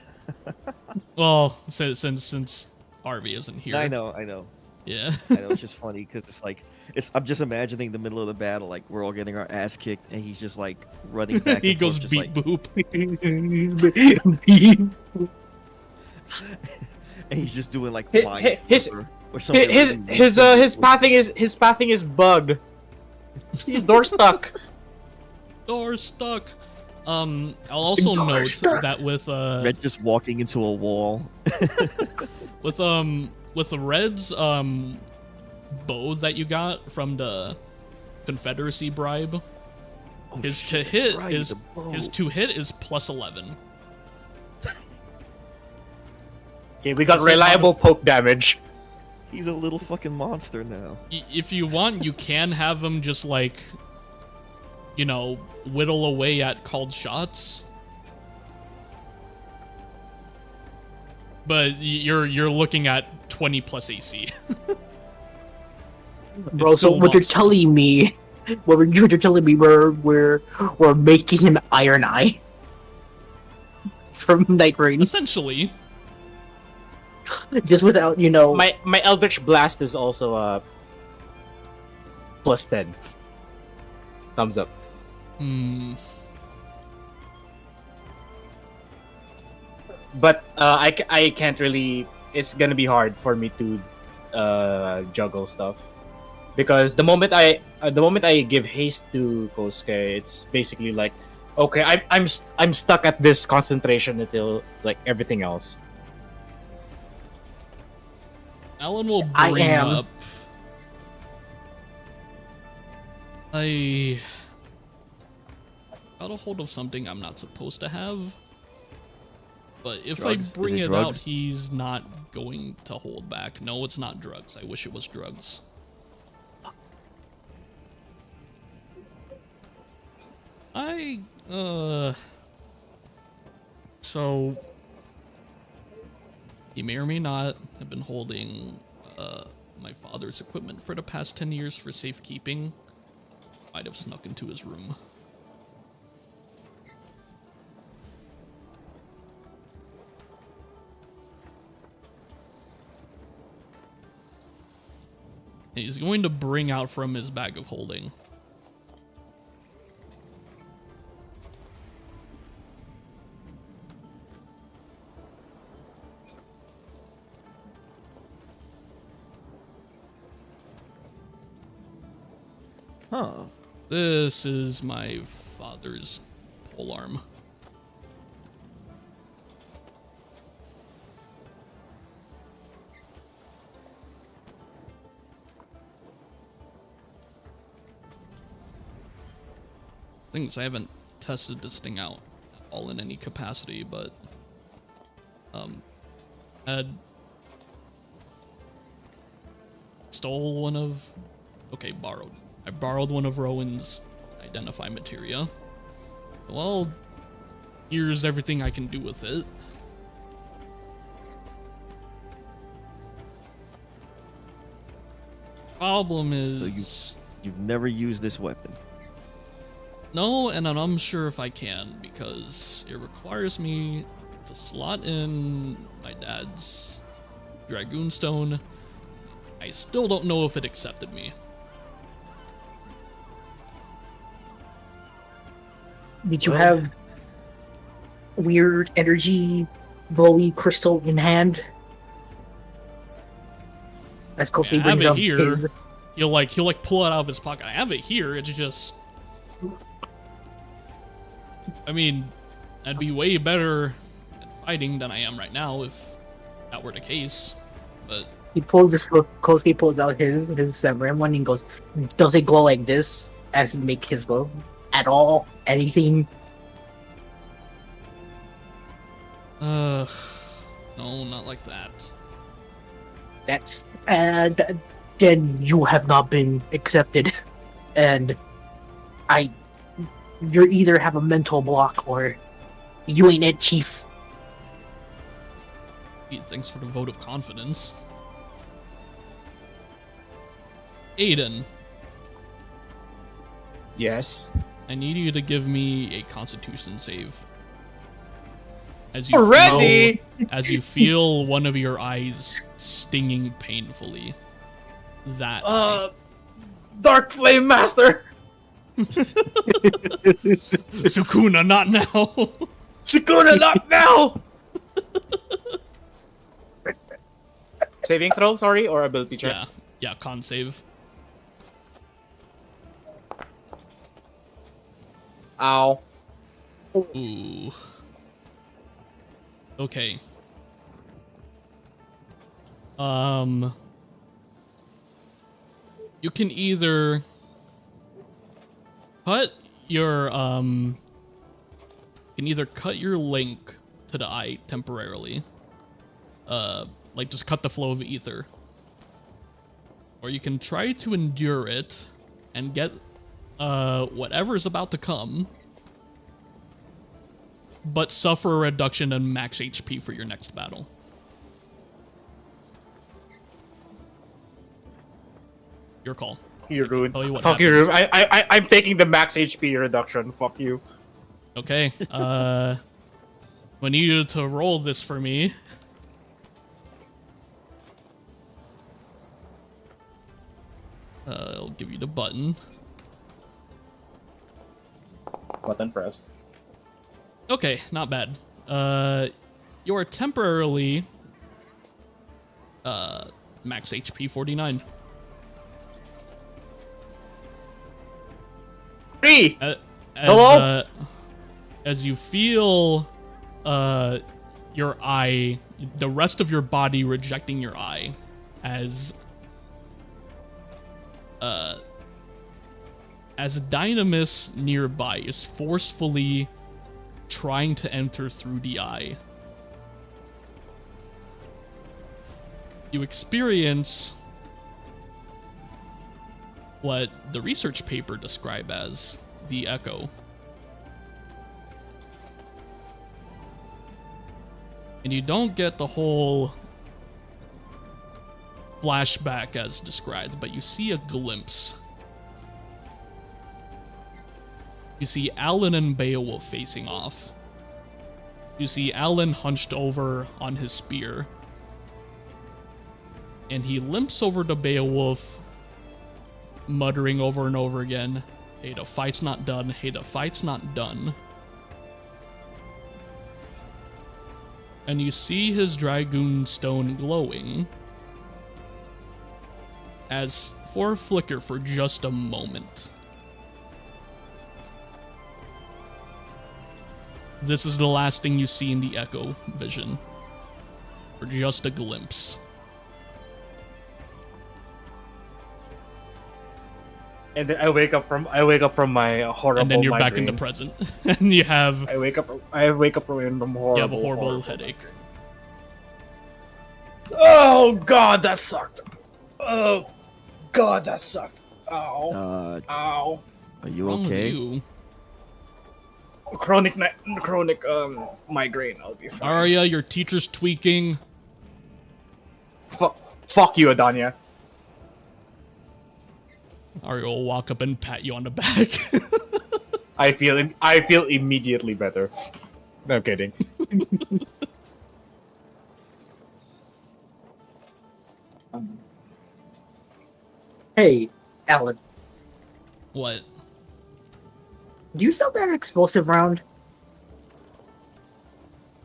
Well, since Harvey isn't here. I know. Yeah. I know. It's just funny because I'm just imagining the middle of the battle, like we're all getting our ass kicked, and he's just like running back. He and goes forth, just beep like, boop. and he's just doing like His flying his or something. his pathing is bugged. He's door stuck. Door stuck. I'll also note that with Red just walking into a wall. with the Red's bow that you got from the Confederacy bribe, his to hit is plus 11. Okay, we got The same reliable amount poke damage. He's a little fucking monster now. If you want, you can have him just like, whittle away at called shots. But you're looking at 20 plus AC. bro, so what you're telling me, we're making him Iron Eye from Night Rain, Essentially. just without My Eldritch Blast is also plus 10. Thumbs up. But I can't really. It's gonna be hard for me to juggle stuff because the moment I give haste to Kosuke, it's basically like, okay, I'm stuck at this concentration until like everything else. Alan will I bring am. up. I got a hold of something I'm not supposed to have. But if Drugs? I bring Is it it out, drugs? he's not going to hold back. No, it's not drugs. I wish it was drugs. So, he may or may not have been holding my father's equipment for the past 10 years for safekeeping. Might have snuck into his room. And he's going to bring out from his bag of holding. Huh. This is my father's polearm. things I haven't tested this thing out all in any capacity, but had stole one of borrowed. I borrowed one of Rowan's identify materia. Well, here's everything I can do with it. Problem is, So you've never used this weapon. no, and I'm unsure if I can because it requires me to slot in my dad's Dragoon Stone. I still don't know if it accepted me. Did you have weird energy, glowy crystal in hand? As Kosuke Yeah, I have brings it up here. his. He'll pull it out of his pocket. I have it here. It's just, I mean, I'd be way better at fighting than I am right now if that were the case. But He pulls this. Kosuke pulls out his samurai one and goes, "Does it glow like this?" As he make his glow at all, anything. no, not like that. That and then you have not been accepted, and you either have a mental block or you ain't it, chief. Thanks for the vote of confidence. Aiden, Yes. I need you to give me a Constitution save. As you Already? as you feel one of your eyes stinging painfully. That Dark Flame Master! Sukuna, not now. Sukuna, not now! Saving throw, sorry, or ability check? Yeah, con save. Ow. Ooh. Okay. You can either cut your link to the eye temporarily. Like just cut the flow of ether. Or you can try to endure it and get whatever is about to come, but suffer a reduction in max HP for your next battle. Your call. You ruined. Tell you what Fuck you, happens. Ruben. I'm taking the max HP reduction. Fuck you. Okay. I need you to roll this for me. I'll give you the button. Button pressed. Okay, not bad. You are temporarily max HP 49. 3! Hello? As you feel your eye, the rest of your body rejecting your eye, as Dynamis nearby is forcefully trying to enter through the eye. You experience what the research paper described as the echo. And you don't get the whole flashback as described, but you see a glimpse. You see Alan and Beowulf facing off. You see Alan hunched over on his spear. And he limps over to Beowulf, muttering over and over again, "Hey, the fight's not done. Hey, the fight's not done." And you see his Dragoon Stone glowing as for a flicker for just a moment. This is the last thing you see in the Echo vision. For just a glimpse. And then I wake up from my horrible And then you're back in the migraine. present, and you have I wake up from horrible. you have a horrible horrible headache. Oh god, that sucked. Oh god, that sucked. Ow. Ow. Are you Wrong with okay? you? Chronic migraine. I'll be fine. Arya, your teacher's tweaking. Fuck you, Adanya. Arya will walk up and pat you on the back. I feel immediately better. No kidding. Hey, Alan, What? do you sell that explosive round?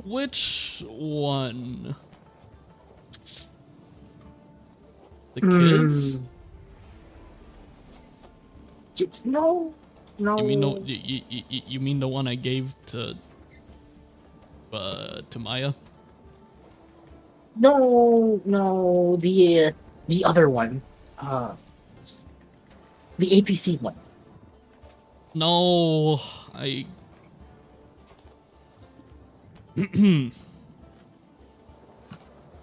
Which one? The Hmm. kids? No. You mean no? You mean the one I gave to Maya? No, the other one. The APC one. No, I.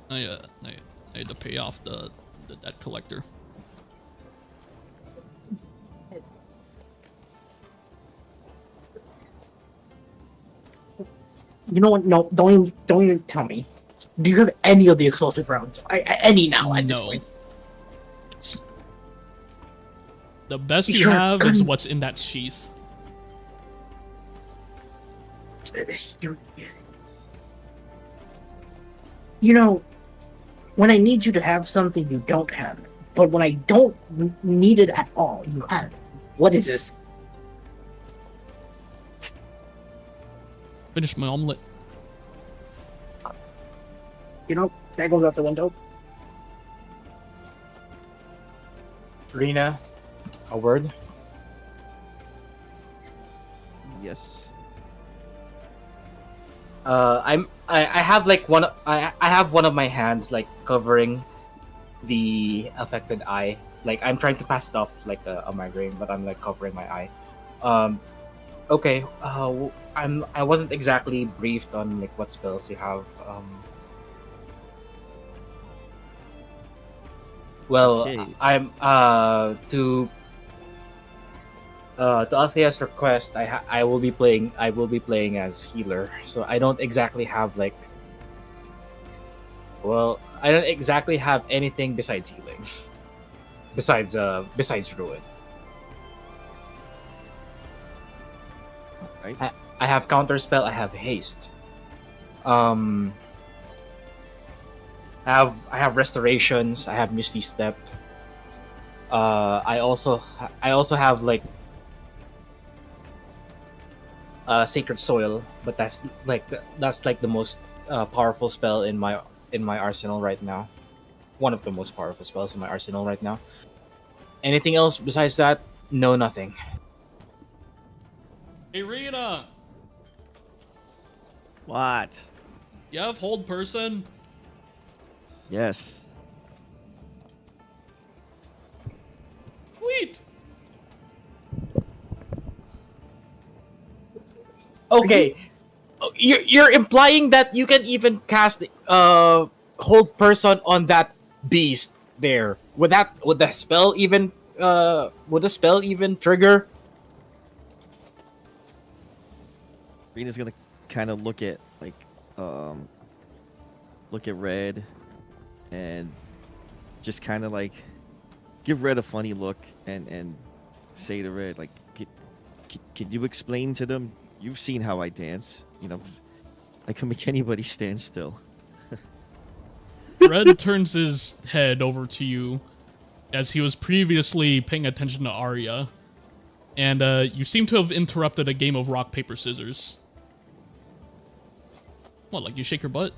I had to pay off the debt collector. You know what? No, don't even tell me. Do you have any of the explosive rounds? Any now at this No. point? The best you You're have is gun- what's in that sheath. You know, when I need you to have something, you don't have it. But when I don't need it at all, you have it. What is this? Finish my omelet. You know, that goes out the window. Rena, a word. Yes. I have like one. I have one of my hands like covering the affected eye. Like I'm trying to pass stuff like a migraine, but I'm like covering my eye. Okay. I wasn't exactly briefed on like what spells you have. Well, Okay. I'm to Althea's request, I will be playing as healer. So I don't exactly have like I don't exactly have anything besides healing. besides ruin. Right. I have counter spell, I have haste. I have restorations, I have misty step. I also have like sacred soil, but that's like the most powerful spell in my arsenal right now. One of the most powerful spells in my arsenal right now. Anything else besides that? No, nothing. Hey, Rena! What? You have hold person? Yes. Sweet! Okay, you're implying that you can even cast hold person on that beast there. Would the spell even trigger? Rena's gonna kind of look at Red, and just kind of like give Red a funny look, and say to Red like, "Can you explain to them? You've seen how I dance. You know, I can make anybody stand still." Red turns his head over to you, as he was previously paying attention to Arya, and you seem to have interrupted a game of rock, paper, scissors. What, like you shake your butt?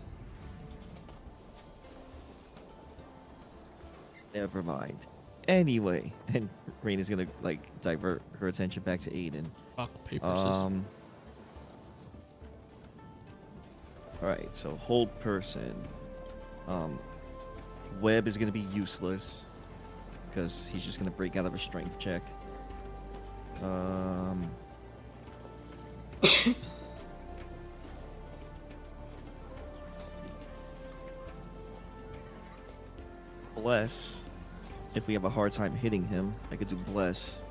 Never mind. Anyway, and Rena's gonna like divert her attention back to Aiden. Rock, paper, scissors. Alright, so hold person. Web is gonna be useless because he's just gonna break out of a strength check. Let's see. Bless. If we have a hard time hitting him, I could do bless.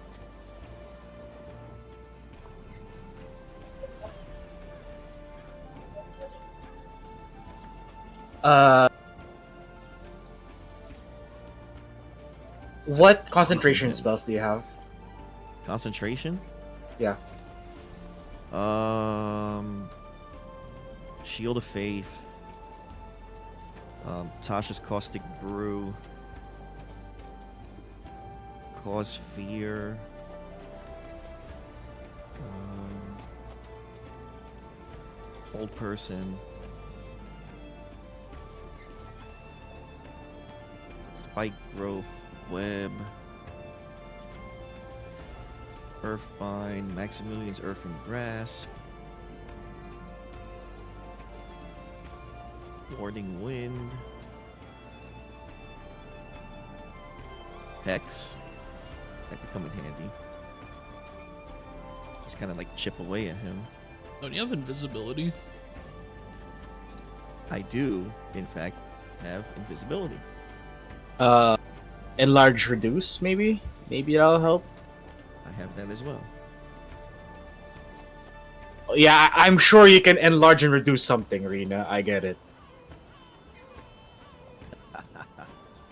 What concentration spells do you have? Concentration? Yeah. Shield of Faith. Tasha's Caustic Brew. Cause Fear. Old Person. Spike Growth. Web. Earthbind. Maximilian's Earth and Grass. Warding Wind. Hex. That could come in handy. Just kind of like chip away at him. Don't you have invisibility? I do, in fact, have invisibility. Enlarge, reduce, maybe? Maybe that'll help. I have that as well. Yeah, I'm sure you can enlarge and reduce something, Rena. I get it.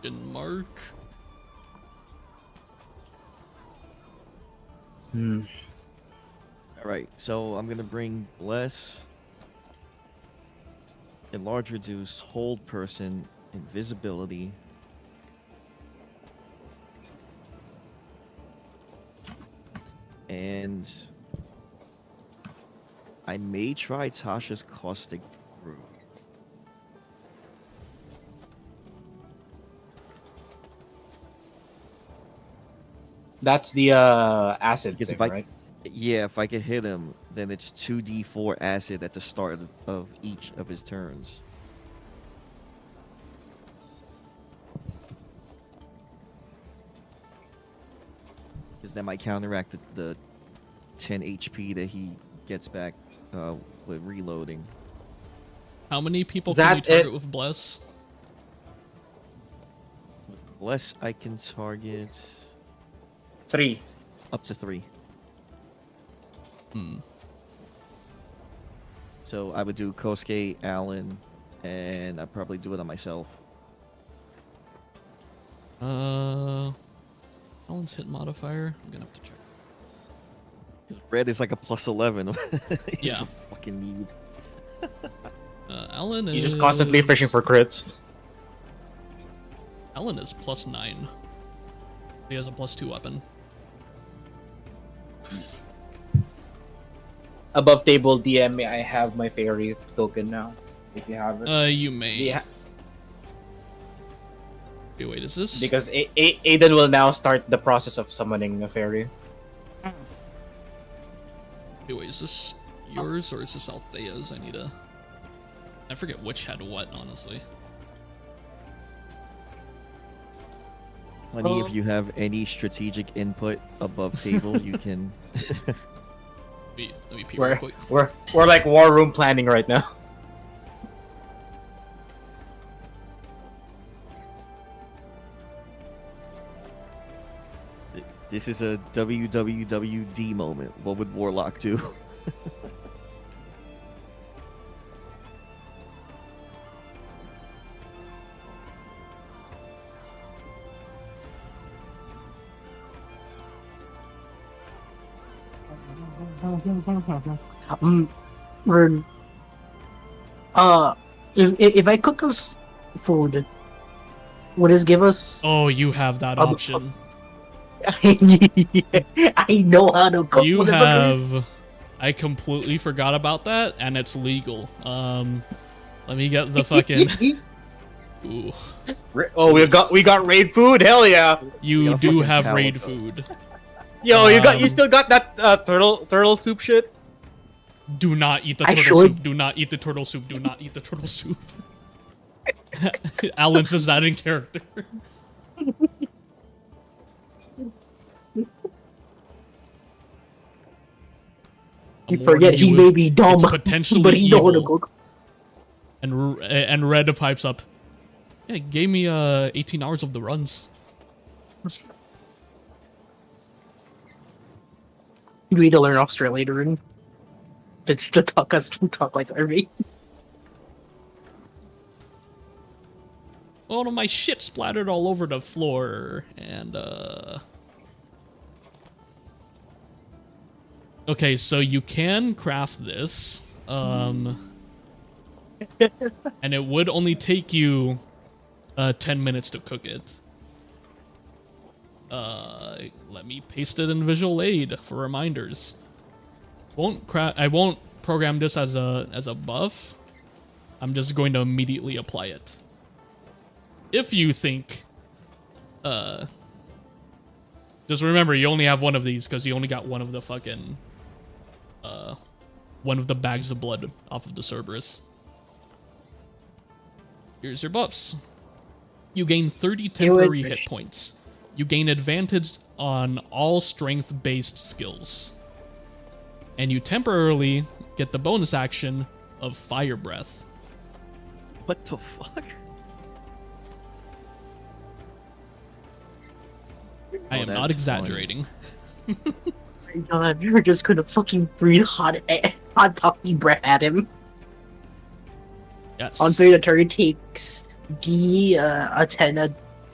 And Mark. Alright, so I'm gonna bring Bless, Enlarge, Reduce, Hold Person, Invisibility. And I may try Tasha's Caustic Brew. That's the acid Because thing, if I, right? yeah, if I can hit him, then it's 2d4 acid at the start of each of his turns. Because that might counteract the 10 HP that he gets back with reloading. How many people That can you target it- with Bless? With Bless, I can target 3. up to 3. So I would do Kosuke, Allen, and I'd probably do it on myself. Alan's hit modifier. I'm gonna have to check. Red is like a plus 11. It's Yeah. a fucking need. Alan is. He's just constantly fishing for crits. Alan is +9. He has a +2 weapon. Above table DM, may I have my fairy token now? If you have it. You may. Yeah, Okay, wait, is this? because Aiden will now start the process of summoning a fairy. Okay, wait, is this yours or is this Althea's? I forget which had what, honestly. Honey, if you have any strategic input above table, you can. Let me pee real quick. We're like war room planning right now. This is a WWWD moment. What would Warlock do? We're, if I cook us food, would this give us? Oh, you have that option. I know how to cook. You motherfuckers. have. I completely forgot about that, and it's legal. Let me get the fucking. Ooh. Oh, we got raid food. Hell yeah! You got a do fucking have pallet, raid though. food. Yo, you Um, still got that turtle soup shit? Do not eat the I turtle should. soup. Do not eat the turtle soup. Do not eat the turtle soup. Alan says that in character. Th- You I'm forget warning he you, may be dumb, it's potentially but he know how to evil. cook. And Red pipes up. Yeah, it gave me 18 hours of the runs. You need to learn Australian to talk us to talk like Army. Oh no, my shit splattered all over the floor, and okay, so you can craft this, and it would only take you 10 minutes to cook it. Let me paste it in Visual Aid for reminders. I won't program this as a buff. I'm just going to immediately apply it. If you think, just remember you only have one of these because you only got one of the fucking, one of the bags of blood off of the Cerberus. Here's your buffs. You gain 30 temporary hit points. You gain advantage on all strength-based skills. And you temporarily get the bonus action of Fire Breath. What the fuck? I am not exaggerating. Oh my god, you're just gonna fucking breathe hot talking breath at him. Yes. On fair, the target takes a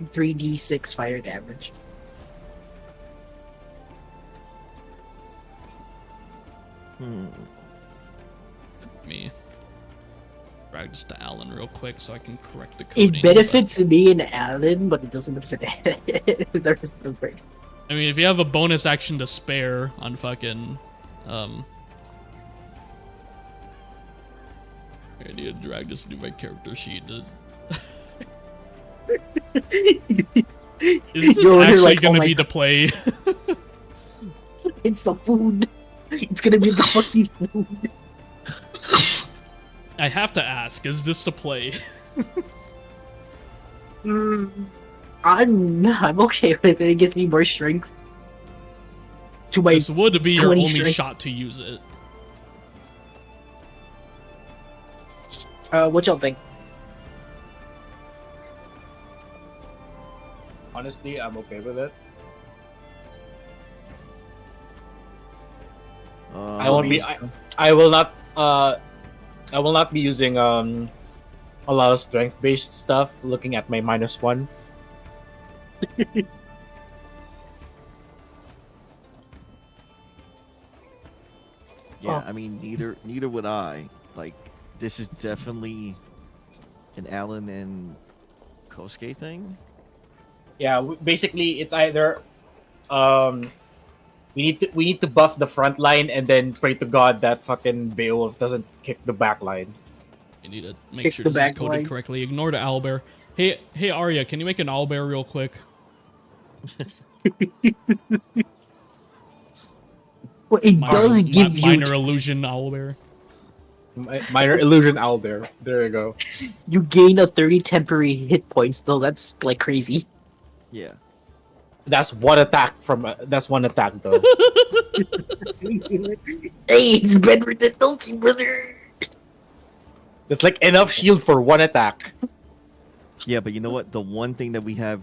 3d6 fire damage. Me drag this to Alan real quick so I can correct the coding. It benefits me and Alan, but it doesn't benefit the rest of the brain. I mean, if you have a bonus action to spare on fucking, I need to drag this into my character sheet. Is this actually like, gonna oh be my the play? It's the food. It's gonna be the fucking food. I have to ask, is this the play? I'm okay with it. It gives me more strength. To my This would be your 20 only strength. shot to use it. What y'all think? Honestly, I'm okay with it. I won't be. I will not. I will not be using a lot of strength-based stuff. Looking at my -1. Yeah, I mean, neither would I. Like, this is definitely an Alan and Kosuke thing. Yeah, basically, it's either we need to buff the front line and then pray to God that fucking Beowulf doesn't kick the back line. You need to make Pick sure the this is back coded line. correctly. Ignore the owlbear. Hey Arya, can you make an owlbear real quick? Well, it does give you minor illusion owlbear. Minor illusion owlbear. There you go. you gain a 30 temporary hit points though. That's like crazy. Yeah. That's one attack that's one attack though. Hey, it's better than nothing, brother. That's like enough shield for one attack. Yeah, but you know what? The one thing that we have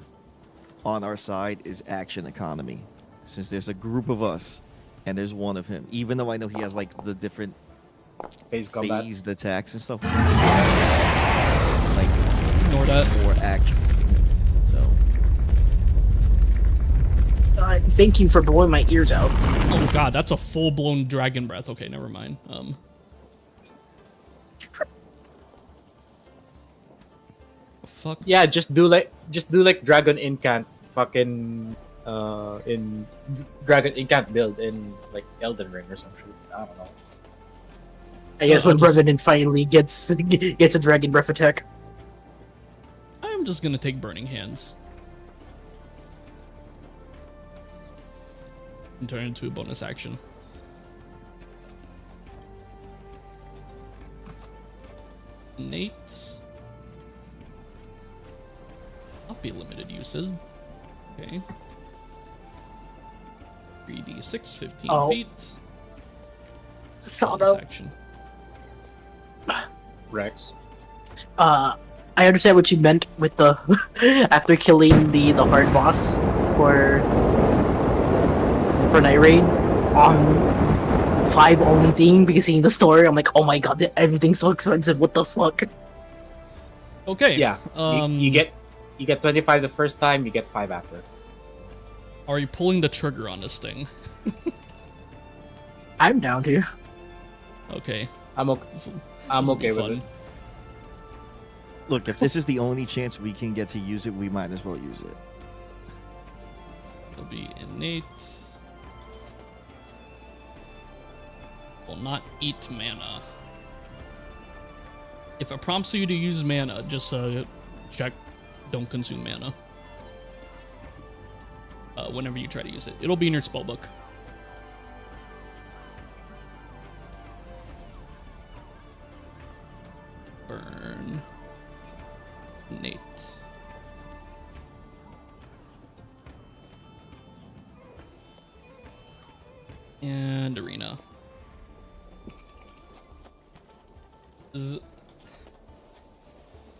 on our side is action economy. Since there's a group of us, and there's one of him. Even though I know he has like the different Phased combat. phased attacks and stuff, like Ignore that. more action. So Thank you for blowing my ears out. Oh god, that's a full-blown dragon breath. Okay, never mind. Fuck. Yeah, just do like dragon incant fucking in dragon incant build in like Elden Ring or some shit. I don't know. I guess I'll when just- Revenant finally gets a dragon breath attack. I'm just gonna take Burning Hands. And turn it into a bonus action. Nate. Not be limited uses. Okay. 3d6, 15 Oh. feet. Sado. action. Rex. I understand what you meant with the after killing the hard boss for Night Raid. 5 only thing because seeing the story, I'm like, oh my god, everything's so expensive. What the fuck? Okay. Yeah. You get 25 the first time. You get 5 after. Are you pulling the trigger on this thing? I'm down here. Okay. I'm okay. I'm This'll be okay with fun. it. Look, if this is the only chance we can get to use it, we might as well use it. It'll be innate. Will not eat mana. If it prompts you to use mana, just check don't consume mana. Whenever you try to use it. It'll be in your spellbook. Burn. Nate. And Arena.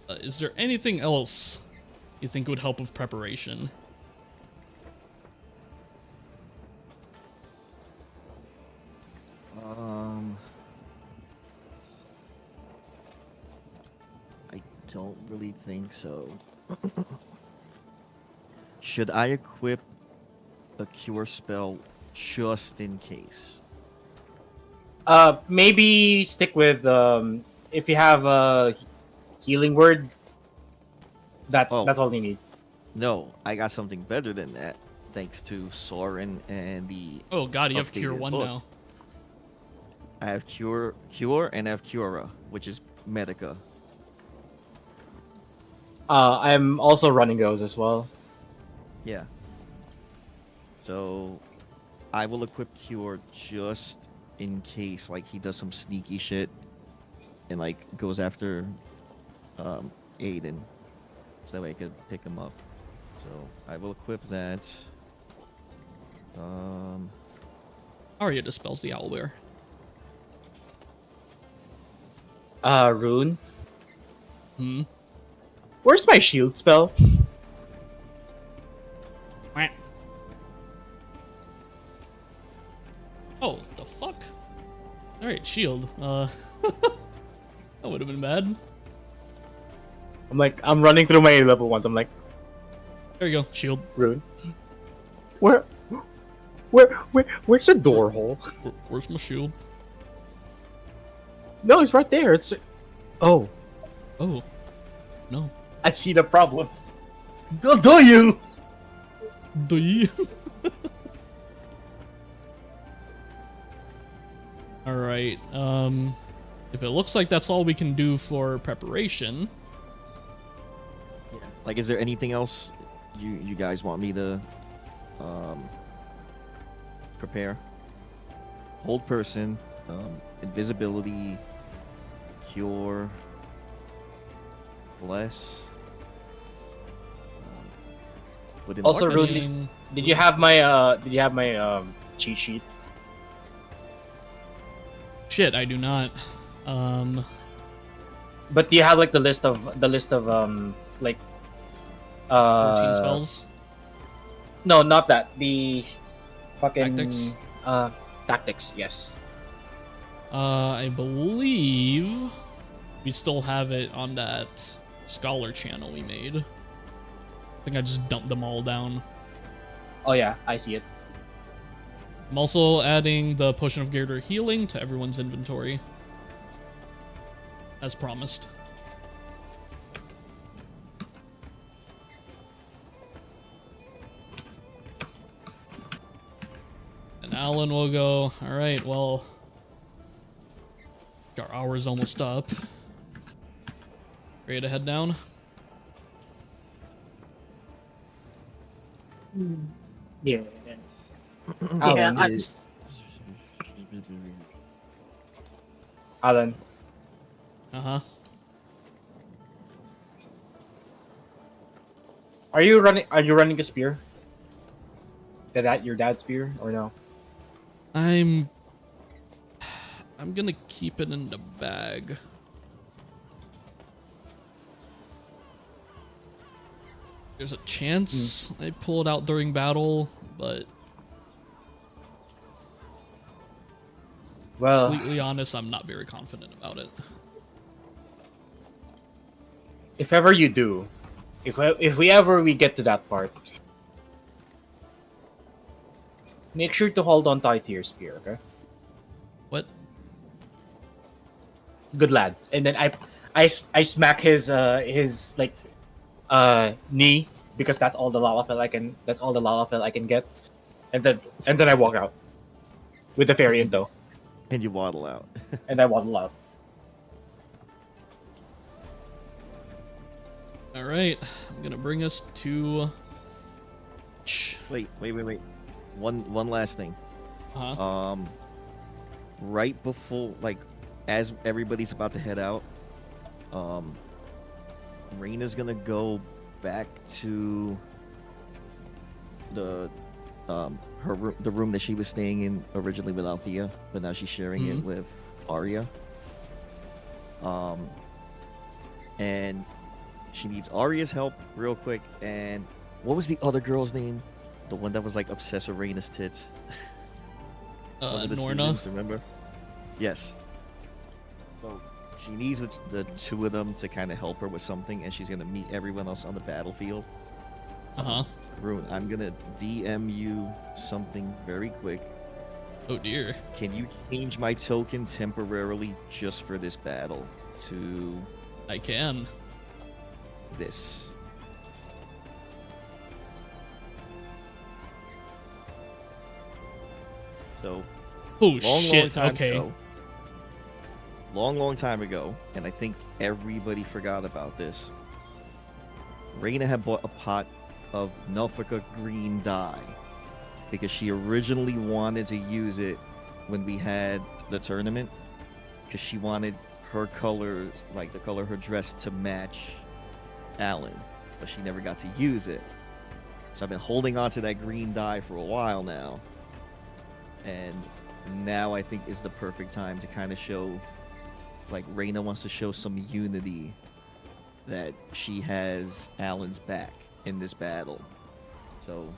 Is there anything else you think would help with preparation? I don't really think so. Should I equip a cure spell just in case? Maybe stick with if you have a healing word. That's all you need. No, I got something better than that, thanks to Soren and the. Oh god, you have Cure updated 1 book. now. I have Cure, and I have Cura, which is Medica. I'm also running those as well. Yeah. So, I will equip Cure just in case, like, he does some sneaky shit and, like, goes after Aiden. So that way I could pick him up. So, I will equip that. Arya dispels the owlbear. Rune. Hmm. Where's my shield spell? Quack. Oh, the fuck? Alright, shield. That would have been bad. I'm running through my level 1s. I'm like, There you go, shield. Rune. Where's the door hole? Where's my shield? No, it's right there. It's. Oh, Oh. No. I see the problem. Do you? Do you? Alright, if it looks like that's all we can do for preparation. Like, is there anything else you guys want me to prepare? Hold person, invisibility, cure, bless. Also, Rune, Marketing. did you have my cheat sheet? Shit, I do not. But do you have like the list of like 14 spells. No, not that. The fucking Tactics? Tactics, yes. I believe we still have it on that scholar channel we made. I think I just dumped them all down. Oh yeah, I see it. I'm also adding the Potion of Greater Healing to everyone's inventory. As promised. And Alan will go, alright, well, our hour's almost up. Ready to head down? Yeah. Yeah, Alan. Uh-huh. Are you running a spear? That your dad's spear or no? I'm I'm gonna keep it in the bag. There's a chance I pull it out during battle, but Well, completely honest, I'm not very confident about it. if ever you do, if we get to that part, make sure to hold on tight to your spear, okay? What? Good lad. And then I smack his like knee because that's all the Lalafell I can get, and then I walk out with the fairy in tow, And you waddle out. and I waddle out. All right, I'm gonna bring us to. Wait. One last thing. Right before, like, as everybody's about to head out, Raina's gonna go back to the the room that she was staying in originally with Althea, but now she's sharing it with Arya. And she needs Arya's help real quick. And what was the other girl's name? The one that was like obsessed with Raina's tits. One of the Norna. students, remember? Yes. So she needs the two of them to kind of help her with something, and she's gonna meet everyone else on the battlefield. Rune, I'm gonna DM you something very quick. Oh dear. Can you change my token temporarily just for this battle to I can. this? So Oh shit. time Okay. ago, long time ago, and I think everybody forgot about this. Raina had bought a pot of Nulfica green dye because she originally wanted to use it when we had the tournament, because she wanted her colors, like the color of her dress, to match Alan, but she never got to use it. So I've been holding on to that green dye for a while now, and now I think is the perfect time to kind of show, like, Raina wants to show some unity that she has Alan's back in this battle. So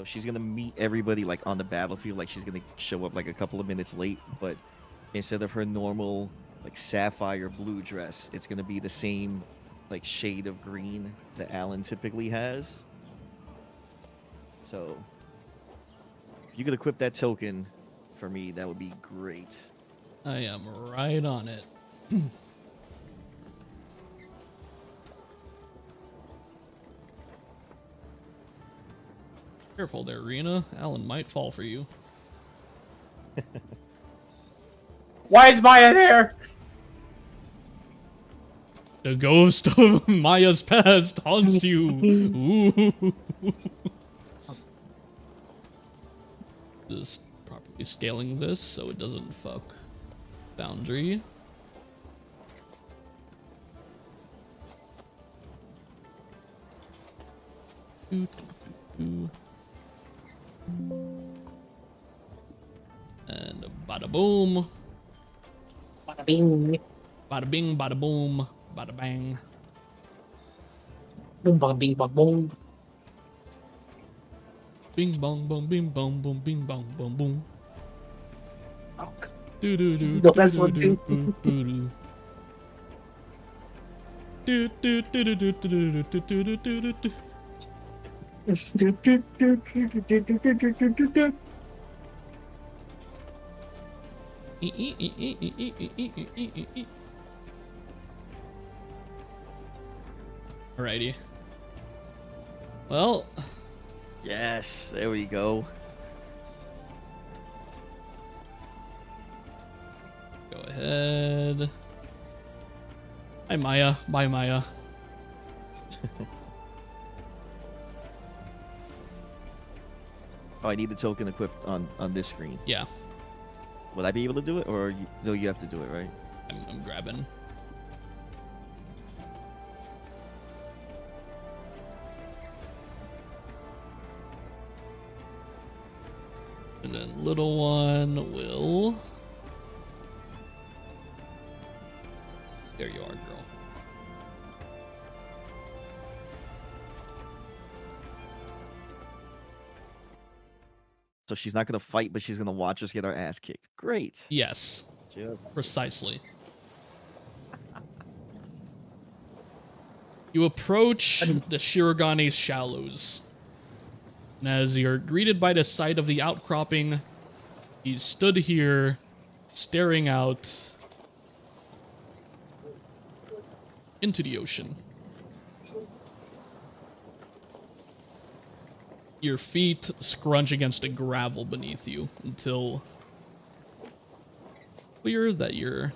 she's gonna meet everybody like on the battlefield, like she's gonna show up like a couple of minutes late, but instead of her normal like sapphire blue dress, it's gonna be the same like shade of green that Alan typically has. So if you could equip that token for me, that would be great. I am right on it. Careful there, Rena. Alan might fall for you. Why is Maya there? The ghost of Maya's past haunts you. Ooh. Just properly scaling this so it doesn't fuck boundary. Doo, doo, doo, doo. And bada boom. Bada bing. Bada bing, bada boom, bada bang. Boom, bada bing, bada boom. Bing bong bong, bing bong boom, bing bong boom boom. Oh, Do do do. No, that's one too. Do do do do do do do do do do do do. Alrighty. Well, Yes, there we go. go ahead. Hi, Maya. Bye, Maya. Oh, I need the token equipped on this screen. Yeah, Would I be able to do it, or no? You have to do it, right? I'm grabbing. And then little one will... There you are, girl. So she's not gonna fight, but she's gonna watch us get our ass kicked. Great. Yes, Just precisely. You approach the Shiragani's shallows. And as you're greeted by the sight of the outcropping, he stood here, staring out into the ocean. Your feet scrunch against the gravel beneath you until clear that you're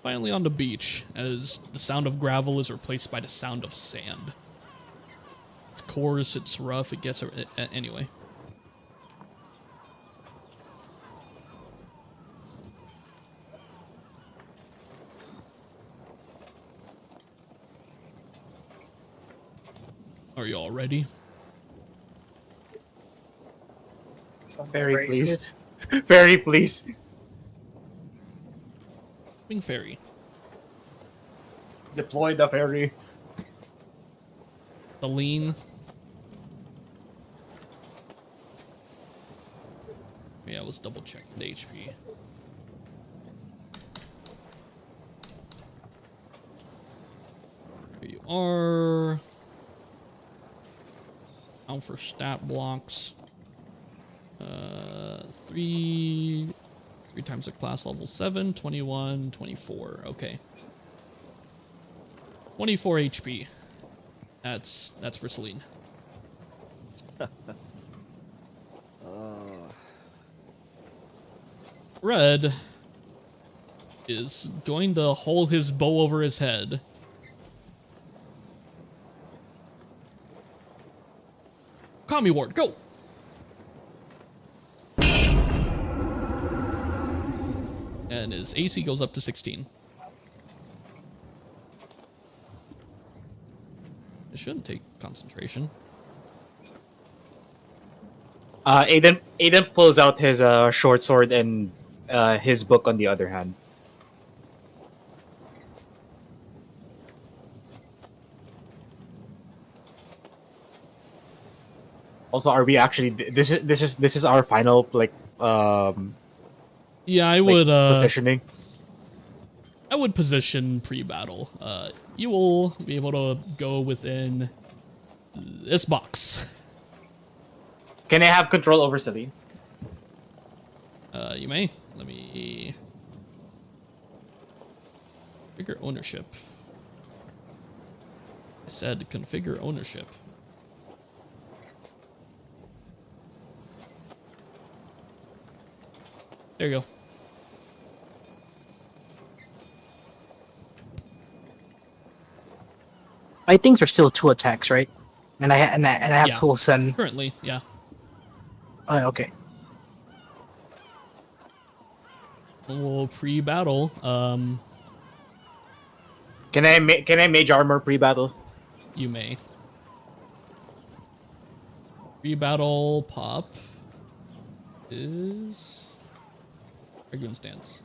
finally on the beach, as the sound of gravel is replaced by the sound of sand. It's coarse, it's rough, it gets... Anyway. Are you all ready? Very please. Very please. Wing Fairy. Deploy the ferry. Celine. Yeah, let's double check the HP. Here you are. Now for stat blocks. 3 times the class level 7, 21, 24. Okay. 24 HP. That's for Celine. Red is going to hold his bow over his head. Kami Ward, go! And his AC goes up to 16. It shouldn't take concentration. Aiden pulls out his short sword and his book on the other hand. Also, are we actually this is our final Yeah, I would positioning. I would position pre-battle. You will be able to go within this box. Can I have control over Celine? You may. Let me configure ownership. I said configure ownership. There you go. My things are still 2 attacks, right? And I have Yeah. full send. Currently, yeah. Oh, okay. We'll pre-battle. Can I mage armor pre-battle? You may. Pre-battle pop is Dragoon Stance.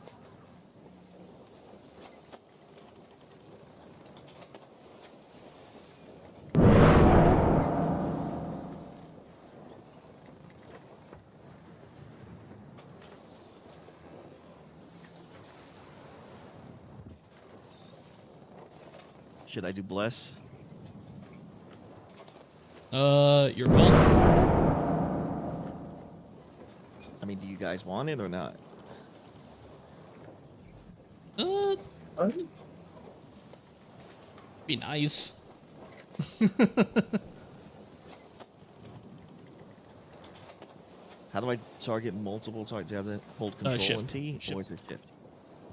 should I do bless? Your call. I mean, do you guys want it or not? Be nice. How do I target multiple targets? Do I have to hold control Shift. and T? Shift. Or is it shift?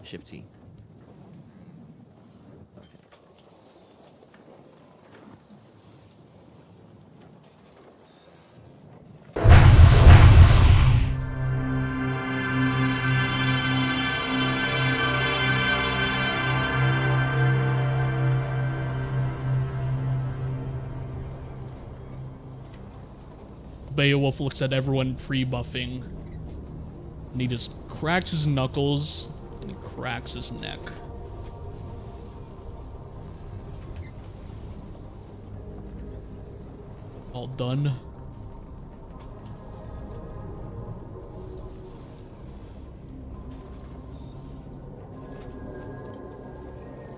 Shift T. Okay. Beowulf looks at everyone pre-buffing And he just cracks his knuckles and he cracks his neck. All done.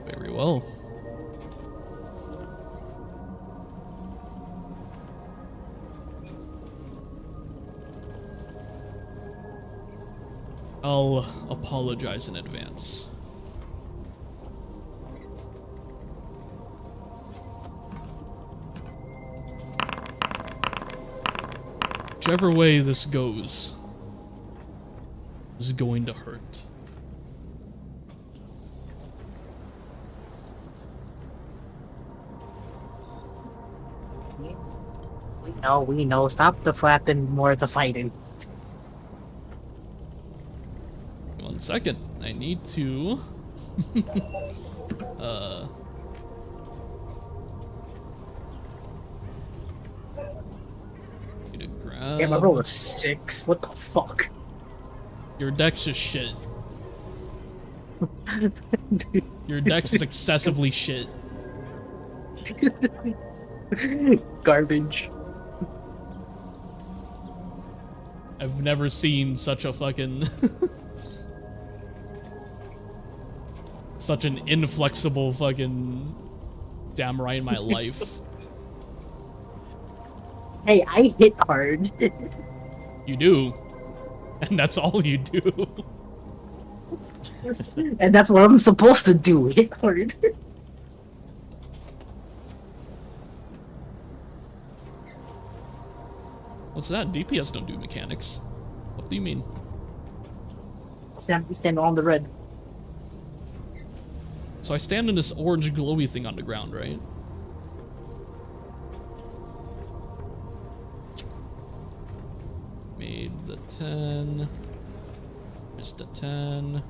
Very well. I'll apologize in advance. Whichever way this goes is going to hurt. We know. Stop the flapping, more the fighting. 1 second. I need to need to grab. Yeah, my roll was 6. What the fuck? Your dex is shit. Your dex is excessively shit. Garbage. I've never seen such a fucking such an inflexible fucking samurai in my life. Hey, I hit hard. You do. And that's all you do. And that's what I'm supposed to do, hit hard. What's that? DPS don't do mechanics. What do you mean? Stand on the red. So I stand in this orange glowy thing on the ground, right? Made the 10. Missed a 10.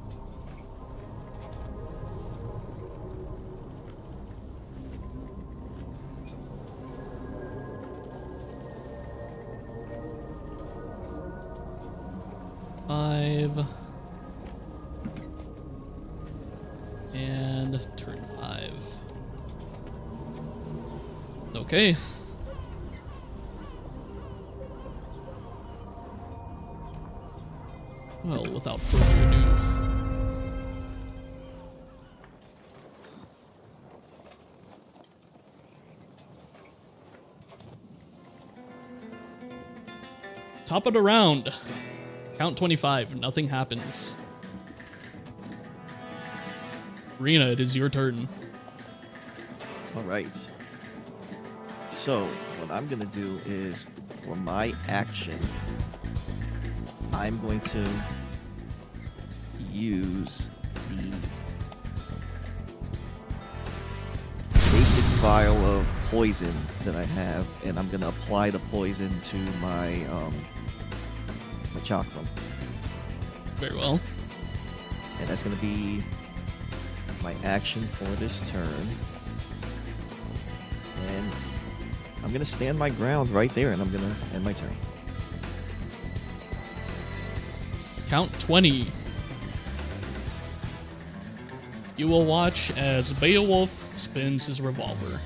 And turn 5. Okay. Well, without further ado. Top of the round. Count 25. Nothing happens. Rena, it is your turn. All right. So what I'm gonna do is, for my action, I'm going to use the basic vial of poison that I have, and I'm gonna apply the poison to my my chakram. Very well. And that's gonna be my action for this turn. And I'm gonna stand my ground right there, and I'm gonna end my turn. Count 20. You will watch as Beowulf spins his revolver.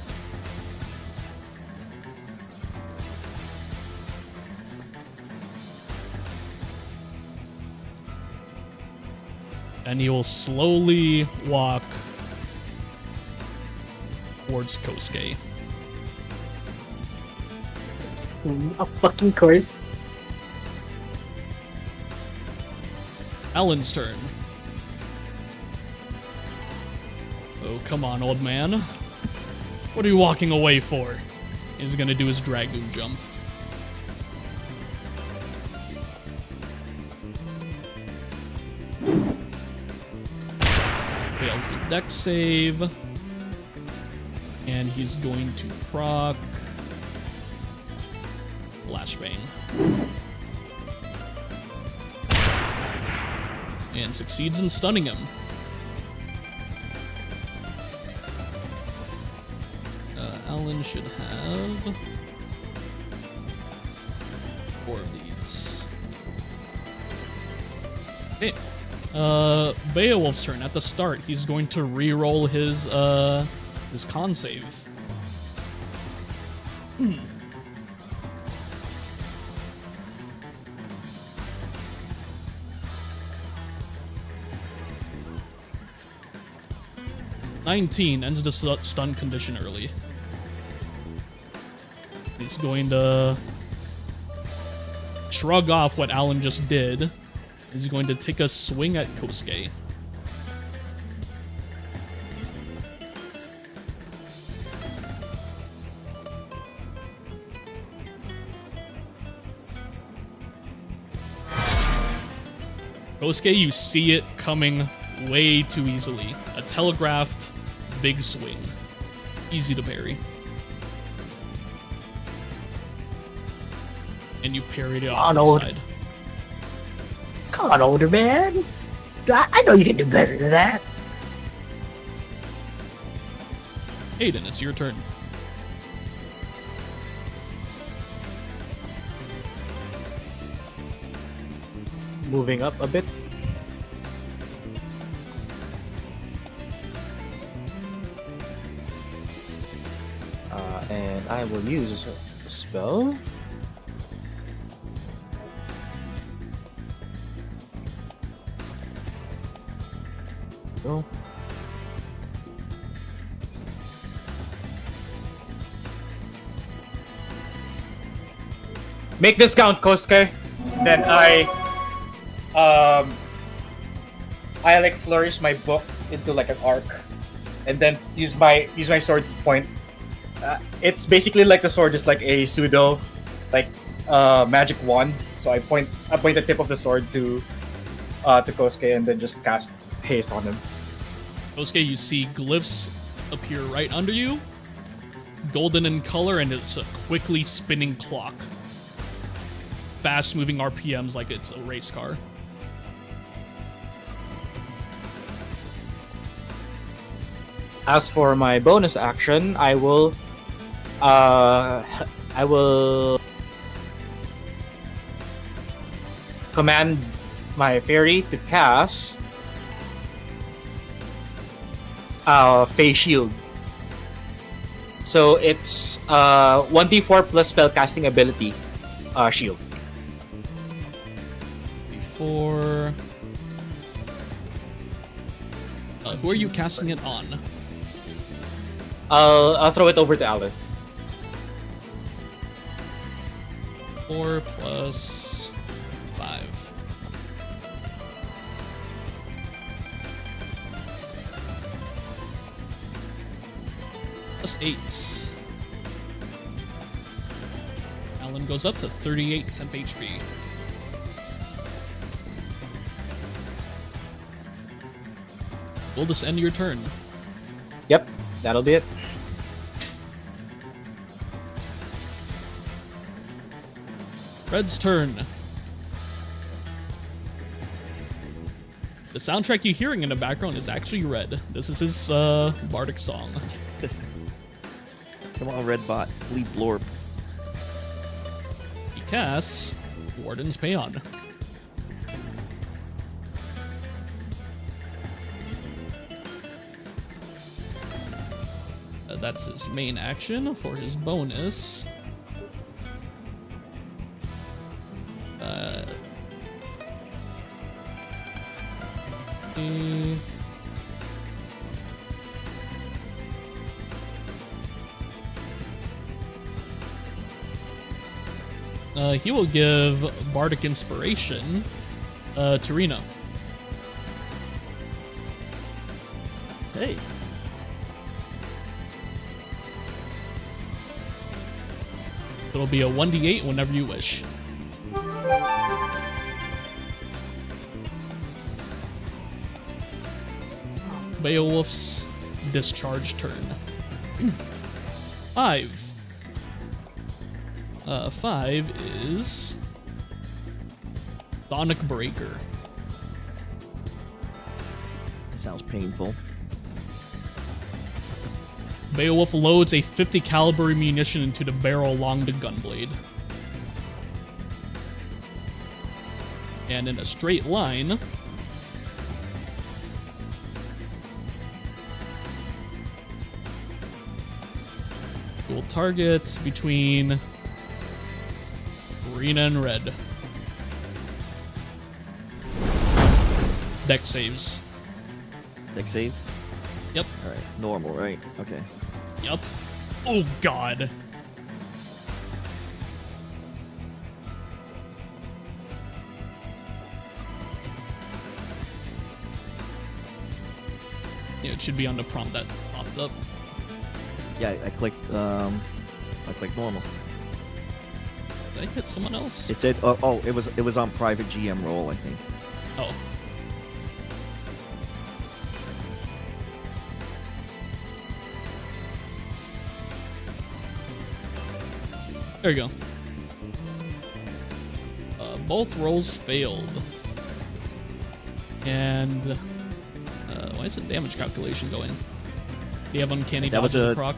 And he will slowly walk towards Kosuke. Of fucking course. Alan's turn. Oh, come on, old man. What are you walking away for? He's gonna do his dragoon jump. Fails the dex save. And he's going to proc Flashbang. And succeeds in stunning him. Alan should have 4 of these. Okay. Beowulf's turn. At the start, he's going to re-roll his con save. Hmm. (19) ends the stun condition early. He's going to shrug off what Alan just did. He's going to take a swing at Kosuke. Kosuke, you see it coming way too easily. A telegraphed big swing. Easy to parry. And you parried it off to the side. Come on, older man. I know you can do better than that. Aiden, it's your turn. Moving up a bit. And I will use a spell. Go. Make this count, Kosuke. Then I like flourish my book into like an arc, and then use my sword to point. It's basically like the sword is like a pseudo, like magic wand. So I point the tip of the sword to Kosuke, and then just cast haste on him. Kosuke, you see glyphs appear right under you, golden in color, and it's a quickly spinning clock. Fast moving RPMs like it's a race car. As for my bonus action, I will command my fairy to cast Phase Shield. So it's 1d4 plus spellcasting ability shield. Before... who are you casting it on? I'll throw it over to Alan. 4 plus 5. Plus 8. Alan goes up to 38 temp HP. Will this end your turn? Yep, that'll be it. Red's turn. The soundtrack you're hearing in the background is actually Red. This is his bardic song. Come on, Red Bot. Bleep Blorp. He casts Warden's Paeon. That's his main action. For his bonus, he will give Bardic Inspiration to Rena. Hey. It'll be a 1d8 whenever you wish. Beowulf's discharge turn. 5. 5 is Sonic Breaker. Sounds painful. Beowulf loads a 50 caliber munition into the barrel along the gunblade. And in a straight line, Dual target between green and red. Deck saves. Deck save? Yep. Alright, normal, right? Okay. Yep. Oh god. Yeah, it should be on the prompt that popped up. Yeah, I clicked normal. Did I hit someone else? It said, it was on private GM roll, I think. Oh. There you go. Both rolls failed. And why is the damage calculation going? Do you have uncanny That was dodge as a a- proc?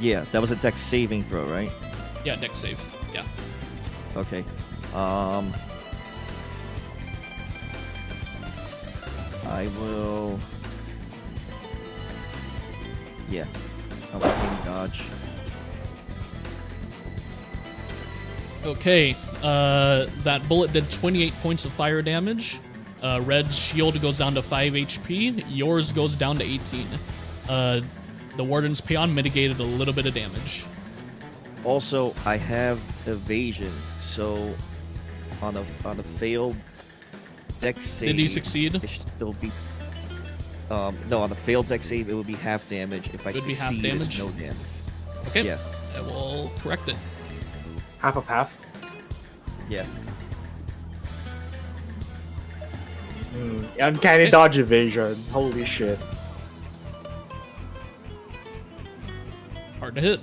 Yeah, that was a deck saving throw, right? Yeah, deck save. Yeah. Okay. I will. Yeah. Uncanny dodge. Okay, that bullet did 28 points of fire damage. Red's shield goes down to 5 HP. Yours goes down to 18. The Warden's Paeon mitigated a little bit of damage. Also, I have evasion, so on a failed deck save. Did you succeed? It should still be. No, on a failed deck save, it would be half damage. If I It would be half succeed, it's damage? no damage. Okay, Yeah. I will correct it. Half of half. Yeah. Uncanny dodge evasion. Holy shit. Hard to hit.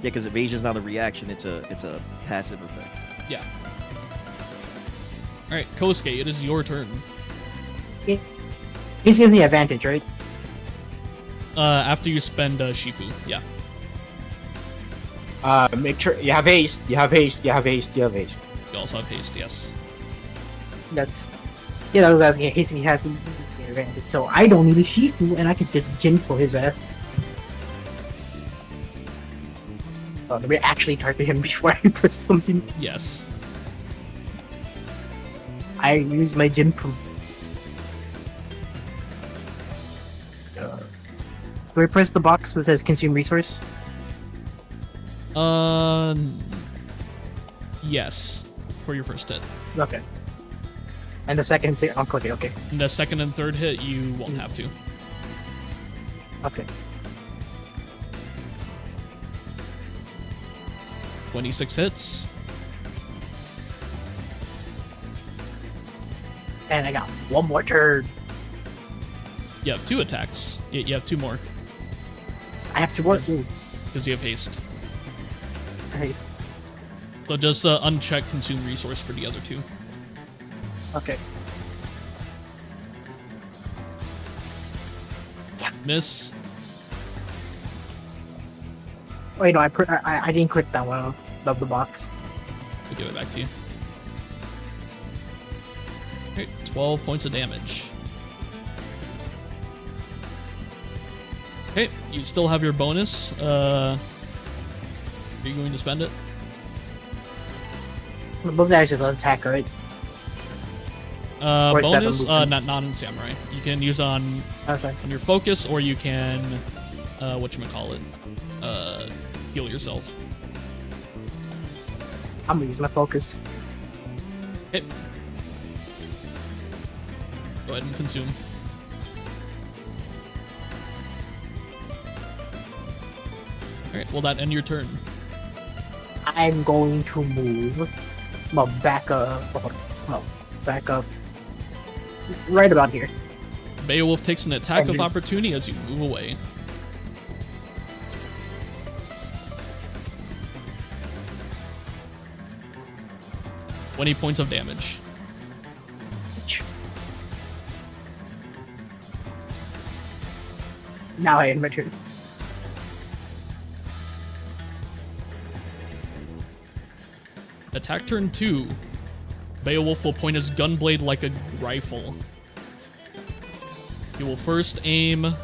Yeah, because evasion's not a reaction; it's a passive effect. Yeah. All right, Kosuke, it is your turn. He's giving the advantage, right? After you spend Shifu, yeah. Make sure you have haste. You have haste. You have haste. You have haste. You also have haste, yes. That's yeah. That was asking. He has the advantage, so I don't need a Shifu, and I could just Jinpo his ass. Let me actually target him before I press something. Yes. I use my Jinpo. Do I press the box that says consume resource? Yes. For your first hit. Okay. And the second, I'll click it. Okay. And the second and third hit, you won't have to. Okay. 26 hits. And I got one more turn. You have 2 attacks. You have 2 more. I have to work. Because you have haste. Nice. So just uncheck consume resource for the other 2. Okay. Miss. Wait, no, I didn't click that one of the box. We'll give it back to you. Okay, 12 points of damage. Okay, you still have your bonus. Are you going to spend it? Those are just an attack, right? Or is that a Bonus, movement? not in Samurai. You can use on Oh, sorry. your focus, or you can, whatchamacallit, heal yourself. I'm gonna use my focus. Okay. Go ahead and consume. Alright, will that end your turn? I'm going to move. Well, back up. Well, back up. Right about here. Beowulf takes an attack of And- opportunity as you move away. $20 points of damage. Now I end my turn. Attack turn 2. Beowulf will point his gunblade like a rifle. He will first aim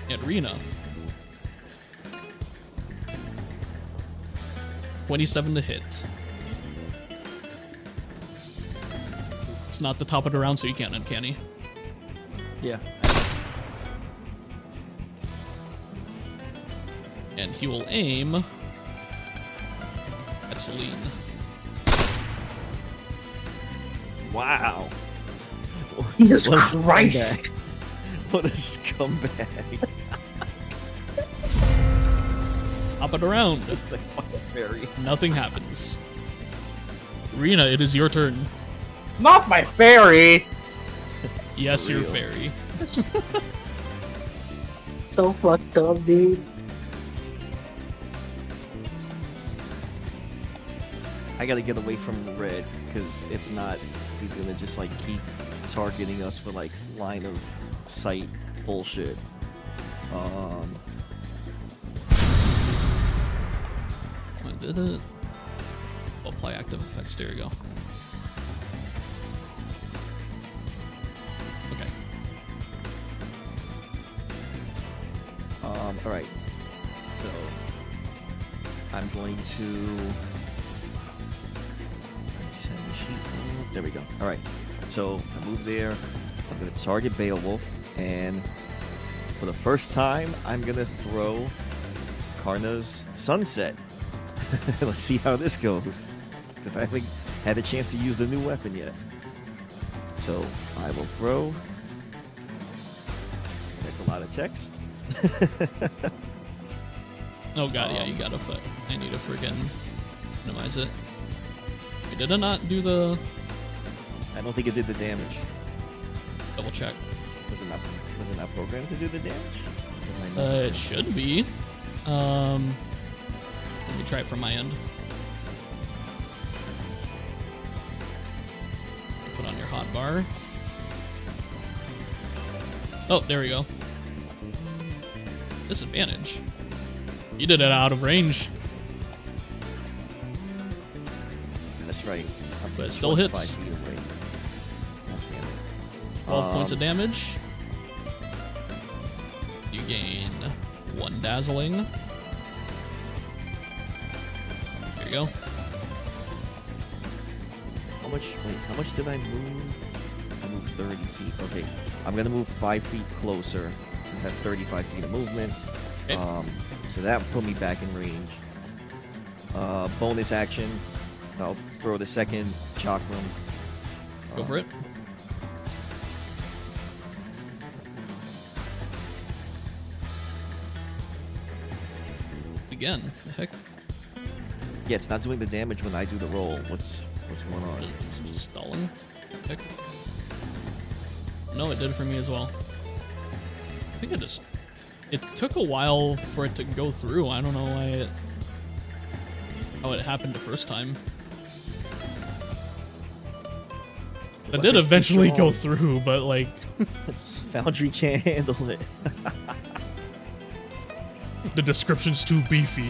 And Rena. 27 to hit. It's not the top of the round, so you can't uncanny. Yeah. And he will aim at Celine. Wow. Jesus What a Christ! scumbag. What a scumbag. Top of the round. It's like fucking fairy. Nothing happens. Rena, it is your turn. Not my fairy! Yes, For you're real. fairy. So fucked up, dude. I gotta get away from red, because if not, he's gonna just like keep targeting us for like line of sight bullshit. I did it. Apply active effects. There you go. Okay. All right. So I'm going to. There we go. All right. So I move there. I'm gonna target Beowulf, and for the first time, I'm gonna throw Karna's Sunset. Let's see how this goes, because I haven't had a chance to use the new weapon yet. So I will throw. That's a lot of text. Oh god, yeah, you gotta foot. I need to friggin' minimize it. Wait, did I not do the I don't think it did the damage. double check? Was it not programmed to do the damage? Or am I not- It should be. Let me try it from my end. Put on your hot bar. Oh, there we go. Disadvantage. You did it out of range, That's right. I'm but it still 25 hits. feet away. God damn it. 12 points of Um, damage. You gain 1 dazzling. There you go. How much? Wait, how much did I move? I moved 30 feet. Okay, I'm gonna move 5 feet closer since I have 35 feet of movement. Okay. So that put me back in range. Bonus action. I'll throw the second chakram. Go for it. Again, the heck? Yeah, it's not doing the damage when I do the roll. What's going on? Just stalling. Heck. No, it did it for me as well. I think it took a while for it to go through. I don't know how it happened the first time. It did Weapon's too eventually go strong. through, but like, Foundry can't handle it. the description's too beefy.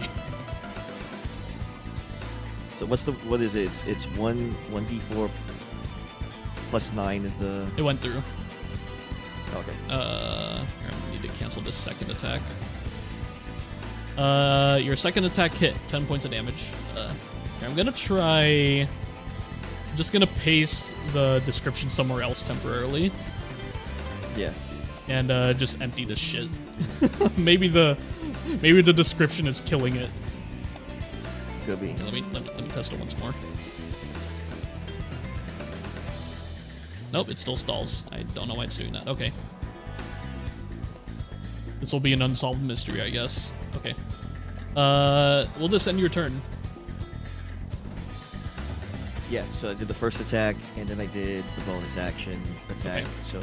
So what is it? It's 1d4 plus 9 is the. It went through. Okay. Here, I need to cancel this second attack. Your second attack hit, 10 points of damage. Here, I'm gonna try. I'm just gonna paste the description somewhere else temporarily, Yeah. and just empty this shit. maybe the description is killing it. Could be. Here, let me test it once more. Nope, it still stalls. I don't know why it's doing that. Okay. This will be an unsolved mystery, I guess. Okay. Will this end your turn? Yeah, so I did the first attack, and then I did the bonus action attack. Okay. So,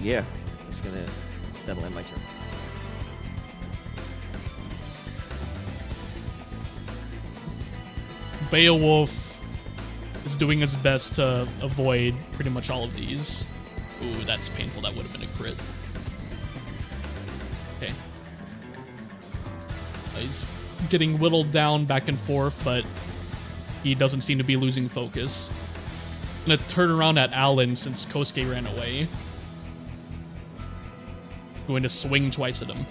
yeah, that'll end my turn. Beowulf is doing his best to avoid pretty much all of these. Ooh, that's painful. That would have been a crit. Okay. He's getting whittled down back and forth, but he doesn't seem to be losing focus. I'm gonna turn around at Alan since Kosuke ran away. Going to swing twice at him.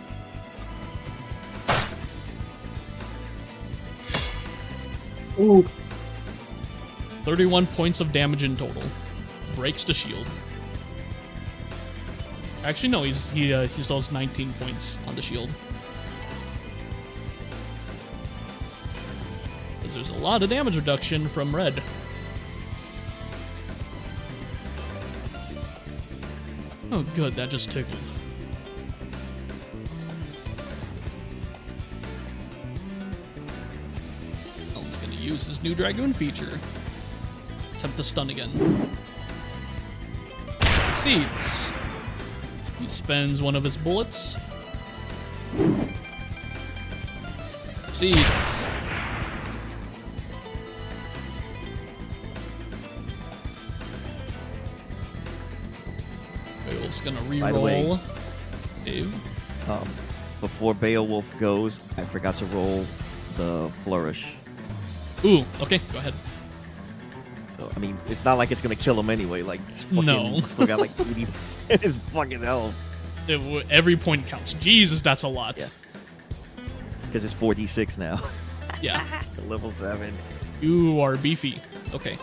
Ooh, 31 points of damage in total. Breaks the shield. Actually, no, he still has 19 points on the shield. Because there's a lot of damage reduction from red. Oh, good, that just tickled. Alan's gonna use his new Dragoon feature. Attempt to stun again. Succeeds. He spends one of his bullets. Succeeds. Beowulf's gonna By the way, reroll. Dave. Before Beowulf goes, I forgot to roll the flourish. Ooh, okay, go ahead. So, I mean, it's not like it's gonna kill him anyway. Like, he's fucking No. still got like 80% his fucking health. Every point counts. Jesus, that's a lot. Yeah. Because it's 4d6 now. Yeah. Level 7. You are beefy. Okay.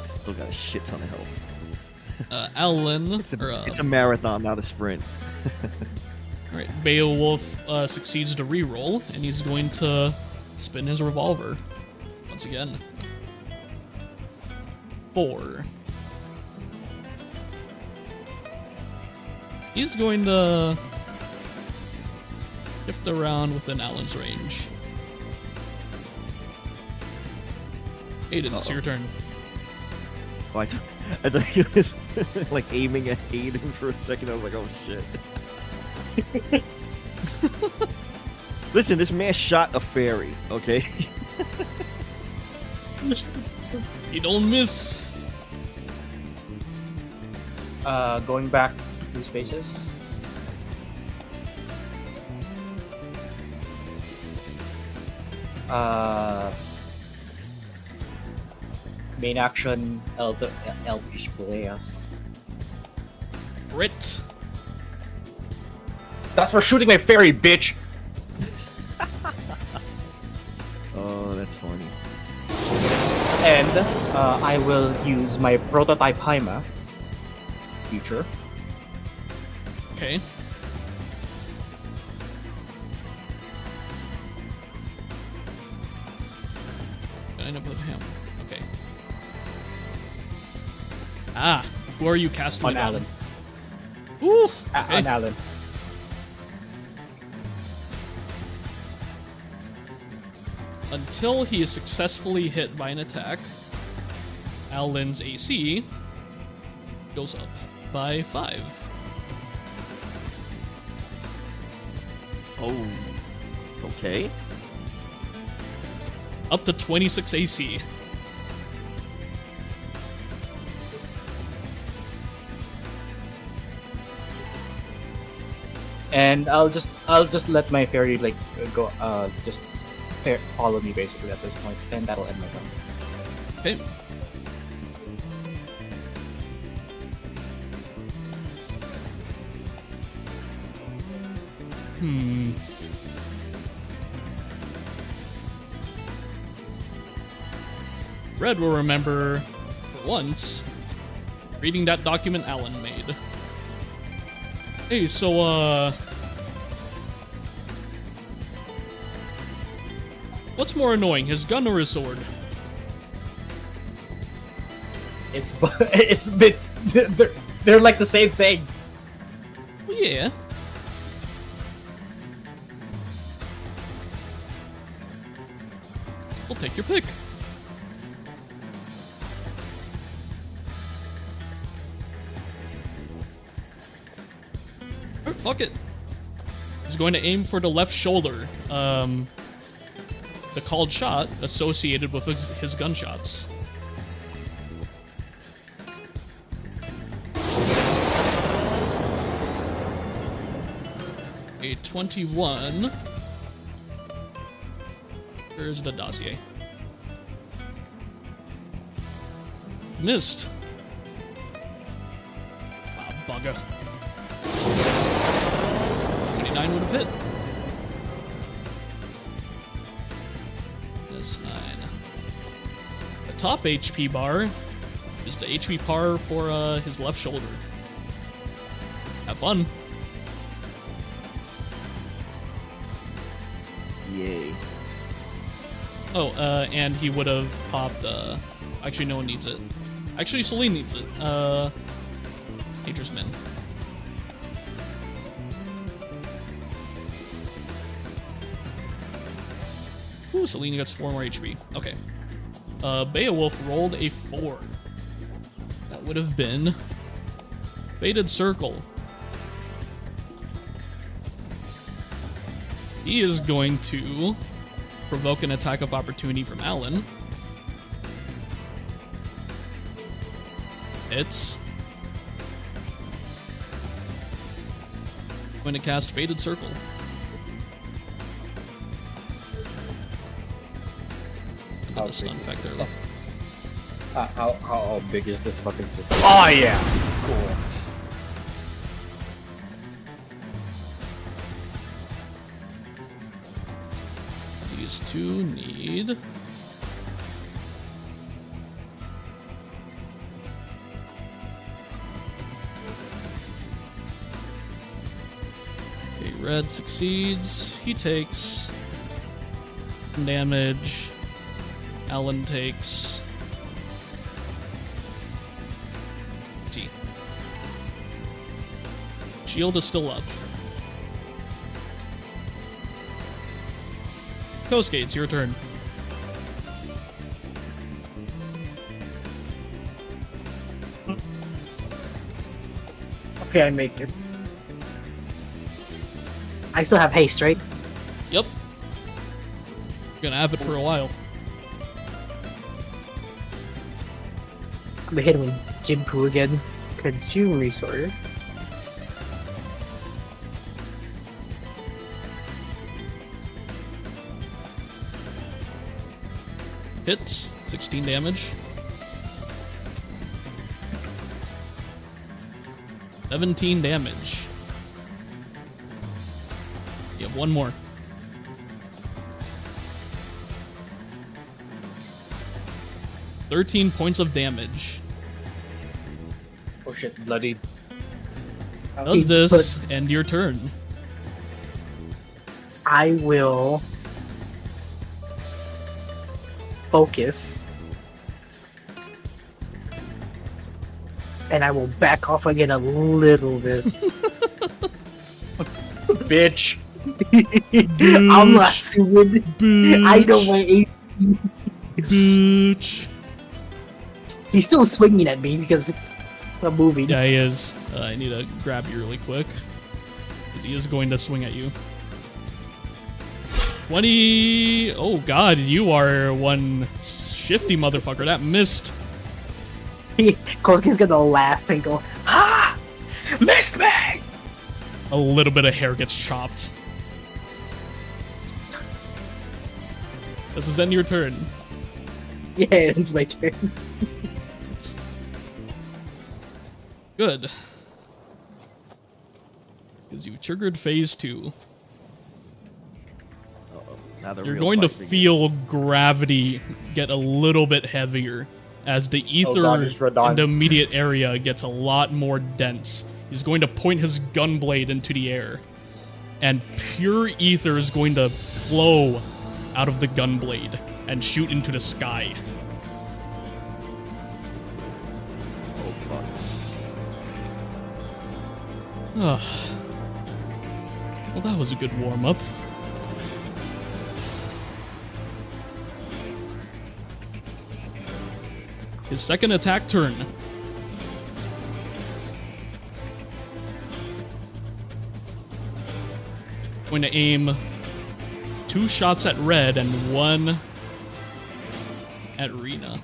Still got a shit ton of health. Alan. It's a marathon, not a sprint. Alright, Beowulf succeeds to reroll, and he's going to spin his revolver. Once again. 4. He's going to shift around within Alan's range. Aiden, it's your turn. Oh, I thought he was like aiming at Aiden for a second. I was like, oh shit. Listen, this man shot a fairy, okay? You don't miss. Going back 2 spaces. Main action, Elfish Blast. Crit. That's for shooting my fairy, bitch! Oh, that's funny. And I will use my prototype Haima feature. Okay. Gonna put him. Okay. Ah, who are you casting On it Alan. Ooh, okay. On Alan. Until he is successfully hit by an attack, Alan's AC goes up by 5. Oh, okay. Up to 26 AC. And I'll just let my fairy like go just follow me basically at this point, and that'll end my turn. Okay. Red will remember, for once, reading that document Alan made. Hey, so, what's more annoying, his gun or his sword? It's they're like the same thing. Well, yeah. We'll take your pick. Alright, fuck it. He's going to aim for the left shoulder. The called shot associated with his gunshots. A 21. Where's the dossier? Missed. Ah, bugger. 29 would have hit. This 9. The top HP bar is the HP bar for his left shoulder. Have fun. Yay. Oh, and he would have popped, actually no one needs it. Actually, Celine needs it. Nature's Min. Ooh, Celine gets 4 more HP. Okay. Beowulf rolled a 4. That would have been Fated Circle. He is going to provoke an attack of opportunity from Alan. Hits. Going to cast Fated Circle. How The stun big is effect this there. How big is this fucking circle? Oh yeah! Cool. These two need. Okay, red succeeds. He takes damage. Alan takes. T. Shield is still up. Kosuke, it's your turn. Okay, I make it. I still have haste, right? Yep. Gonna have it for a while. I'm gonna hit him with Jinpu again. Consume resource. Hits, 16 damage. 17 damage. You have one more. "13 points of damage. Oh shit, bloody. Does this end your turn? I will focus. And I will back off again a little bit. Bitch! I'm not stupid. I know my AC. Bitch. He's still swinging at me because I'm moving. Yeah, he is. I need to grab you really quick. Because he is going to swing at you. 20. Oh god, you are one shifty motherfucker. That missed. Kosuke's gonna laugh and go, "Ah! Missed me!" A little bit of hair gets chopped. This is end your turn. Yeah, it's my turn. Good. Because you've triggered phase 2. Now the You're real going to fight begins. feel gravity get a little bit heavier as the ether God, it's Radon. in the immediate area gets a lot more dense. He's going to point his gunblade into the air, and pure ether is going to flow out of the gunblade and shoot into the sky. Oh fuck. Ugh. Well, that was a good warm-up. His second attack turn. Going to aim 2 shots at red and 1 at Rena.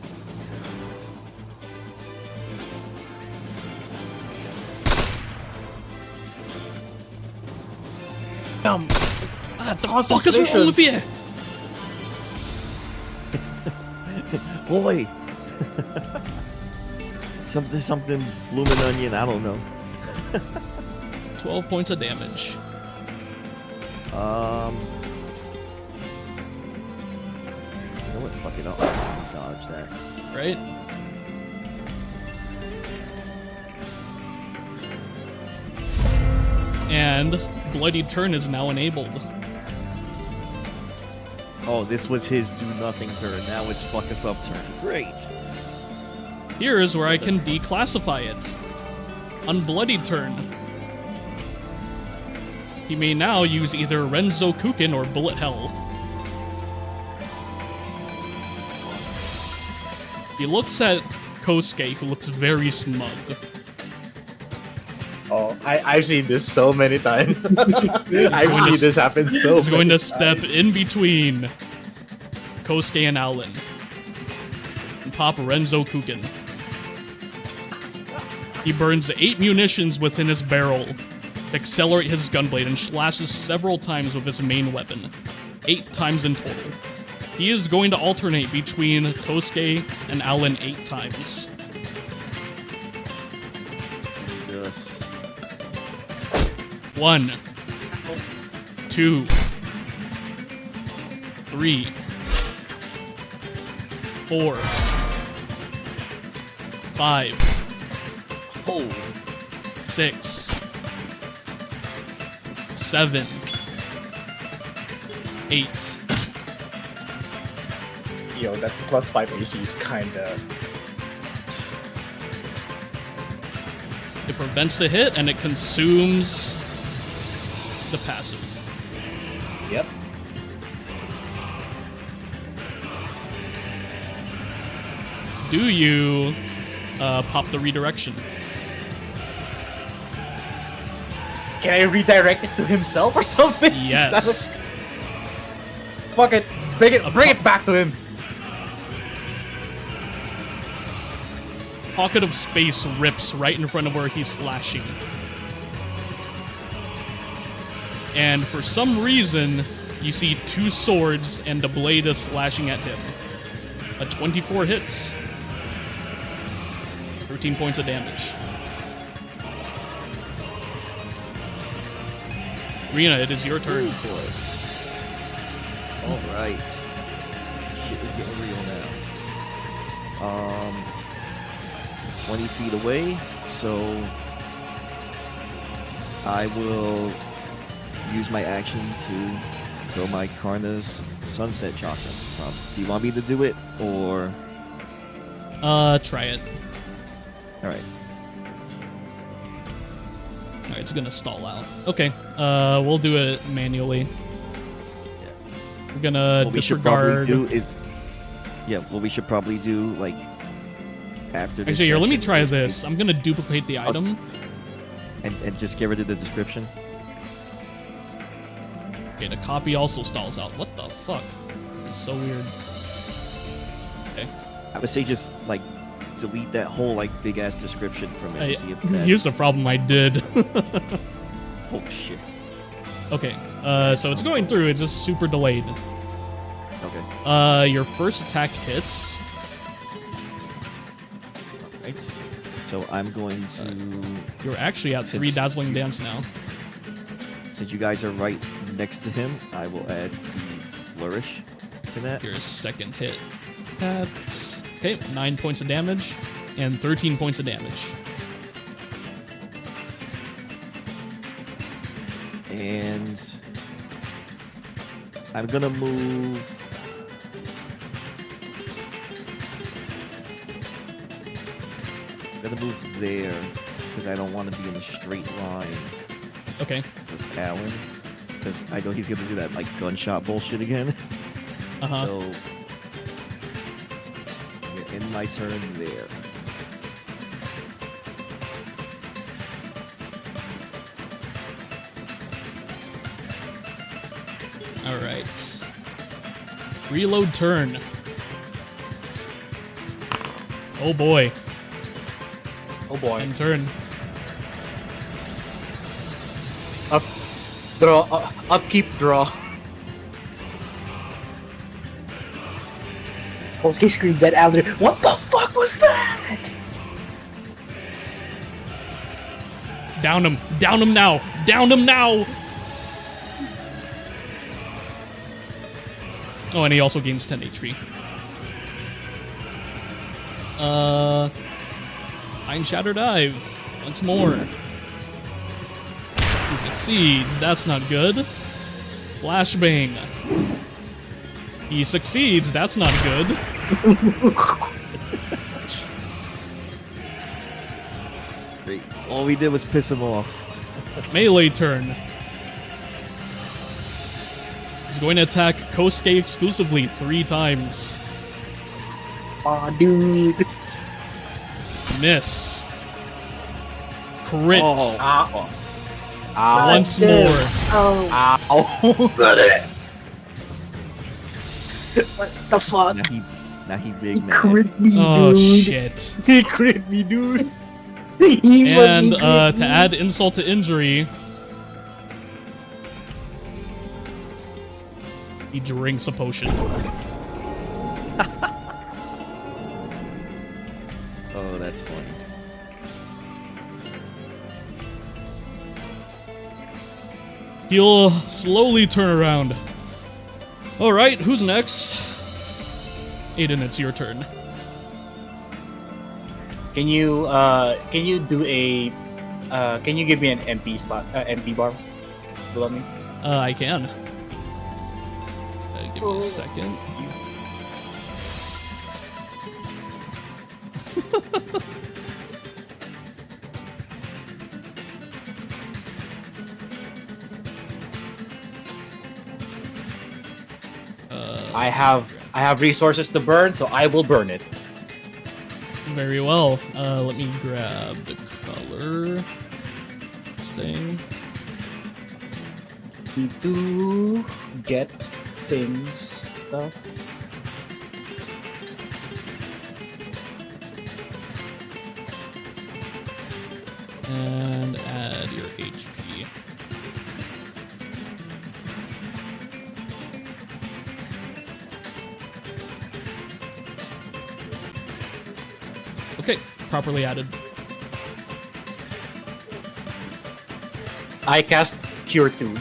What the fuck is wrong with you? Boy! something blooming onion, I don't know. 12 points of damage. You know what? Fuck it. I'll dodge that. Right? And Bloody Turn is now enabled. Oh, this was his do nothing turn. Now it's fuck us up turn. Great. Here is where I can declassify it. On Bloody Turn, he may now use either Renzo Kukin or Bullet Hell. He looks at Kosuke, who looks very smug. Oh, I've seen this so many times. I've seen this happen so He's going many to step times. in between Kosuke and Alan and pop Renzo Kukin. He burns 8 munitions within his barrel to accelerate his gunblade and slashes several times with his main weapon. 8 times in total. He is going to alternate between Kosuke and Alan 8 times. Yes. 1, 2, 3, 4, 5, Oh. 6, 7, 8. Yo, that +5 AC is kinda. It prevents the hit and it consumes the passive. Yep. Do you pop the redirection? Can I redirect it to himself or something? Is that Yes. Fuck it. Bring it back to him. Pocket of space rips right in front of where he's slashing. And for some reason, you see 2 swords and a blade is slashing at him. A 24 hits. 13 points of damage. Rena, it is your turn. All right. Shit is getting real now. 20 feet away, so I will use my action to throw my Karna's Sunset Chakra. Do you want me to do it, or? Try it. All right. Alright, it's gonna stall out. Okay, we'll do it manually. We're gonna What we should probably disregard. do is, what we should probably do, like, after this Actually, here, let me session try is this. I'm gonna duplicate the item. and just get rid of the description. Okay, the copy also stalls out. What the fuck? This is so weird. Okay. I would say just, like, delete that whole, like, big-ass description from it to see if that's... Here's the problem I did. Oh, shit. Okay, so it's going through. It's just super delayed. Okay. Your first attack hits. Alright. So I'm going to... You're actually at 3 Dazzling Dance now. Since you guys are right next to him, I will add the Flourish to that. Your second hit. That's... Okay, 9 points of damage and 13 points of damage. And I'm gonna move. I'm gonna move there because I don't want to be in a straight line Okay. with Alan, because I know he's gonna do that like gunshot bullshit again. Uh-huh. So yeah, in my turn there. Alright. Reload turn. Oh boy. Oh boy. End turn. Draw. Upkeep. Draw. Kosuke screams at Alan, "What the fuck was that?" Down him. Down him now. Down him now. Oh, and he also gains 10 HP. Mind Shatter Dive. Once more. He succeeds. That's not good. Flashbang. He succeeds. That's not good. Great. All we did was piss him off. Melee turn. He's going to attack Kosuke exclusively 3 times. Aw, dude. Miss. Crit. Oh. Ow. Once Dude. more. Oh, Ow. what the fuck? Now he big He man. crit me, Oh, dude. shit. He crit me, dude. He And fucking crit to me. add insult to injury, he drinks a potion. Oh, that's funny. He'll slowly turn around. Alright, who's next? Aiden, it's your turn. Can you do a can you give me an MP slot MP bar? Below me? I can. Give me a second. I have resources to burn, so I will burn it. Very well. Let me grab the color. Sting. Need to get things stuff. And add your HP. Okay, properly added. I cast Cure 2.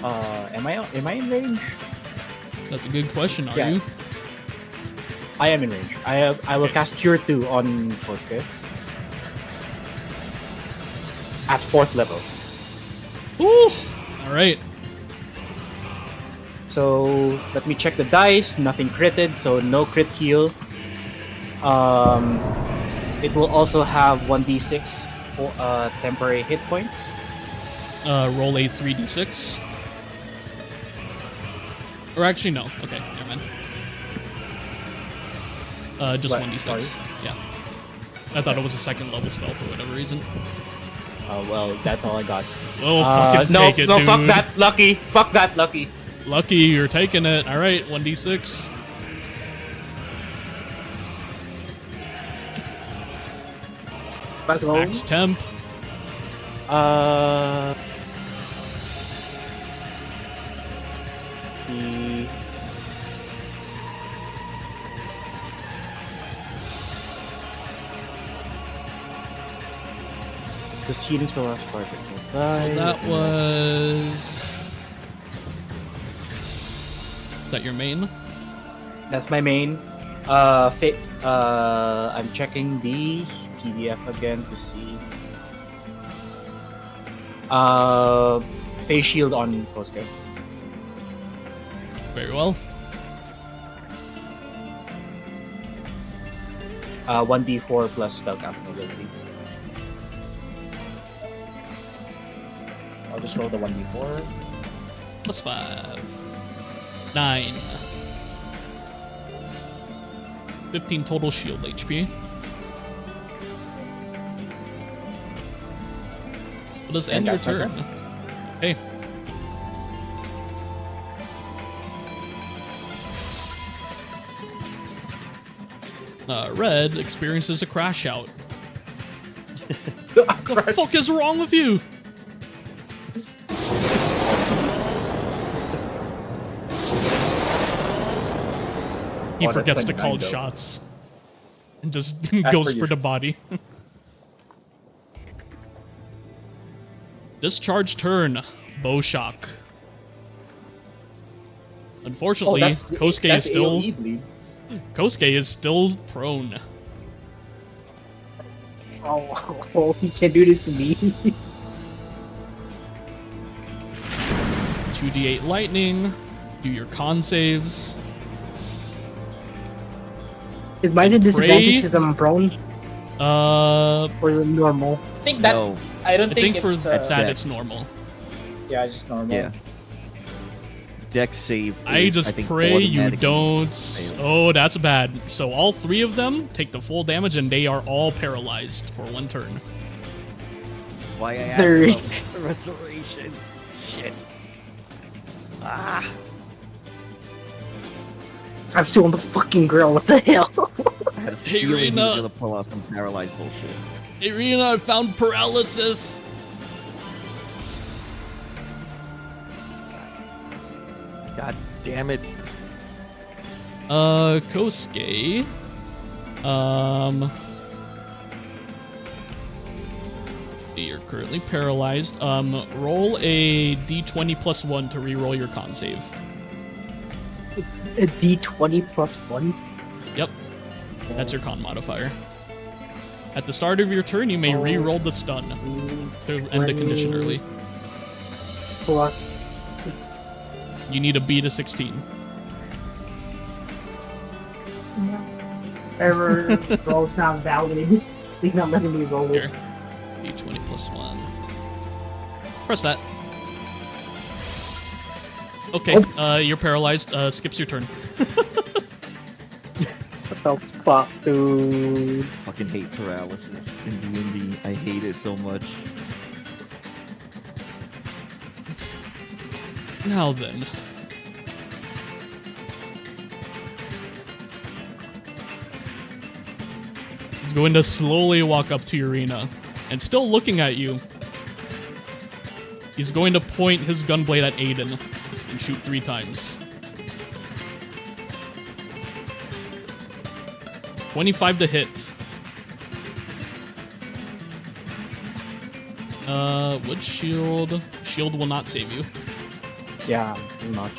Am I in range? That's a good question, are Yeah. you? I am in range. I will cast Cure 2 on Kosuke. At 4th level. Ooh! Alright. So let me check the dice. Nothing critted, so no crit heal. It will also have 1d6 for temporary hit points. Roll a 3d6. Or actually, no. Okay, never mind. Just What? 1d6. Sorry? Yeah. I thought it was a second level spell for whatever reason. Well, that's all I got. Oh, fucking No, take it, no, dude. fuck that, Lucky. Fuck that, Lucky. Lucky, you're taking it. Alright, 1d6. Let's go. Max temp. See. Just healing spell last part. So that was... Is that your main? That's my main. I'm checking the PDF again to see. Face shield on Kosuke. Very well. 1d4 plus spellcasting ability. I'll just roll the 1d4. Plus 5. 9. 15 total shield HP. What does end your that's my turn? turn. Hey. Red experiences a crash out. What the fuck is wrong with you? He Oh, that's forgets to 29 call though. shots. And just As goes per for the body. Discharge turn. Bow shock. Unfortunately, Kosuke is still AoE bleed. Kosuke is still prone. Oh, he can't do this to me. 2d8 lightning. Do your con saves. Is mine a disadvantage Pray- because I'm prone? Or is it normal? I think that No. I don't I think think for it's that Dex. it's normal. yeah, just normal. Yeah. Dex save. I is, just think, pray you automatically don't. fail. Oh, that's bad. So all 3 of them take the full damage, and they are all paralyzed for 1 turn. This is why I asked There about restoration. Shit. Ah. I'm still on the fucking grill. What the hell? I had a Hey, feeling he was Reina. gonna pull out some paralyzed bullshit. Irina, I found paralysis. God damn it. Kosuke. You're currently paralyzed. Roll a d20 plus 1 to re-roll your con save. A D20 plus 1? Yep, that's your con modifier. At the start of your turn, you may re-roll the stun to end the condition early. Plus. You need a B to 16. Error. Roll's not valid. He's not letting me roll Here. it. D20 plus 1. Press that. Okay, you're paralyzed. Skips your turn. What the fuck, dude? Fucking hate paralysis in D&D. I hate it so much. Now then. He's going to slowly walk up to Irina, and still looking at you. He's going to point his gunblade at Aiden and shoot 3 times. 25 to hit. Wood shield. Shield will not save you. Yeah, not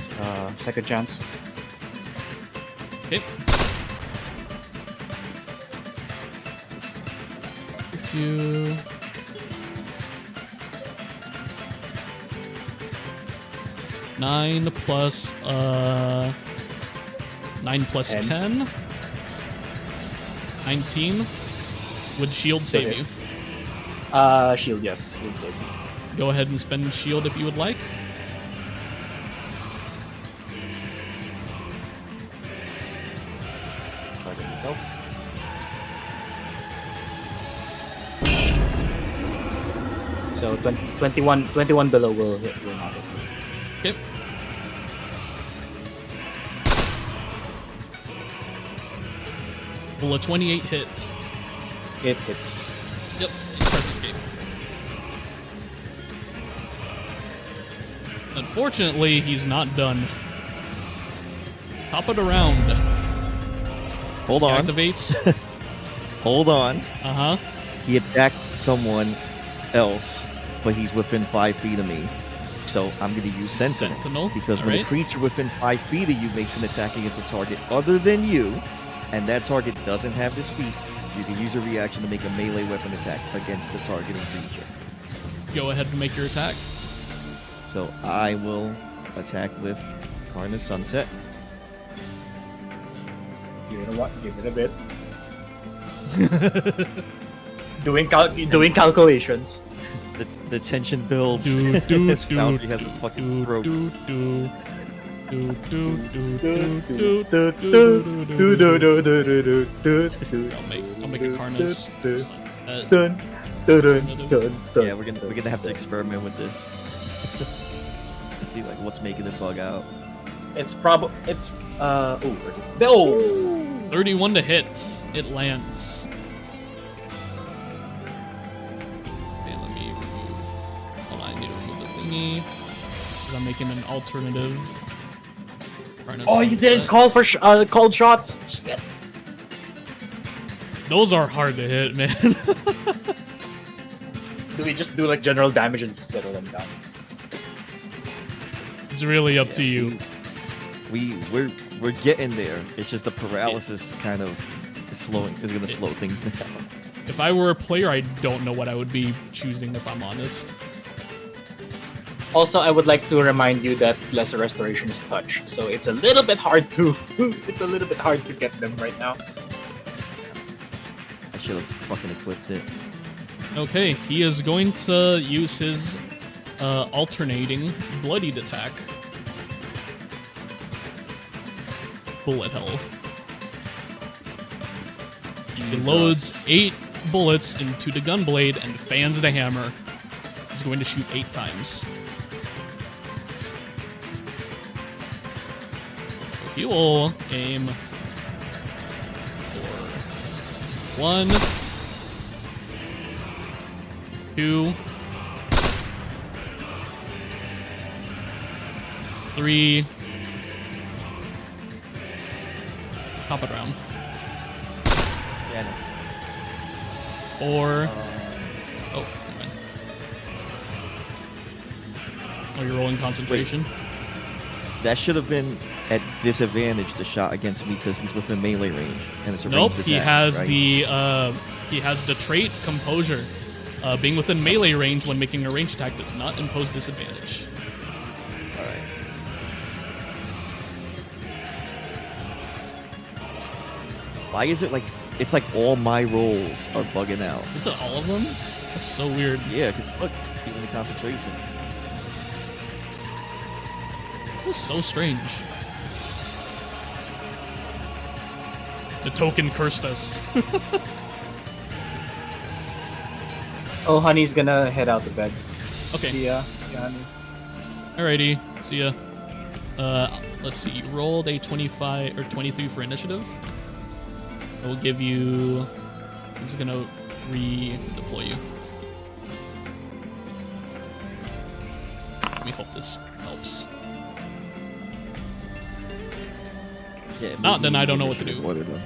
second chance. Okay. You. Nine plus 10. 19. Would shield save you? Shield, yes, would save. Go ahead and spend shield if you would like. Target himself. So 21 below will hit. Will not hit. Okay. Will a 28 hit? It hits. Yep. Press escape. Unfortunately, he's not done. Top it around. Hold on. Activates. Hold on. Uh-huh. He attacked someone else, but he's within 5 feet of me. So I'm going to use Sentinel. Sentinel, Because when a alright. creature within 5 feet of you makes an attack against a target other than you, and that target doesn't have this feat, you can use a reaction to make a melee weapon attack against the targeting creature. Go ahead and make your attack. So I will attack with Karna's Sunset. You know what? Give it a bit. doing calculations. The tension builds. Do, do, His do, foundry has his fucking Do, throat. do, do. Do, do, do, do, do, do. I'll make a Karna's. Yeah, we're gonna have to experiment with this. See like what's making it bug out. It's oh 31 to hit. It lands. Okay, let me remove. Hold on, I need to remove the thingy. 'Cause I'm making an alternative. Karna's Oh, you didn't Sunset. call for cold shots. Shit. Those are hard to hit, man. Do we just do like general damage and just settle them down? It's really up to you. We're getting there. It's just the paralysis kind of is gonna slow things down. If I were a player, I don't know what I would be choosing, if I'm honest. Also, I would like to remind you that Lesser Restoration is touch, so it's a little bit hard to get them right now. I should have fucking equipped it. Okay, he is going to use his alternating bloodied attack. Bullet hell. He loads 8 bullets into the gunblade and fans the hammer. He's going to shoot 8 times. He will aim for 1, 2, 3. Top it round. Yeah, no. 4. Oh, never mind. Oh, you're rolling concentration? That should have been at disadvantage, the shot against me, because he's within melee range and it's a Nope, ranged he attack, has right? he has the trait Composure. Being within melee range when making a ranged attack does not impose disadvantage. All right. Why is it like it's like all my rolls are bugging out? Is it all of them? That's so weird. Yeah, because look, even the concentration. That's so strange. The token cursed us. Oh, Honey's gonna head out to bed. Okay. See ya, Honey. Alrighty. See ya. Let's see. You rolled a 25 or 23 for initiative. I will give you. I'm just gonna redeploy you. Let me hope this helps. Yeah, Not, then maybe I don't know what to do. Whatever.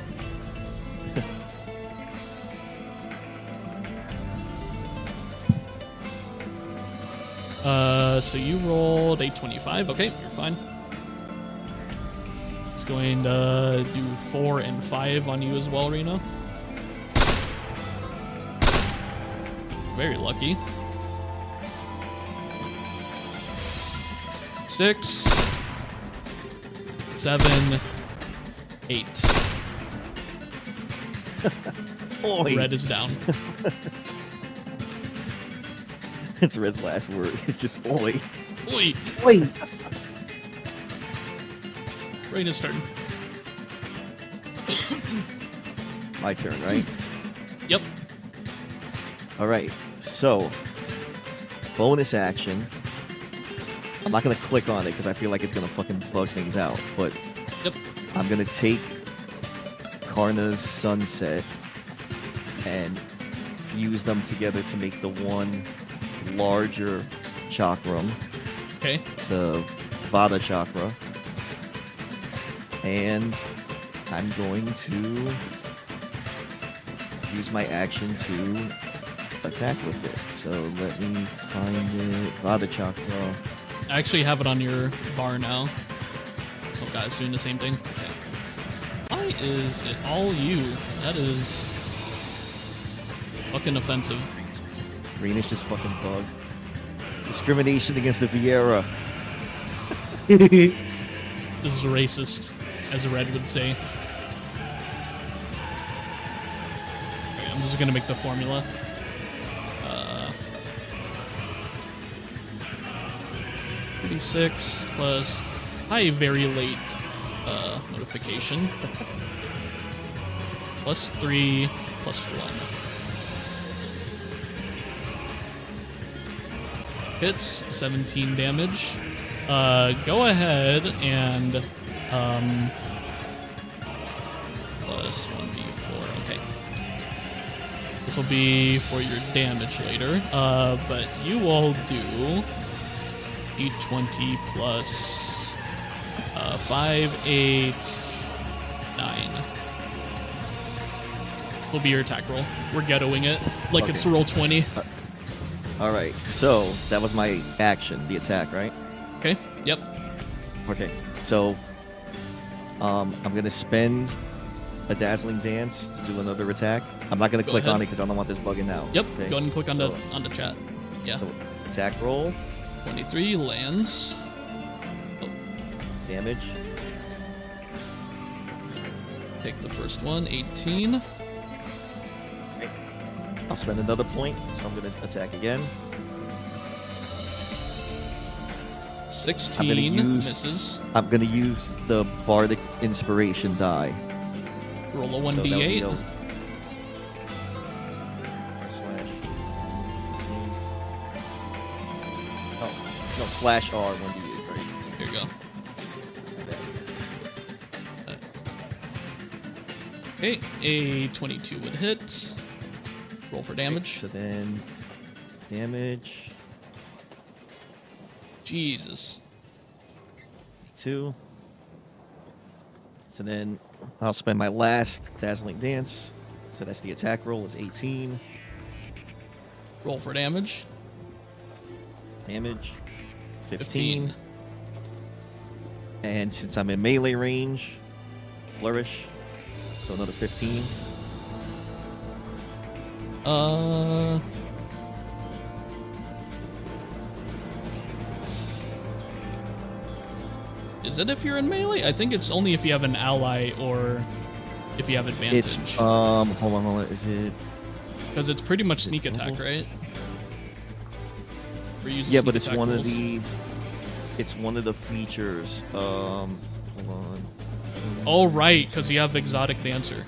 So you rolled a 25. Okay, you're fine. It's going to do 4 and 5 on you as well, Reno. Very lucky. 6, 7, 8. Oi. Red is down. It's Red's last word. It's just oi. Oi! Wait, Rain is starting. My turn, right? Yep. All right. So, bonus action. I'm not gonna click on it because I feel like it's gonna fucking bug things out. But Yep. I'm gonna take Karna's Sunset and fuse them together to make the one larger chakram, Okay. the Vada chakra. And I'm going to use my action to attack with it. So let me find it. Vada chakra. I actually have it on your bar now. Oh god, it's doing the same thing. Okay. Why is it all you? That is fucking offensive. Reena's just fucking bug. Discrimination against the Vieira. This is racist, as Red would say. Okay, I'm just gonna make the formula. 36 plus hi very late notification plus 3 plus 1. Hits 17 damage. Go ahead and plus 1d4. Okay. This will be for your damage later. But you will do d20 plus 5, 8, 9. Will be your attack roll. We're ghettoing it like Okay. it's roll 20. All right. So that was my action, the attack, right? Okay. Yep. Okay. So I'm gonna spend a dazzling dance to do another attack. I'm not gonna Go click on ahead. it because I don't want this bugging out. Yep. okay? Go ahead and click on So- the chat. Yeah. So attack roll, 23 lands. damage. Take the first one. 18. I'll spend another point, so I'm gonna attack again. 16 use- misses. I'm gonna use the bardic inspiration die. Roll a So that would be 1d8. a- slash. Oh no, slash R 1d8, right? Here you go. My bad. Okay, a 22 would hit. Roll for damage. So then, damage Jesus. 2. So then, I'll spend my last dazzling dance. So that's the attack roll is 18. Roll for damage. Damage 15. And since I'm in melee range, flourish. So another 15. Is it if you're in melee? I think it's only if you have an ally or if you have advantage. It's hold on. Is it? Because it's pretty much sneak attack, right? We're using Yeah, sneak but it's attack one rules. of the. It's one of the features. Hold on. Oh right, because you have exotic dancer.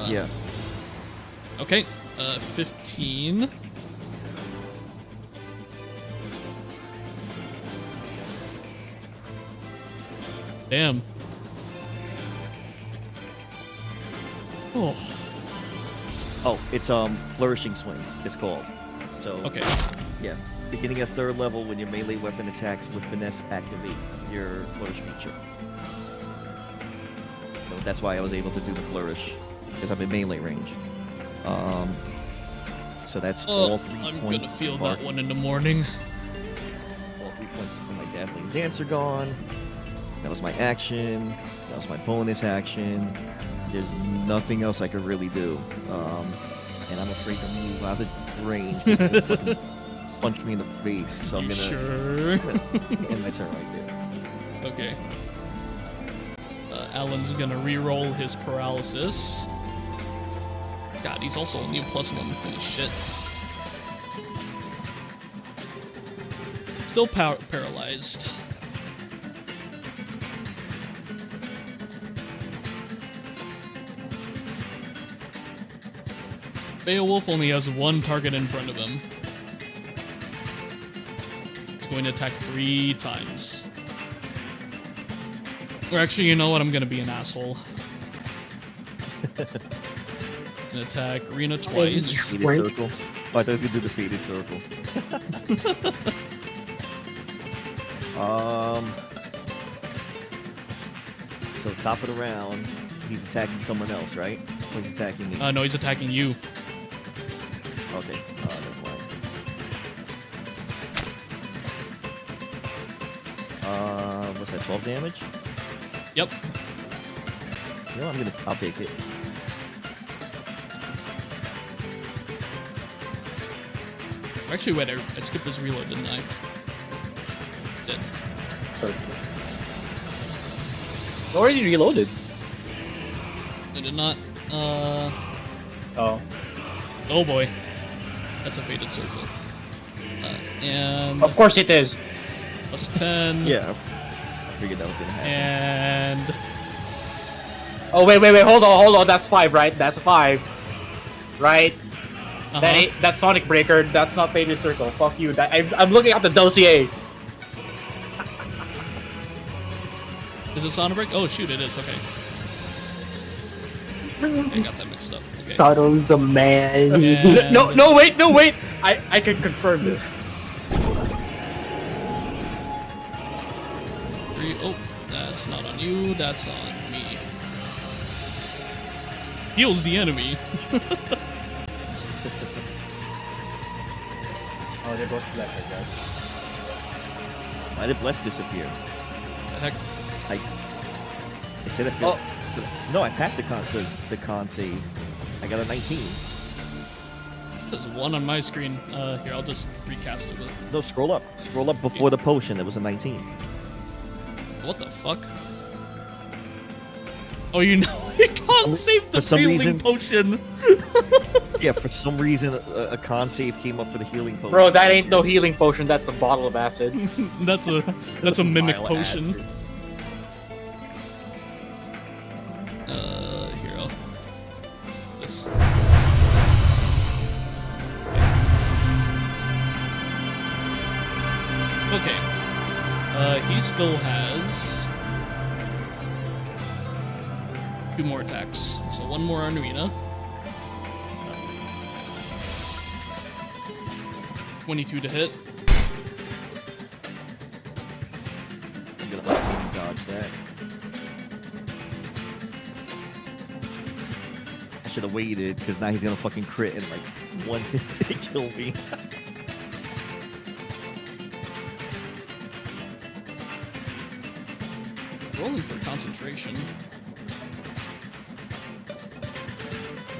Yeah. Okay, 15. Damn. Oh, Oh, it's flourishing swing. It's called. So okay. yeah, beginning at 3rd level when your melee weapon attacks with finesse activate your flourish feature. So that's why I was able to do the flourish because I'm in melee range. So that's all Oh, 3 I'm points. gonna feel of that arc- one in the morning. All 3 points of my dazzling dance are gone. That was my action. That was my bonus action. There's nothing else I could really do. And I'm afraid to move out of range. 'Cause he'll fucking punch me in the face. So I'm You gonna sure? end my turn right there. Okay. Alan's gonna re-roll his paralysis. God, he's also only a +1. Holy shit. Still paralyzed. Beowulf only has one target in front of him. It's going to attack 3 times. Or actually, you know what? I'm gonna be an asshole. Gonna attack Rena twice. Faded Right. circle. Oh, I thought I was gonna do the faded circle. So top of the round, he's attacking someone else, right? Or he's attacking me. No, he's attacking you. Okay. Never mind. What's that? 12 damage? Yep. You know, I'll take it. Actually, wait, I skipped this reload, didn't I? Did. Already reloaded. I did not. Oh. Oh boy. That's a faded circle. And Of course it is. +10. Yeah. I figured that was gonna happen. And Oh, wait. Hold on. That's 5, right? That's 5. Right? That's Sonic Breaker. That's not Faded Circle. Fuck you. I'm looking at the dossier. Is it Sonic Break? Oh shoot, it is. Okay. I got that mixed up. Okay. Saddle the man. And- No, wait. I can confirm this. 3. Oh, that's not on you. That's on me. Heals the enemy. Oh, there goes Bless, I guess. Why did Bless disappear? The heck? I said no, I passed the con save. I got a 19. There's one on my screen. Here, I'll just recast it with. No, scroll up. Scroll up before the potion. It was a 19. What the fuck? Oh, you know, it can't save the For some healing reason- potion. Yeah, for some reason, a con save came up for the healing potion. Bro, that ain't no healing potion. That's a bottle of acid. That's a mimic Vile potion. acid. Here, I'll. This. Okay. He still has 2 more attacks. So 1 more on Arena. 22 to hit. I'm gonna let him dodge that. I should have waited, because now he's gonna fucking crit and like 1 hit to kill me. Rolling for concentration.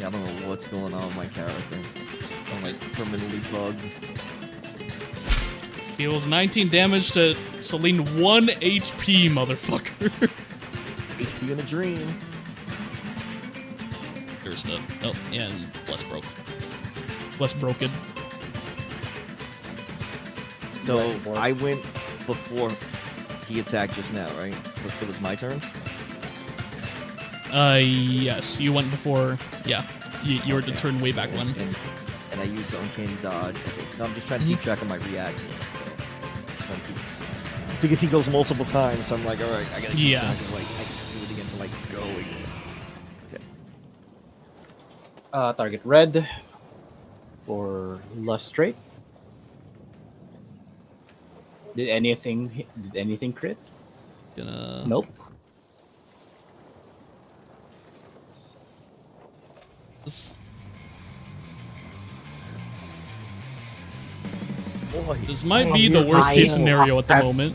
Yeah, I don't know what's going on with my character. I'm like permanently bugged. Deals 19 damage to Celine 1 HP, motherfucker. HP in a dream. There's the and less broken. So I went before he attacked just now, right? It was my turn. Yes, you went before. Yeah, you were to turn way back when. And I used the uncanny dodge. Okay, so I'm just trying to keep track of my reactions. Because he goes multiple times, so I'm like, all right, I gotta keep track of, like, I can do it again to like go again. Okay. Target red for lustrate. Did anything crit? Gonna. Nope. This. Boy. This might be the worst case scenario at the moment.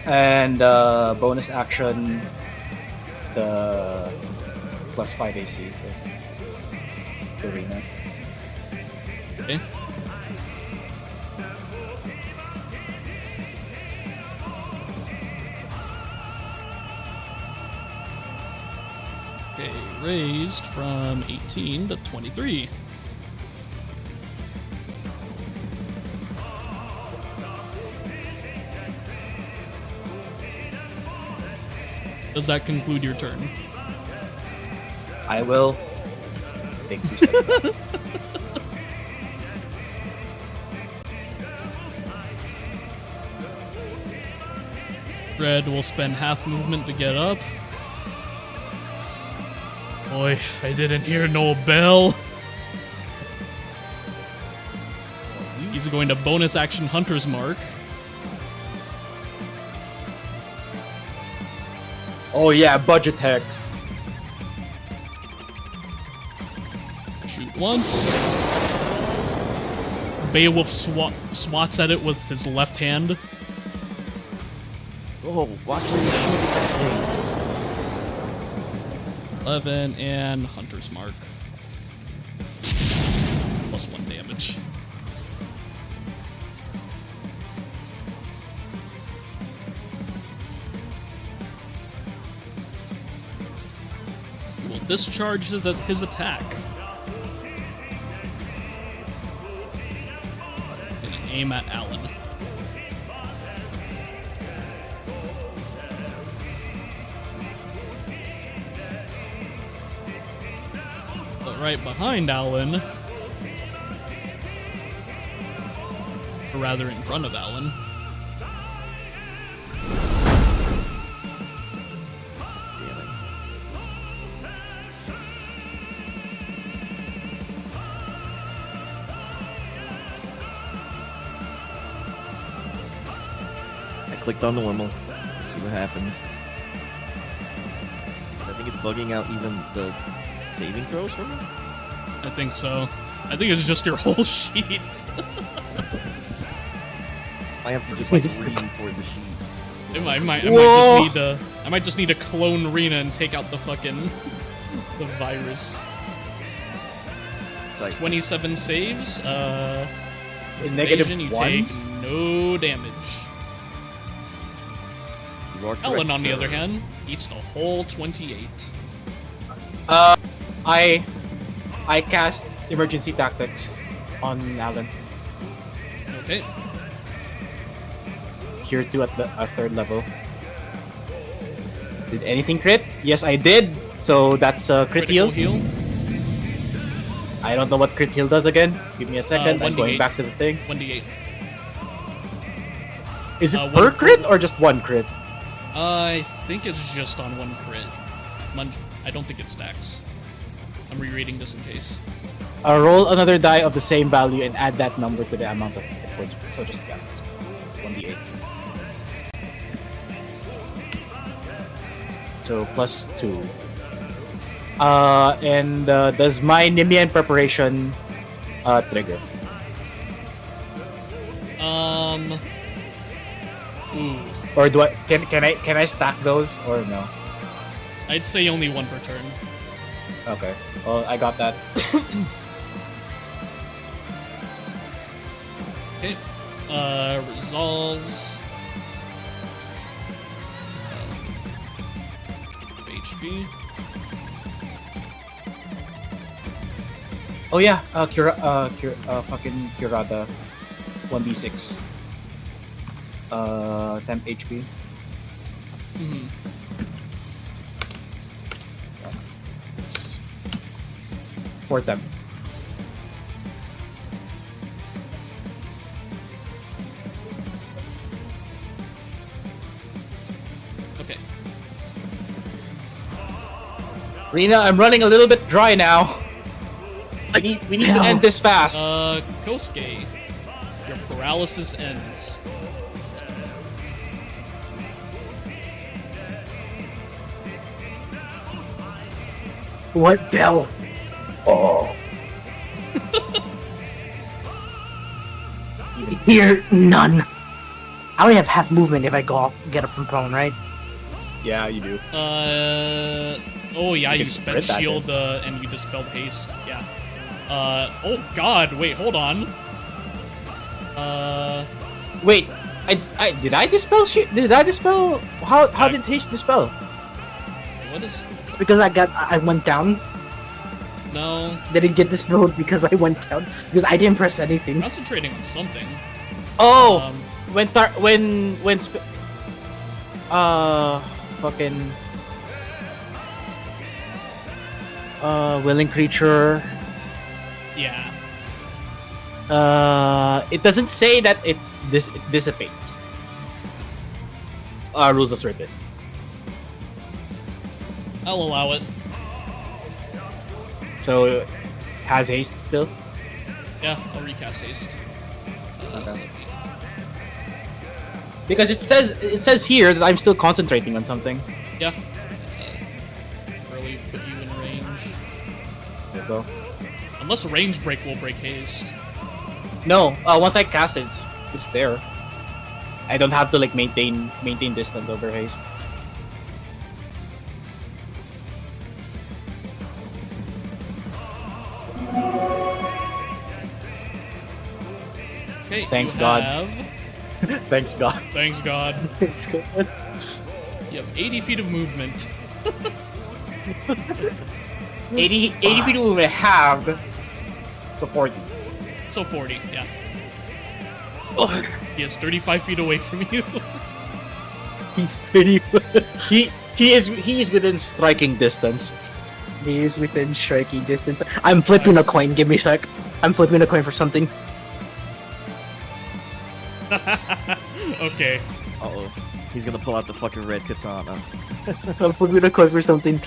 And bonus action, the +5 AC for Arena. Okay. Okay, raised from 18 to 23. Does that conclude your turn? I will take 2 steps back. Red will spend half movement to get up. Boy, I didn't hear no bell. He's going to bonus action Hunter's Mark. Oh yeah, budget hex. Shoot once. Beowulf swats at it with his left hand. Oh, watch where you shoot. 11 and Hunter's Mark. +1 damage. He will discharge his attack. And aim at Alan. But right behind Alan, or rather in front of Alan, Damn it. I clicked on normal. See what happens. I think it's bugging out even the saving throws for me. I think so. I think it's just your whole sheet. I have to just Wait, like lean toward the sheet. I might just need to clone Rena and take out the fucking the virus. It's like 27 saves. In negative evasion, you 1? take no damage. you are correct, Ellen, on the sir. other hand, eats the whole 28. I cast emergency tactics on Alan. Okay. Cure 2 at the 3rd level. Did anything crit? Yes, I did. So that's a crit Critical heal. heal. I don't know what crit heal does again. Give me a second. I'm 1d8. going back to the thing. 1d8. Is it one- per crit or just one crit? I think it's just on one crit. I don't think it stacks. I'm rereading this in case. Roll another die of the same value and add that number to the amount of hit points. So just 1d8. So plus 2. And does my Nimian preparation trigger? Ooh. Or do I can I stack those or no? I'd say only one per turn. Okay. Well, I got that. Okay. Resolves. HP. Oh yeah, fucking Curada, 1d6. Temp HP. Mm-hmm. For temp. Okay. Rena, I'm running a little bit dry now. We need to end this fast. Kosuke, your paralysis ends. What bell? Oh. Here, none. I only have half movement if I get up from prone, right? Yeah, you do. Oh yeah, You you can spent sprint that shield and you dispelled haste. Yeah. Oh god, wait, hold on. Wait, I did I dispel shit? Did I dispel? How did haste dispel? What is? It's because I went down. No, Didn't get dispelled because I went down because I didn't press anything. concentrating on something. Oh, Um, fucking willing creature. yeah. It doesn't say that it dissipates. Rules as written. I'll allow it. So it has haste still. Yeah, I'll recast haste. Okay. Because it says here that I'm still concentrating on something. Yeah. Really put you in range. There you go. Unless range break will break haste. No, once I cast it, it's there. I don't have to like maintain distance over haste. Okay. Thanks, you God. have- Thanks God. Thanks God. It's good. You have 80 feet of movement. 80 feet of movement halved. So 40. So 40, yeah. He is 35 feet away from you. He's 30. he is within striking distance. He is within striking distance. I'm flipping a coin. Give me a sec. I'm flipping a coin for something. Okay. Uh-oh. He's gonna pull out the fucking red katana. I'm flipping a coin for something.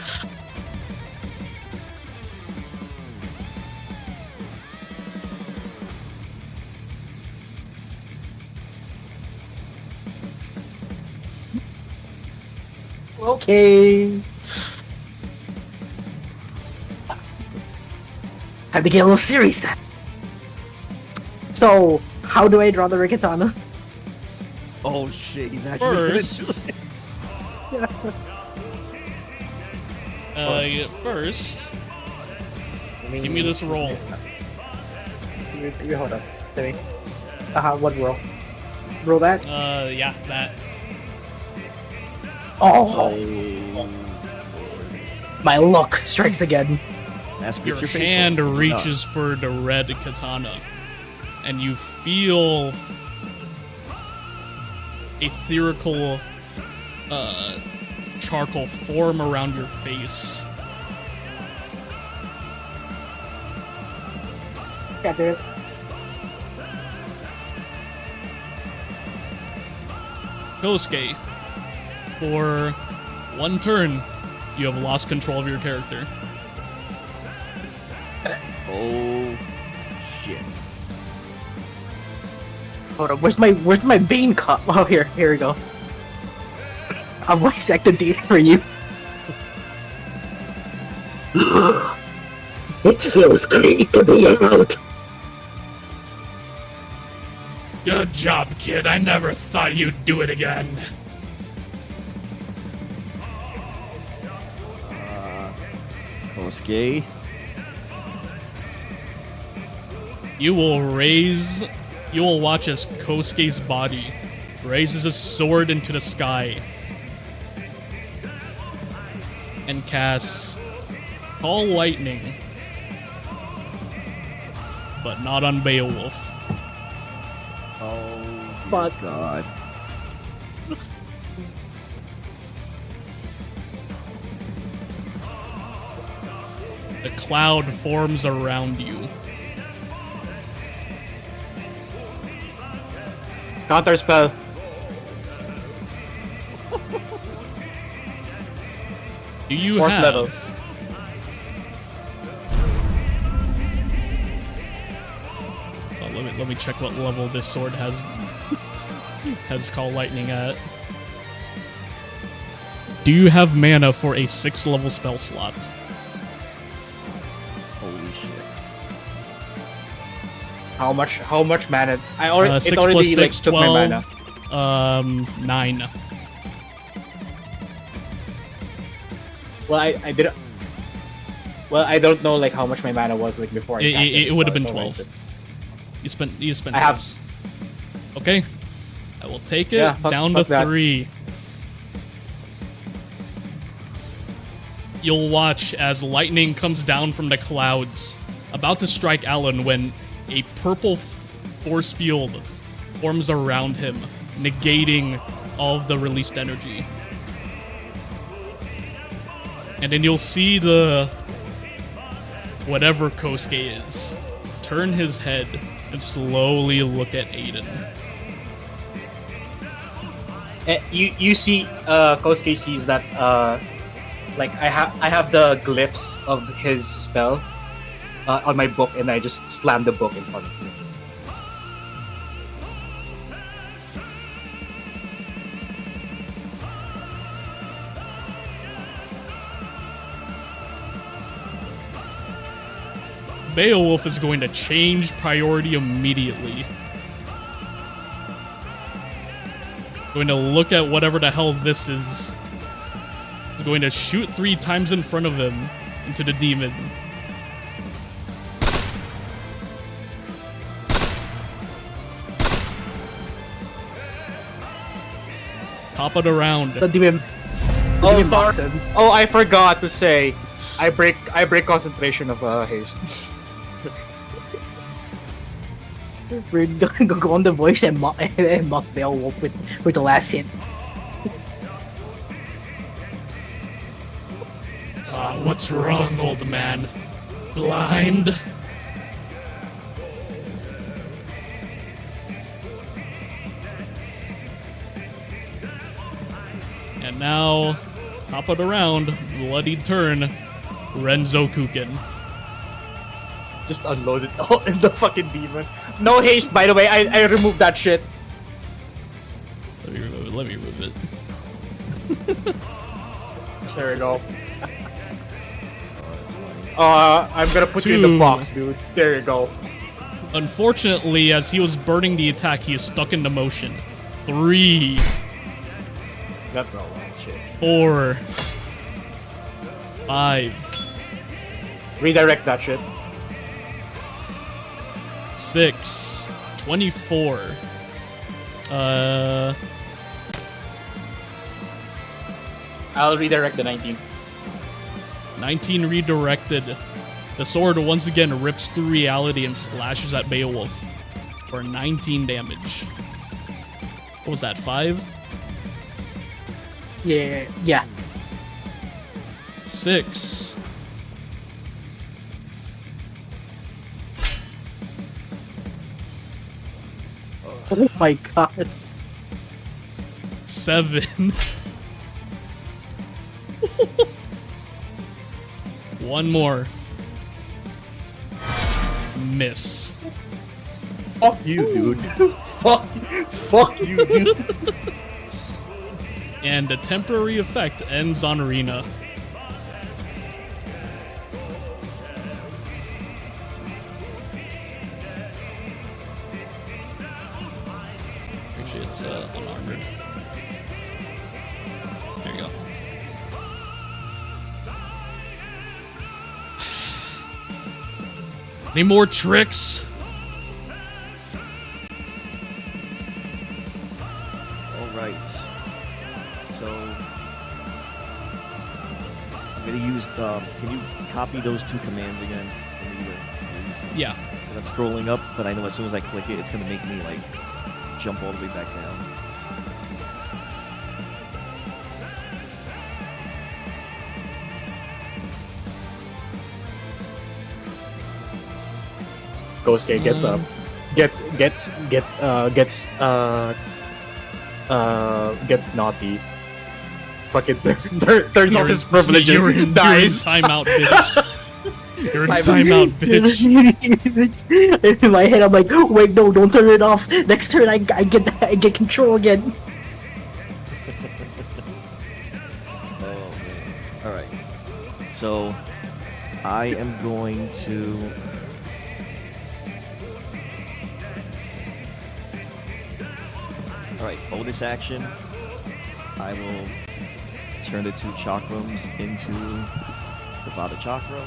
Okay. Had to get a little serious then. So, how do I draw the Rikatana? Oh shit, he's actually First, first, give me this roll. Hold on. Let me. What roll? Roll that? Yeah, that. Oh! My luck strikes again. Your hand reaches for the red katana, and you feel ethereal charcoal form around your face. Yeah, dude. Kosuke, for one turn, you have lost control of your character. Oh shit. Hold on, where's my Bane cup? Oh, here we go. I'll voice act the date for you. It feels great to be out. Good job, kid. I never thought you'd do it again. Kosuke. You will watch as Kosuke's body raises his sword into the sky and casts Call Lightning, but not on Beowulf. Oh But- god. The cloud forms around you. Counter spell. Do you Fourth have level. Oh, let me check what level this sword has has Call Lightning at. Do you have mana for a 6th level spell slot? Holy shit. How much mana? I already 6 it already plus 6, like took 12, my mana. 9. Well, I didn't. Well, I don't know like how much my mana was like before. I cast It this would have spell, been so 12. You spent I have- 6. Okay. I will take it Yeah, fuck- down fuck to that. 3. You'll watch as lightning comes down from the clouds, about to strike Alan when a purple force field forms around him, negating all of the released energy. And then you'll see the whatever Kosuke is turn his head and slowly look at Aiden. You see, Kosuke sees that like I have the glyphs of his spell on my book, and I just slam the book in front of me. Beowulf is going to change priority immediately. Going to look at whatever the hell this is. He's going to shoot 3 times in front of him into the demon. Top of the round. The demon. Oh, demon sorry. box him. Oh, I forgot to say, I break concentration of haste. We're gonna go on the voice and mock Beowulf with the last hit. What's wrong, old man? Blind? And now, top of the round, bloodied turn, Renzo Kukin. Just unload it all in the fucking demon. No haste, by the way. I removed that shit. Let me remove it. There we go. I'm gonna put you in the 2. box, dude. There you go. Unfortunately, as he was burning the attack, he is stuck into motion. 3, That's not wrong shit. 4, 5, Redirect that shit. 6, 24. I'll redirect the 19. 19 redirected. The sword once again rips through reality and slashes at Beowulf for 19 damage. What was that, 5? Yeah. 6. Oh my god. 7. One more. Miss. Fuck you, dude. Fuck you, dude. And the temporary effect ends on Arena. Actually, it's unarmored. There you go. Any more tricks? Alright. So I'm gonna use the can you copy those 2 commands again? Yeah. I'm scrolling up, but I know as soon as I click it, it's gonna make me like jump all the way back down. Ghost Gate gets up. Gets naughty. Fucking turns off his privileges. You're in dies. timeout, bitch. You're in timeout, bitch. In my head, I'm like, wait, no, don't turn it off. Next turn, I get control again. Oh man. Alright. So I am going to Alright, bonus action. I will turn the 2 chakrams into the Vata chakra.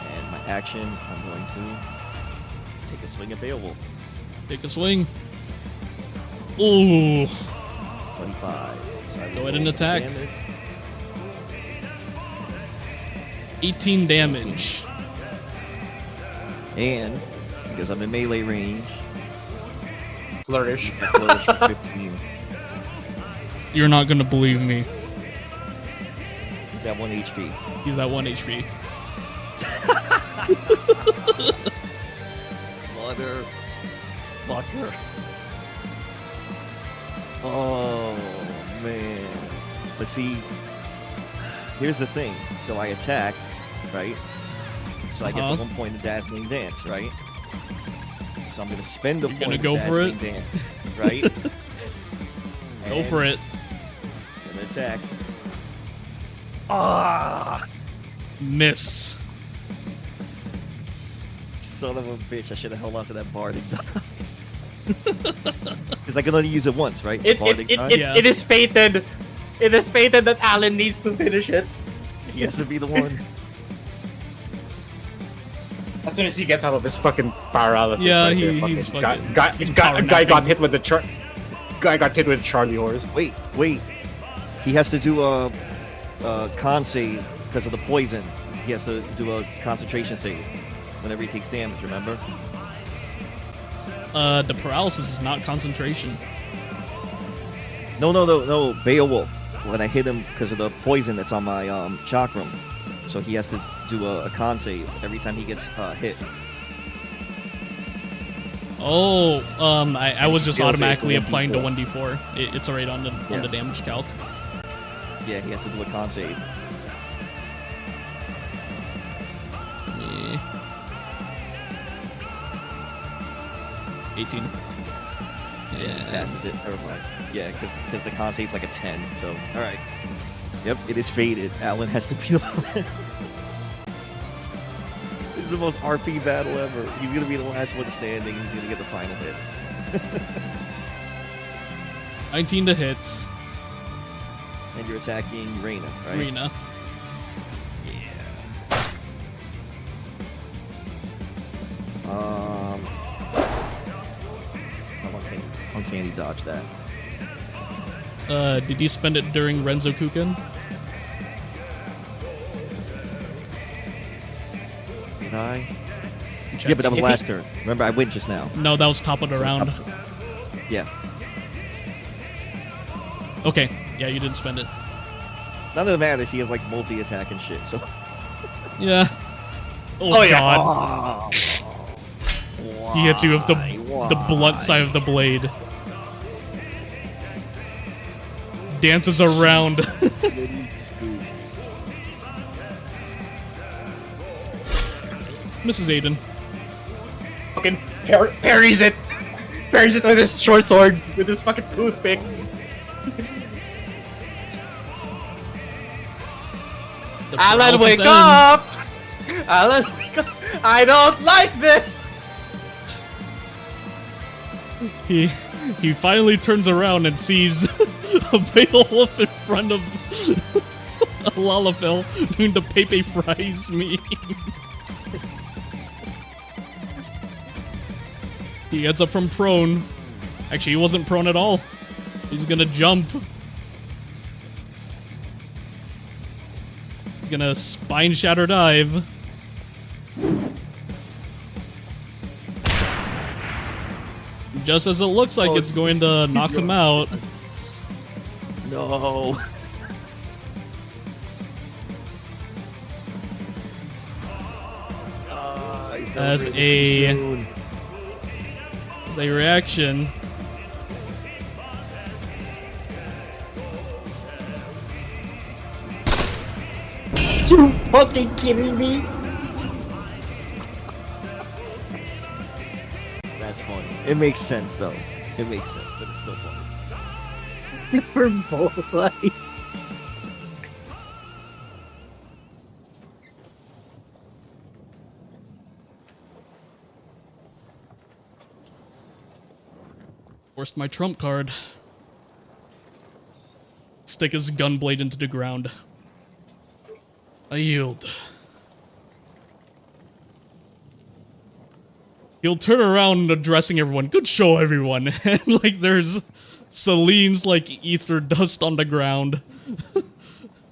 And my action, I'm going to take a swing at Beowulf. Take a swing. Ooh. 25. So I Go will ahead and roll attack. damage. 18 damage. And because I'm in melee range, Flourish. I flourish for 15. You're not gonna believe me. He's at 1 HP. He's at 1 HP. Motherfucker. Oh man. But see, here's the thing. So I attack, right? So I get the 1 point of Dazzling Dance, right? So I'm gonna spend a You're point gonna of go for Dazzling it? Dance, right? Go for it. And attack. Ah! Miss. Son of a bitch! I should have held on to that bardic die. Because I can only use it once, right? Bardic die? Yeah. It is fated. It is fated that Alan needs to finish it. He has to be the one. As soon as he gets out of his fucking paralysis, Yeah, right there, he's fucking- he's guy power got napping. hit with the guy got hit with the Charlie horse. Wait. He has to do a con save because of the poison. He has to do a concentration save whenever he takes damage, remember? The paralysis is not concentration. No. Beowulf. When I hit him because of the poison that's on my chakram. So he has to do a con save every time he gets hit. Oh, I was just Feels like automatically a applying to 1d4. 1d4. It's already on the damage calc. Yeah, he has to do a con save. Me. 18. Yeah. Passes it. Never mind. Yeah, because the con save's like a 10. So, all right. Yep, it is fated. Alan has to be the one. This is the most RP battle ever. He's gonna be the last one standing. He's gonna get the final hit. 19 to hit. And you're attacking Reina, right? Rena. Uncanny dodge that. Did you spend it during Renzo Kuken? Did I? Yeah, but that was last turn. Remember, I went just now. No, that was top of the round. Yeah. Okay, yeah, you didn't spend it. None of the matters. He has like multi-attack and shit. So. Yeah. Oh God. He hits you with the blunt side of the blade. Dances around. Mrs. Aiden. Fucking parries it. Parries it with his short sword, with his fucking toothpick. Alan, wake up! Alan, wake up! I don't like this! He finally turns around and sees a Beowulf in front of a Lalafell doing the Pepe Fries meme. He gets up from prone. Actually, he wasn't prone at all. He's gonna jump. He's gonna spine shatter dive. Just as it looks like it's going to knock him out. No. As a reaction, You fucking kidding me? That's funny. It makes sense though. It makes sense, but it's still funny. Super boy. forced my trump card. Stick his gunblade into the ground. I yield. He'll turn around addressing everyone. Good show, everyone. And like there's Celine's like ether dust on the ground.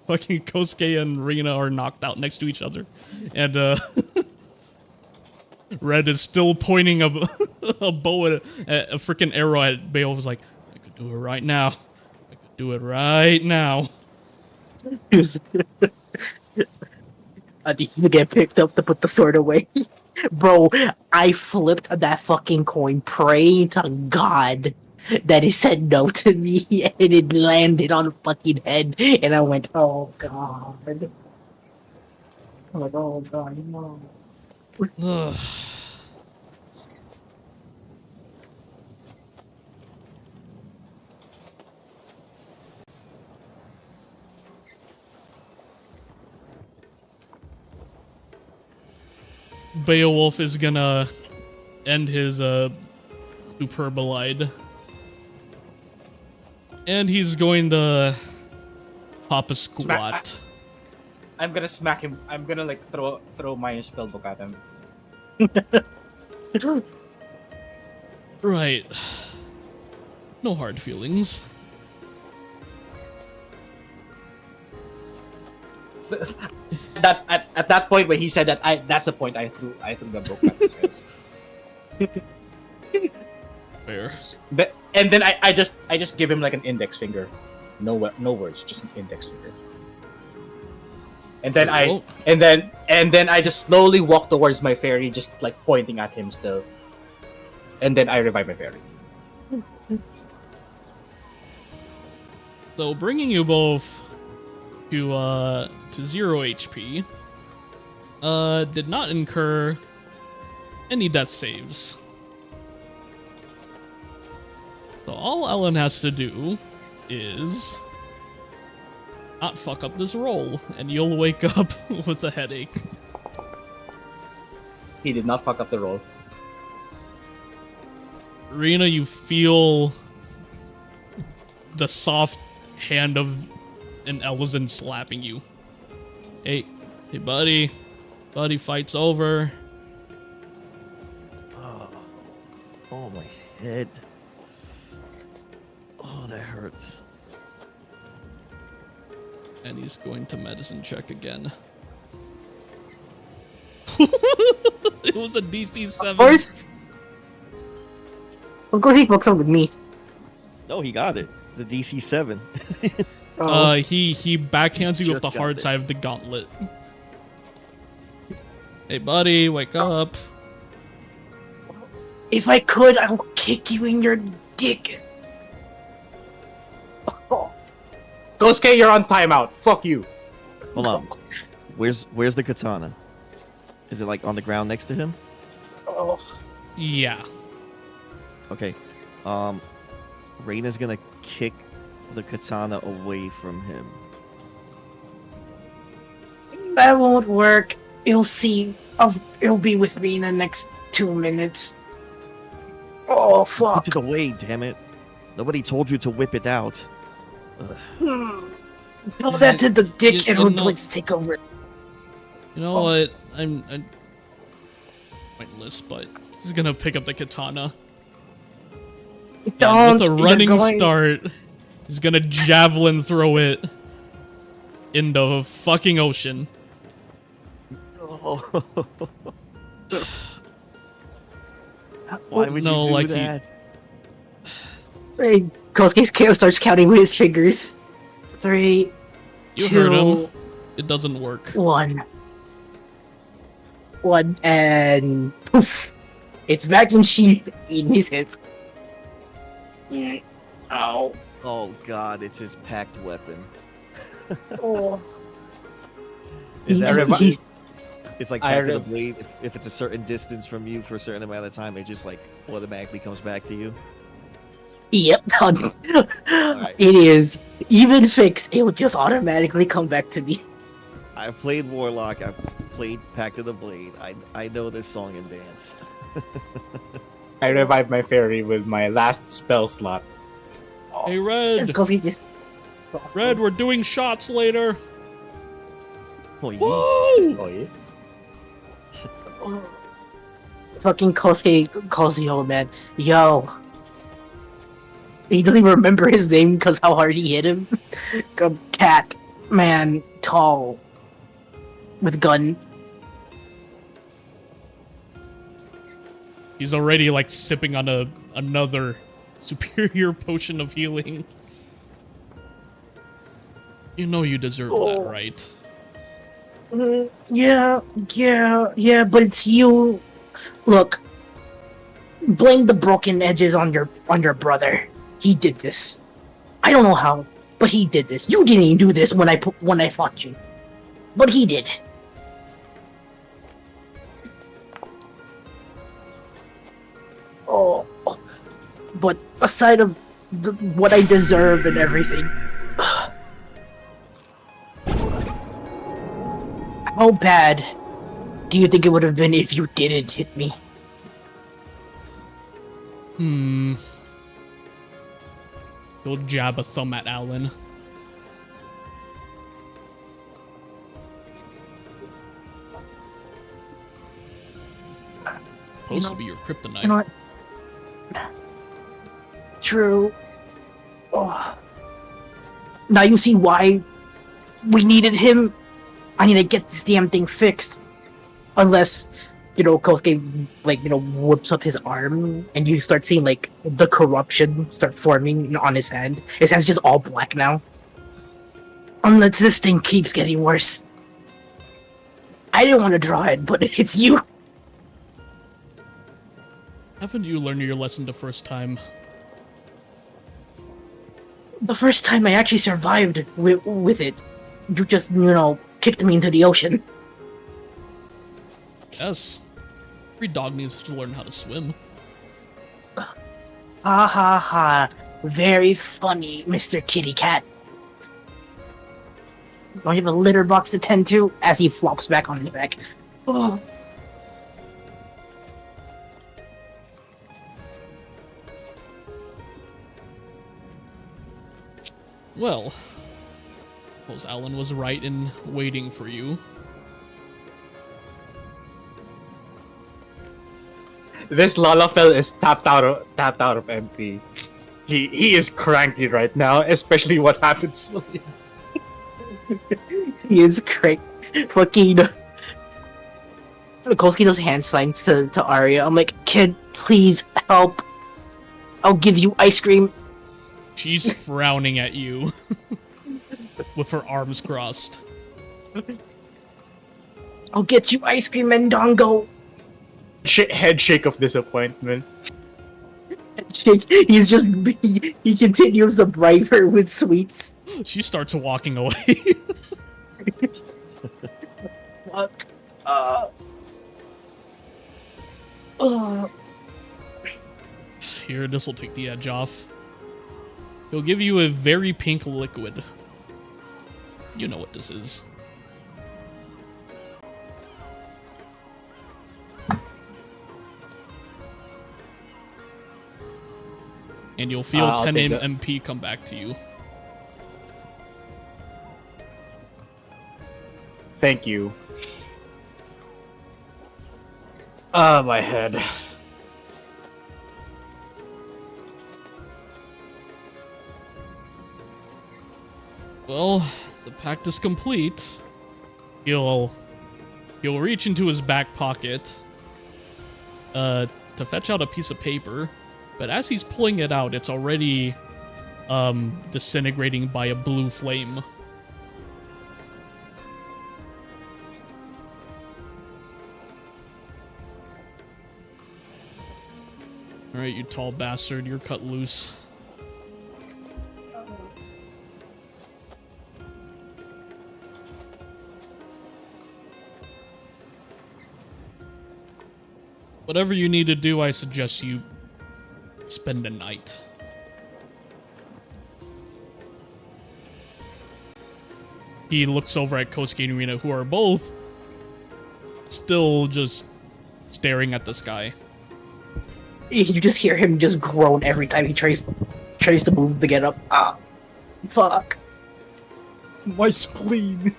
Fucking Kosuke and Rina are knocked out next to each other. And Red is still pointing a bow at a freaking arrow at Beowulf. Like, I could do it right now. I could do it right now. I need you to get picked up to put the sword away. Bro, I flipped that fucking coin praying to God that he said no to me, and it landed on the fucking head, and I went, oh God. I'm like, oh God, no. Ugh. Beowulf is gonna end his Superbolide. And he's going to pop a squat. I'm gonna smack him. I'm gonna like throw my spellbook at him. Right. No hard feelings. That at that point when he said that, that's the point I threw the book at his face. Fair. And then I just give him like an index finger, no words, just an index finger. And then and then I just slowly walk towards my fairy, just like pointing at him still. And then I revive my fairy. So bringing you both to 0 HP did not incur any death saves. So all Ellen has to do is not fuck up this roll, and you'll wake up with a headache. He did not fuck up the roll. Rena, you feel the soft hand of an Elizin slapping you. Hey, buddy. Buddy, fight's over. Oh, my head. Oh, that hurts. And he's going to medicine check again. It was a DC 7. Of course. Of course he fucks up with me. No, he got it. The DC 7. He backhands you with Just the got hard it. side of the gauntlet. Hey, buddy, wake up. If I could, I will kick you in your dick. Kosuke, you're on timeout. Fuck you. Hold on. Where's the katana? Is it like on the ground next to him? Oh. Yeah. Okay. Reina's gonna kick the katana away from him. That won't work. You'll see. It'll be with me in the next 2 minutes. Oh, fuck. Put it away, damn it. Nobody told you to whip it out. Tell that to the dick You and would know- let's take over. You know what? I'm pointless, but he's gonna pick up the katana. Don't. And with a you're running going- start, he's gonna javelin throw it in the fucking ocean. Oh. Why would No, you do like he- that? Hey, Kosuke starts counting with his fingers. 3, You 2, heard him. It doesn't work. 1. 1, and poof. It's back in sheath in his hip. Ow. Oh god, it's his packed weapon. Oh. Is that revi- what He's- it's like I back to the rev- blade? If it's a certain distance from you for a certain amount of time, it just like automatically comes back to you? Yep, done. Alright. It is. Even fixed, it will just automatically come back to me. I've played Warlock, I've played Pact of the Blade. I know this song and dance. I revived my fairy with my last spell slot. Hey, Red! Because he just. Red, we're doing shots later! Oh, yeah. Woo! Oh, yeah? Fucking Kosuke calls the old man. Yo. He doesn't even remember his name because how hard he hit him. Cat, man, tall, with gun. He's already like sipping on another superior potion of healing. You know you deserve that, right? Yeah, but it's you. Look, blame the broken edges on your brother. He did this. I don't know how, but he did this. You didn't even do this when I fought you, but he did. Oh, but aside of what I deserve and everything, how bad do you think it would have been if you didn't hit me? He'll jab a thumb at Alan. Supposed to be your kryptonite. You know what? True. Oh. Now you see why we needed him. I need to get this damn thing fixed. Unless, Kosuke, whips up his arm and you start seeing, the corruption start forming on his hand. His hand's just all black now. Unless this thing keeps getting worse. I didn't want to draw it, but it's you. Haven't you learned your lesson the first time? The first time I actually survived with it, you just, kicked me into the ocean. Yes. Every dog needs to learn how to swim. Ha ha ha. Very funny, Mr. Kitty Cat. Don't you have a litter box to tend to? As he flops back on his back. Oh. Well, suppose Alan was right in waiting for you. This Lalafell is tapped out of MP. He is cranky right now, especially what happens to him. He is crank. Fucking. Kolsky does hand signs to Arya. I'm like, kid, please help. I'll give you ice cream. She's frowning at you with her arms crossed. I'll get you ice cream, Mendongo. Head shake of disappointment. He's just he continues to bribe her with sweets. She starts walking away. Fuck. Here, this will take the edge off. He'll give you a very pink liquid. You know what this is. And you'll feel I'll 10 take that. MP come back to you. Thank you. Ah, my head. Well, the pact is complete. He'll reach into his back pocket to fetch out a piece of paper, but as he's pulling it out, it's already disintegrating by a blue flame. Alright, you tall bastard, you're cut loose. Whatever you need to do, I suggest you spend the night. He looks over at Kosuke and Rina, who are both still just staring at the sky. You just hear him just groan every time he tries to move to get up. Ah, fuck. My spleen.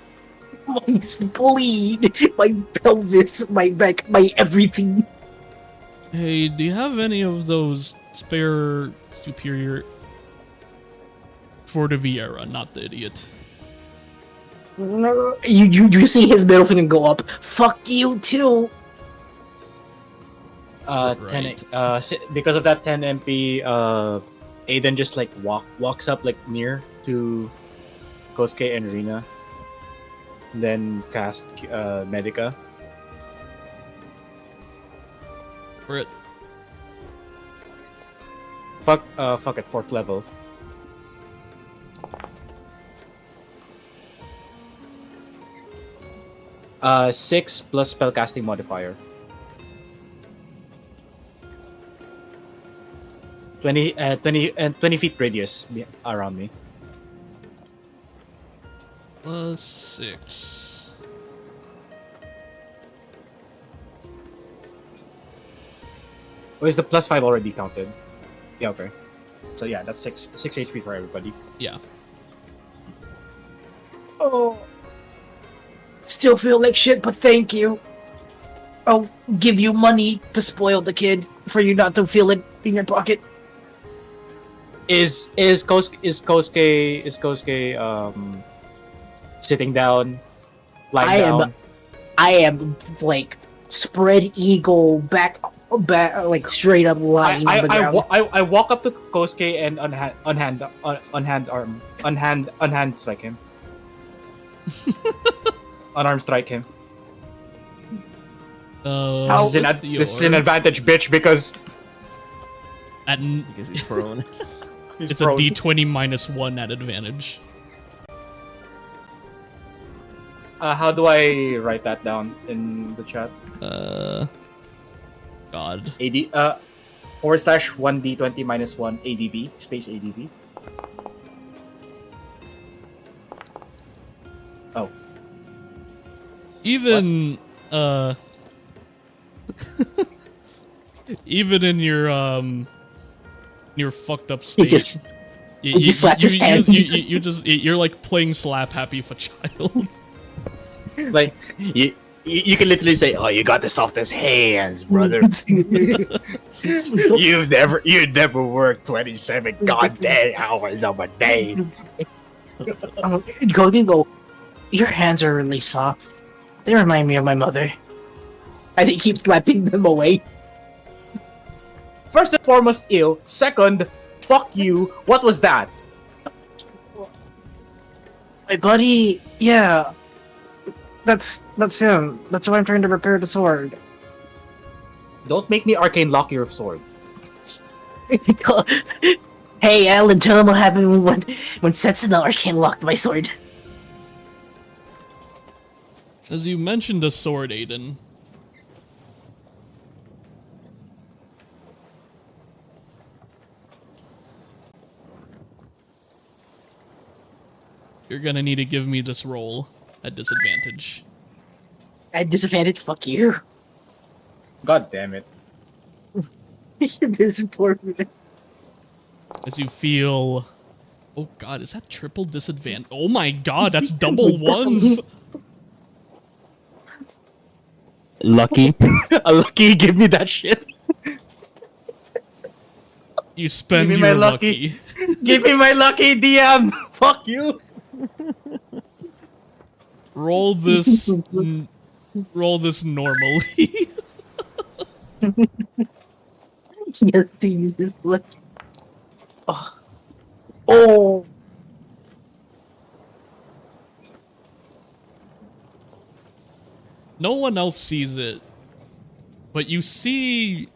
My spleen, my pelvis, my back, my everything. Hey, do you have any of those spare superior for the Vieira, not the idiot? You see his middle finger go up. Fuck you too. 10, because of that 10 MP, Aiden just like walks up like near to Kosuke and Rina, then cast Medica. For it. Fuck at 4th level. Uh, 6 plus spellcasting modifier. 20 feet radius around me. Plus 6. Or is the plus 5 already counted? Yeah, okay. So yeah, that's 6 HP for everybody. Yeah. Oh. Still feel like shit, but thank you. I'll give you money to spoil the kid for you not to feel it in your pocket. Is Kosuke sitting down, lying down? I am like spread eagle back like straight up lying on the ground. I walk up to Kosuke and unhand strike him. Unarmed strike him. This is an advantage, bitch, because Because he's prone. it's a D20 minus 1 at advantage. How do I write that down in the chat? God. AD /1D20 minus 1 ADV space ADV. Oh. Even even in your fucked up He state, just You, He just slapped his hand. you're like playing slap happy for child. Like you can literally say, "Oh, you got the softest hands, brother. You've never worked 27 goddamn hours of a day." Go. Your hands are really soft. They remind me of my mother. As he keeps slapping them away. First and foremost, ew. Second, fuck you. What was that? My buddy, yeah. That's him. That's why I'm trying to repair the sword. Don't make me arcane lock your sword. Hey, Alan, tell him what happened when Setsuna arcane locked my sword. As you mentioned a sword, Aiden. You're gonna need to give me this roll at disadvantage. At disadvantage? Fuck you. God damn it. This poor man. As you feel... Oh god, is that triple disadvantage? Oh my god, that's double ones! Lucky. Lucky, give me that shit. You spend Give me your my lucky. lucky. Give me my lucky, DM. Fuck you. Roll this... roll this normally. He has to use his luck. Oh. No one else sees it, but you see,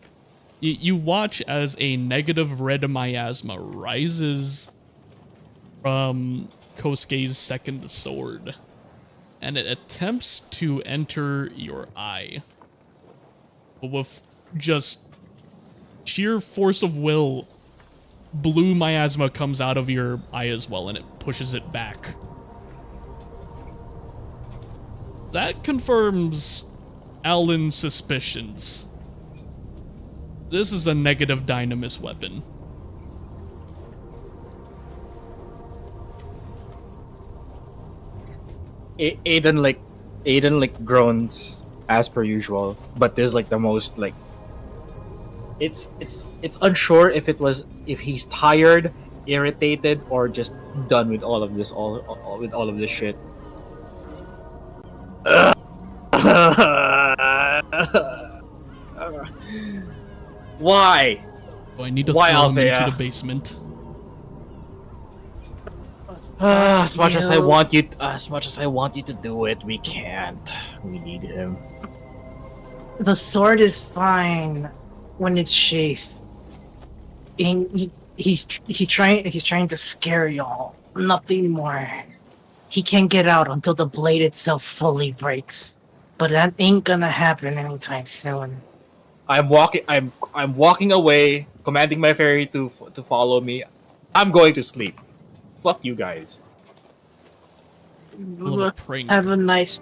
you watch as a negative red miasma rises from Kosuke's second sword, and it attempts to enter your eye. But with just sheer force of will, blue miasma comes out of your eye as well, and it pushes it back. That confirms Alan's suspicions. This is a negative dynamis weapon. Aiden groans as per usual, but this is like the most like it's unsure if he's tired, irritated, or just done with all of this with all of this shit. Why? Oh, I need to Why, throw him Althea? into the basement. As much as I want you to do it, we can't. We need him. The sword is fine when it's sheathed. He's trying to scare y'all. Nothing more. He can't get out until the blade itself fully breaks. But that ain't gonna happen anytime soon. I'm walking away, commanding my fairy to follow me. I'm going to sleep. Fuck you guys. Little prank. Have a nice.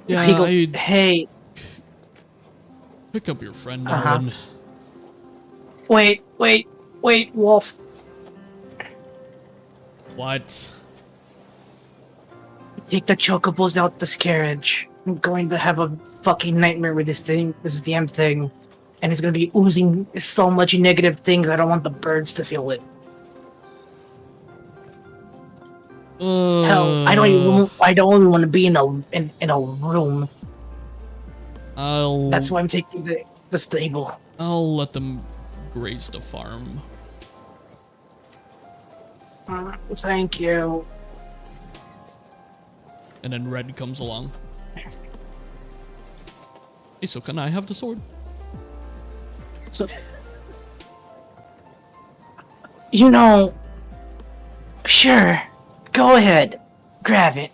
Yeah, He goes, I'd hey, pick up your friend, Uh-huh. Alan. wait, Wolf. What? Take the chocobos out this carriage. I'm going to have a fucking nightmare with this damn thing. And it's gonna be oozing so much negative things, I don't want the birds to feel it. Hell, I don't even want to be in a room. That's why I'm taking the stable. I'll let them graze the farm. Thank you. And then Red comes along. Hey, so can I have the sword? So, you know, sure, go ahead, grab it.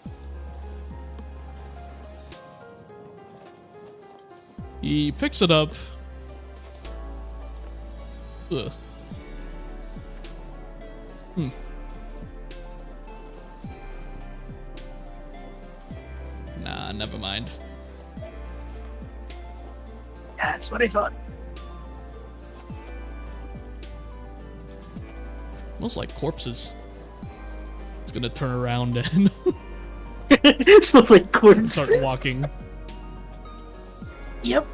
He picks it up. Ugh. Nah, never mind. That's what I thought. smells like corpses. It's gonna turn around and Smells like corpses. start walking. Yep.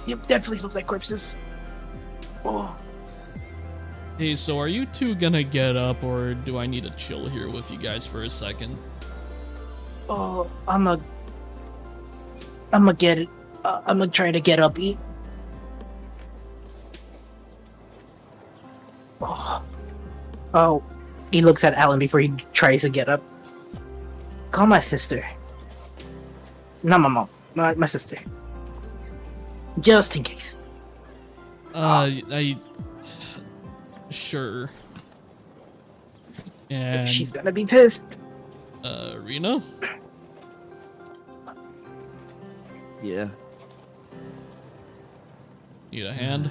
Yep, definitely smells like corpses. Oh. Hey, so are you two gonna get up, or do I need to chill here with you guys for a second? Oh, I'm gonna get it. I'm gonna try to get up, eat. Oh, he looks at Alan before he tries to get up. Call my sister. Not my mom. My sister. Just in case. Sure. If And she's gonna be pissed. Rena? Yeah. Need a hand?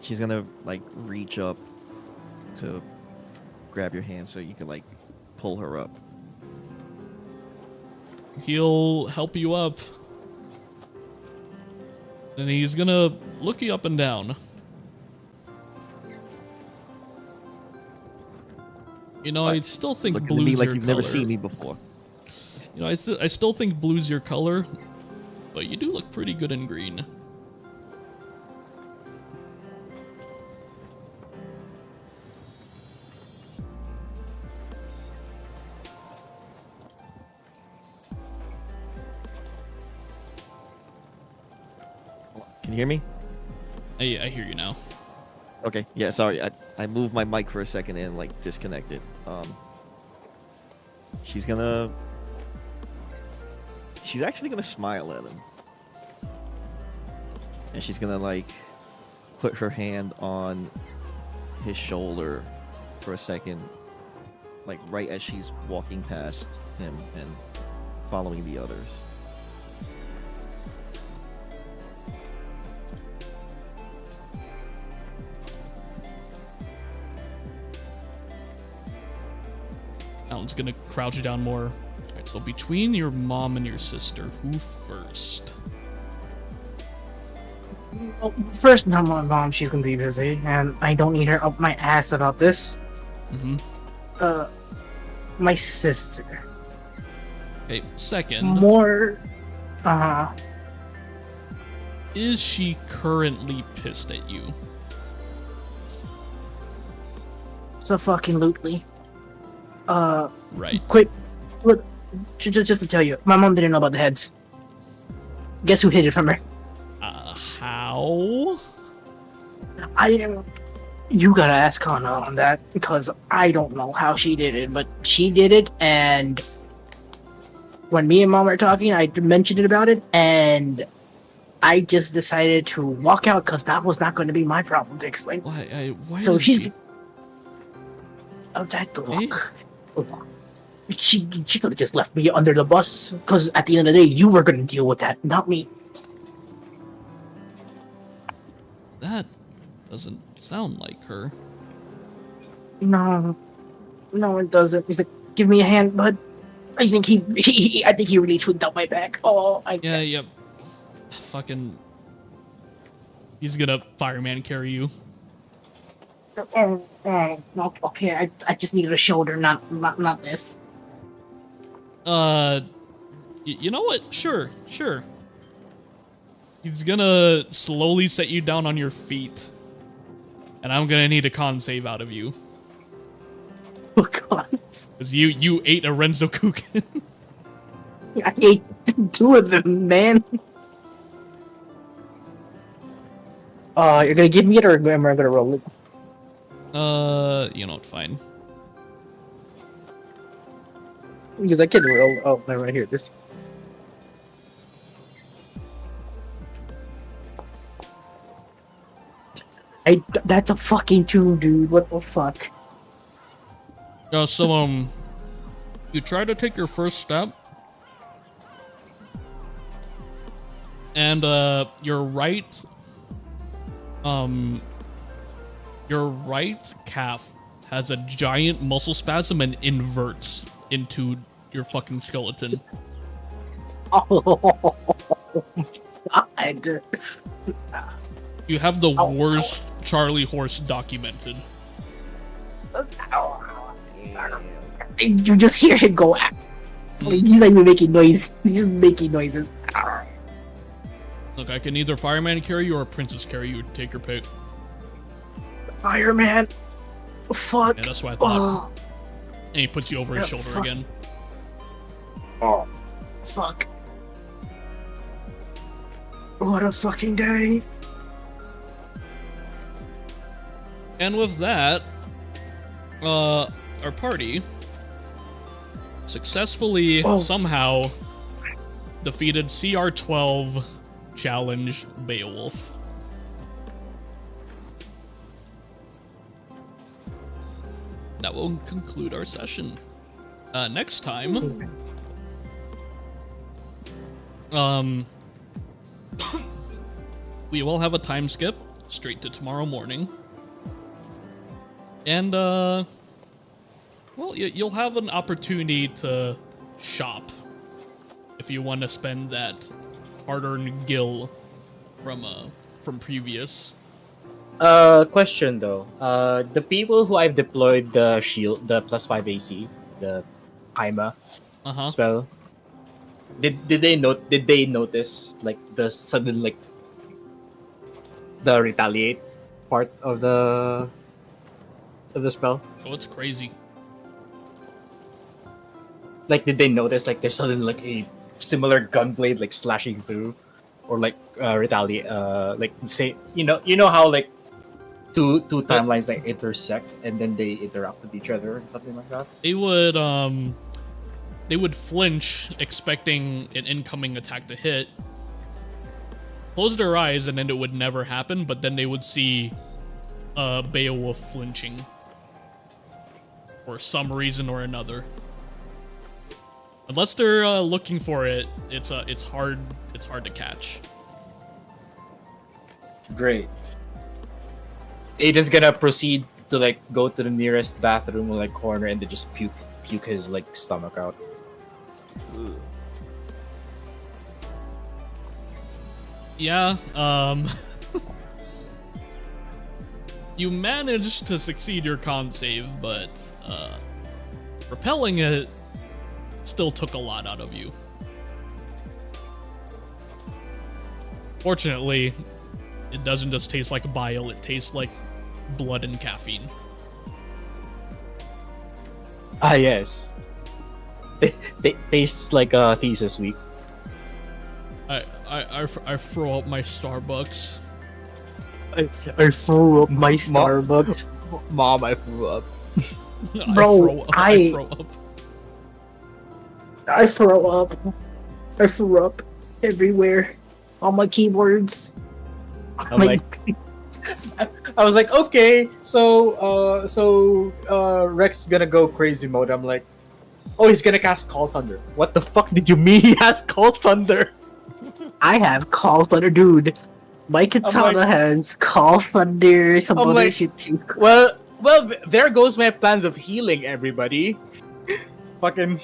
She's gonna like reach up to grab your hand so you can like pull her up. He'll help you up. And he's gonna look you up and down. You know, I still think Looking to blue's me like your you've color. never seen me before. You know, I still think blue's your color, but you do look pretty good in green. Can you hear me? I hear you now. Okay. Yeah. Sorry. I moved my mic for a second and like disconnected. She's actually gonna smile at him, and she's gonna like put her hand on his shoulder for a second, like right as she's walking past him and following the others. Alan's gonna crouch down more. Alright, so between your mom and your sister, who first? Well, first, not my mom. She's gonna be busy, and I don't need her up my ass about this. Mm-hmm. My sister. Okay, second. More. Is she currently pissed at you? So fucking lootly. Right. Quick, look, just to tell you, my mom didn't know about the heads. Guess who hid it from her? How? You gotta ask Kana on that, because I don't know how she did it, but she did it, and when me and mom were talking, I mentioned it about it, and I just decided to walk out, because that was not going to be my problem to explain. Why So did she's... she- Oh, that look. She could have just left me under the bus, because at the end of the day, you were going to deal with that, not me. That doesn't sound like her. No, it doesn't. He's like, give me a hand, bud. I think he really tweaked out my back. Oh, Yeah, yep. Fucking. He's gonna fireman carry you. No, okay, I just needed a shoulder, not this. You know what? Sure. He's gonna slowly set you down on your feet. And I'm gonna need a con save out of you. Oh god. Because you ate a Renzo Kuken. I ate 2 of them, man. You're gonna give me it, or am I gonna roll it? You know what, fine. Because I can roll. Oh, never mind, here, this. That's a fucking 2, dude. What the fuck? So, you try to take your first step. And, your right calf has a giant muscle spasm and inverts into your fucking skeleton. Oh, God. You have the worst Charlie horse documented. And you just hear him go. Like, he's not even making noise. He's just making noises. Look, I can either fireman carry you or princess carry you. Take your pick. Fireman. Fuck. Yeah, that's what I thought. Oh, And he puts you over his Yeah, shoulder fuck. again. fuck. What a fucking day. And with that, our party successfully somehow defeated CR12 Challenge Beowulf. That will conclude our session. Next time, we will have a time skip straight to tomorrow morning. And, well, you'll have an opportunity to shop if you want to spend that hard-earned gil from previous. Question though. The people who I've deployed the shield, the +5 AC, the Kaima spell, did they notice like the sudden like the retaliate part of the spell? Oh, it's crazy. Like, did they notice like there's suddenly like a similar gunblade like slashing through, or like retaliate? Like say you know how like two timelines like intersect and then they interact with each other and something like that. They would flinch, expecting an incoming attack to hit, close their eyes, and then it would never happen, but then they would see Beowulf flinching for some reason or another. Unless they're looking for it, it's hard to catch. Great. Aiden's gonna proceed to like go to the nearest bathroom or like corner and then just puke his like stomach out. Yeah, you managed to succeed your con save, but repelling it still took a lot out of you. Fortunately, it doesn't just taste like bile, it tastes like blood and caffeine. Ah yes. They tastes like thesis week. I throw up my Starbucks. I threw up my Starbucks. Mom, I threw up. Bro, I throw up. I throw up. I threw up everywhere on my keyboards. I'm like, I was like, okay, so Rex gonna go crazy mode. I'm like, oh, he's gonna cast Call Thunder. What the fuck did you mean he has Call Thunder? I have Call Thunder, dude. My katana has Call Thunder, some I'm other like, shit too. Well, there goes my plans of healing everybody. fucking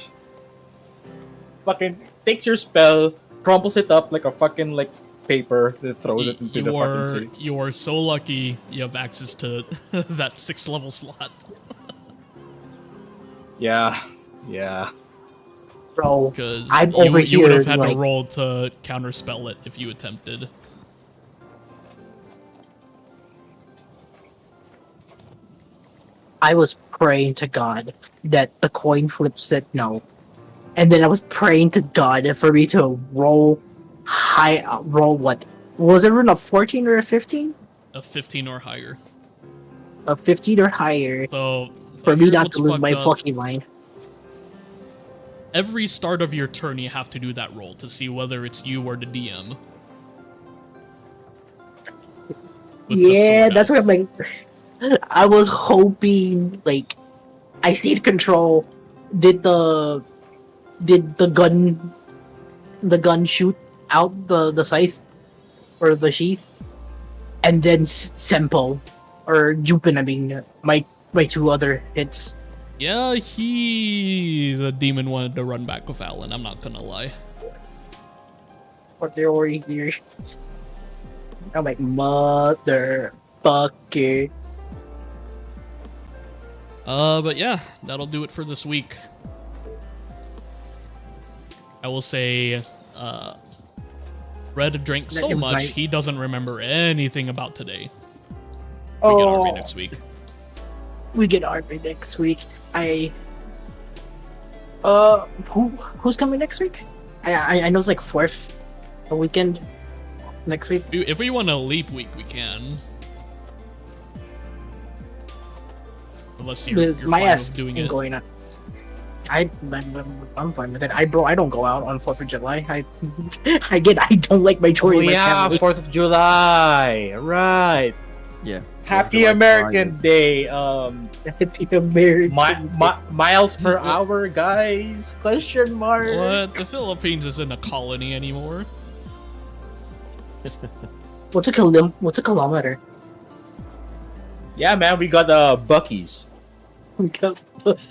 takes your spell, crumples it up like a fucking like paper, then throws it into the fucking city. You are so lucky you have access to that 6th level slot. Yeah. Bro, Because I'm over you would here, have had like- to roll to counterspell it if you attempted. I was praying to God that the coin flip said no. And then I was praying to God for me to roll roll what? Was it run a 14 or a 15? A 15 or higher. A 15 or higher So for me here's not what's to lose my fucked up. fucking mind. Every start of your turn, you have to do that roll to see whether it's you or the DM. With the Yeah, sword that's where axe. I'm like, I was hoping, like, I stayed control. Did the gun shoot out the scythe or the sheath, and then Sempo or Jupin? I mean, my two other hits. Yeah, the demon wanted to run back with Alan, I'm not gonna lie. But they're already here. I'm like, motherfucker. But yeah, that'll do it for this week. I will say, Red drank so It was much nice. he doesn't remember anything about today. We get Army next week. We get Army next week. Who's coming next week? I know it's like 4th a weekend next week. If we want a leap week, we can. Unless you're My fine ass with doing ain't it. going on. I'm fine with it. I don't go out on 4th of July. I don't like my Oh Tory. my yeah, family. 4th of July. Right. Yeah. Happy July American Day. Happy American. Miles per hour, guys? Question mark. What? The Philippines isn't a colony anymore. What's a kilometer? Yeah, man, we got Bucky's.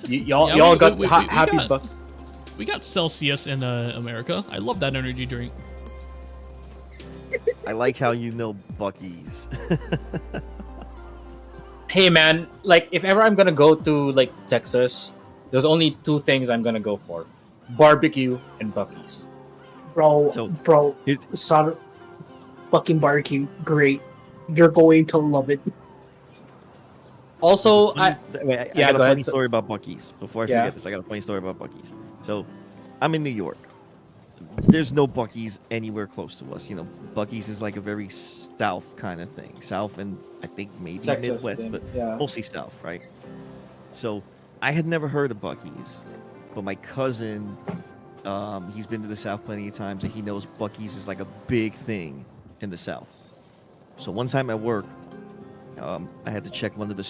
Y'all Yeah, got we happy got- Buck. We got Celsius in America. I love that energy drink. I like how you know Bucky's. Hey, man, like if ever I'm gonna go to like Texas, there's only 2 things I'm gonna go for: barbecue and Bucky's. Bro, So, here's- Son, fucking barbecue, great. You're going to love it. Also, I yeah, got a go ahead. funny story about Bucky's. Before I Yeah. forget this, I got a funny story about Bucky's. So, I'm in New York. There's no Bucky's anywhere close to us. You know, Bucky's is like a very South kind of thing. South and I think maybe Texas Midwest, thing, but yeah. mostly South, right? So, I had never heard of Bucky's, but my cousin, he's been to the South plenty of times, and he knows Bucky's is like a big thing in the South. So one time at work, I had to check one of the